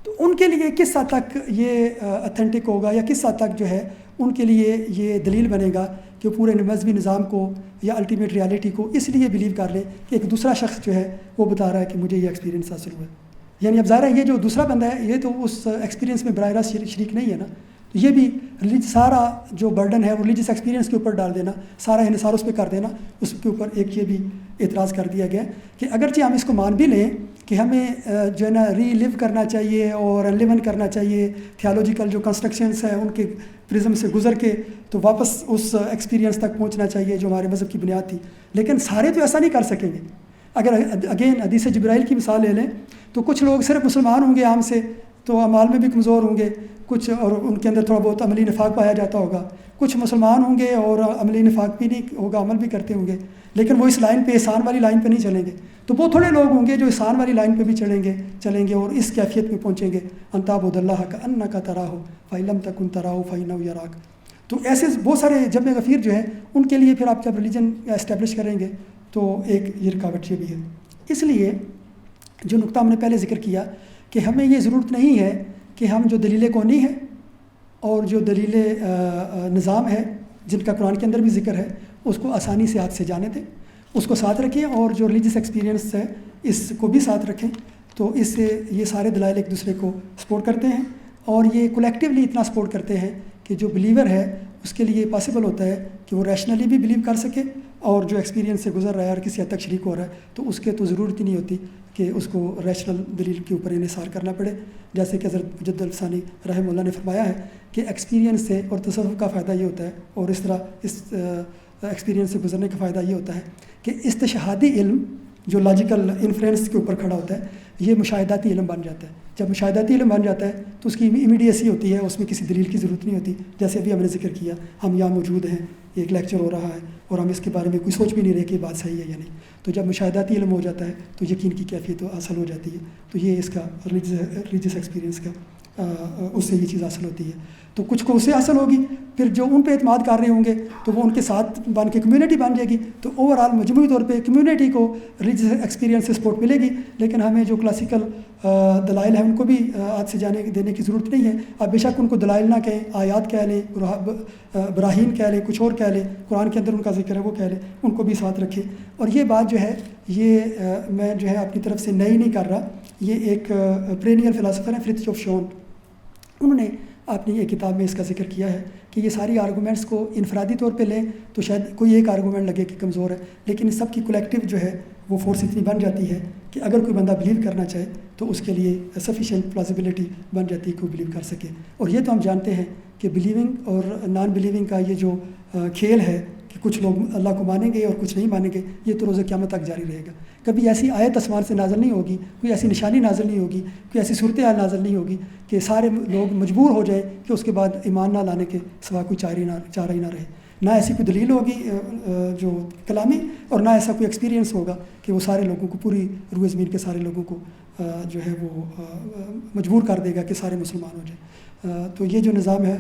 تو ان کے لیے کس حد تک یہ اتھینٹک ہوگا یا کس حد تک جو ہے ان کے لیے یہ دلیل بنے گا کہ پورے مذہبی نظام کو یا الٹیمیٹ ریالٹی کو اس لیے بلیو کر لیں کہ ایک دوسرا شخص جو ہے وہ بتا رہا ہے کہ مجھے یہ ایکسپیرینس حاصل ہوا ہے. یعنی اب ظاہر ہے یہ جو دوسرا بندہ ہے یہ تو اس ایکسپیرینس میں براہ راست شریک نہیں ہے نا. تو یہ بھی سارا جو برڈن ہے وہ ریلیجس ایکسپیرینس کے اوپر ڈال دینا, سارا انحصار اس پہ کر دینا. اس کے اوپر ایک یہ بھی اعتراض کر دیا گیا کہ اگرچہ ہم اس کو مان بھی لیں کہ ہمیں جو ہے نا ری لیو کرنا چاہیے اور انلیون کرنا چاہیے, تھیالوجیکل جو کنسٹرکشنس ہیں ان کے پرزم سے گزر کے تو واپس اس ایکسپیرینس تک پہنچنا چاہیے جو ہمارے مذہب کی بنیاد تھی, لیکن سارے تو ایسا نہیں کر سکیں گے. اگر اگین حدیث جبرائیل کی مثال لے لیں تو کچھ لوگ صرف مسلمان ہوں گے عام سے, تو اعمال میں بھی کمزور ہوں گے کچھ, اور ان کے اندر تھوڑا بہت عملی نفاق پایا جاتا ہوگا. کچھ مسلمان ہوں گے اور عملی نفاق بھی نہیں ہوگا, عمل بھی کرتے ہوں گے, لیکن وہ اس لائن پہ, احسان والی لائن پہ نہیں چلیں گے. تو وہ تھوڑے لوگ ہوں گے جو احسان والی لائن پہ بھی چلیں گے اور اس کیفیت میں پہنچیں گے, ان تعبد اللہ کأنک تراہ فإن لم تکن تراہ فإنہ یراک. تو ایسے بہت سارے جمع غفیر جو ہیں ان کے لیے پھر آپ جب ریلیجن اسٹیبلش کریں گے تو ایک یہ رکاوٹ یہ بھی ہے. اس لیے جو نقطہ ہم نے پہلے ذکر کیا کہ ہمیں یہ ضرورت نہیں ہے کہ ہم جو دلیل کونی ہے اور جو دلیل نظام ہے جن کا قرآن کے اندر بھی ذکر ہے اس کو آسانی سے ہاتھ سے جانے دیں, اس کو ساتھ رکھیں, اور جو ریلیجس ایکسپیرینس ہے اس کو بھی ساتھ رکھیں. تو اس سے یہ سارے دلائل ایک دوسرے کو سپورٹ کرتے ہیں اور یہ کولیکٹیولی اتنا سپورٹ کرتے ہیں کہ جو بلیور ہے اس کے لیے پاسبل ہوتا ہے کہ وہ ریشنلی بھی بلیو کر سکے, اور جو ایکسپیرینس سے گزر رہا ہے اور کسی حد تک شریک ہو رہا ہے تو اس کے تو ضرورت ہی نہیں ہوتی کہ اس کو ریشنل دلیل کے اوپر انحصار کرنا پڑے. جیسے کہ حضرت مجد الثانی رحمہ اللہ نے فرمایا ہے کہ ایکسپیرینس سے اور تصوف کا فائدہ یہ ہوتا ہے, اور اس طرح اس ایکسپیرینس سے گزرنے کا فائدہ یہ ہوتا ہے کہ استشہادی علم جو لاجیکل انفرینس کے اوپر کھڑا ہوتا ہے یہ مشاہداتی علم بن جاتا ہے. جب مشاہداتی علم بن جاتا ہے تو اس کی امیڈیسی ہوتی ہے, اس میں کسی دلیل کی ضرورت نہیں ہوتی. جیسے ابھی ہم نے ذکر کیا, ہم یہاں موجود ہیں, ایک لیکچر ہو رہا ہے اور ہم اس کے بارے میں کوئی سوچ بھی نہیں رہے کہ بات صحیح ہے یا نہیں. تو جب مشاہداتی علم ہو جاتا ہے تو یقین کی کیفیت حاصل ہو جاتی ہے. تو یہ اس کا ریلیجس ایکسپیرینس کا اس سے یہ چیز حاصل ہوتی ہے. تو کچھ کو اس سے حاصل ہوگی, پھر جو ان پہ اعتماد کر رہے ہوں گے تو وہ ان کے ساتھ بن کے کمیونٹی بن جائے گی. تو اوور آل مجموعی طور پہ کمیونٹی کو ریلیجس ایکسپیرینس سے سپورٹ ملے گی. لیکن ہمیں جو کلاسیکل دلائل ہیں ان کو بھی ہاتھ سے دینے کی ضرورت نہیں ہے. آپ بے شک ان کو دلائل نہ کہیں, آیات کہہ لیں, براہین کہہ لیں, کچھ اور کہہ لیں, قرآن کے اندر ان کا ذکر ہے وہ کہہ لیں, ان کو بھی ساتھ رکھیں. اور یہ بات جو ہے یہ میں جو ہے اپنی طرف سے نئی نہیں کر رہا, یہ ایک پرینیئر فلاسفر ہیں فرتجوف شون, انہوں نے اپنی ایک کتاب میں اس کا ذکر کیا ہے کہ یہ ساری آرگومنٹس کو انفرادی طور پہ لیں تو شاید کوئی ایک آرگومنٹ لگے کہ کمزور ہے, لیکن سب کی کولیکٹیو جو ہے وہ فورس اتنی بن جاتی ہے کہ اگر کوئی بندہ بلیو کرنا چاہے تو اس کے لیے سفیشینٹ پلازیبلٹی بن جاتی ہے کہ وہ بلیو کر سکے. اور یہ تو ہم جانتے ہیں کہ بلیونگ اور نان بلیونگ کا یہ جو کھیل ہے کہ کچھ لوگ اللہ کو مانیں گے اور کچھ نہیں مانیں گے, یہ تو روز قیامت تک جاری رہے گا. کبھی ایسی آیت آسمان سے نازل نہیں ہوگی, کوئی ایسی نشانی نازل نہیں ہوگی, کوئی ایسی صورتحال نازل نہیں ہوگی کہ سارے لوگ مجبور ہو جائیں کہ اس کے بعد ایمان نہ لانے کے سوا کوئی چارہ ہی نہ رہے. نہ ایسی کوئی دلیل ہوگی جو کلامی, اور نہ ایسا کوئی ایکسپیرینس ہوگا کہ وہ سارے لوگوں کو, پوری روئے زمین کے سارے لوگوں کو جو ہے وہ مجبور کر دے گا کہ سارے مسلمان ہو جائیں. تو یہ جو نظام ہے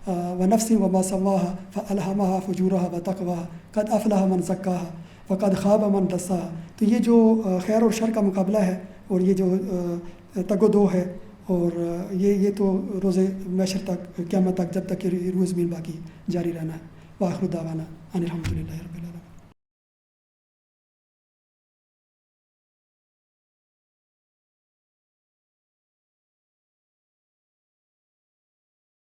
وَنَفْسٍ وَمَا سَوَّاهَا فَأَلْهَمَهَا فُجُورَهَا وَتَقْوَاهَا قَدْ أَفْلَحَ مَنْ زَكَّاهَا وَقَدْ خَابَ مَنْ دَسَّاهَا. تو یہ جو خیر اور شر کا مقابلہ ہے اور یہ جو تگ و دو ہے, اور یہ تو روز محشر تک, قیامت تک, جب تک کہ روئے زمین باقی جاری رہنا ہے. وآخر دعوانا ان الحمد للہ رب العالمین.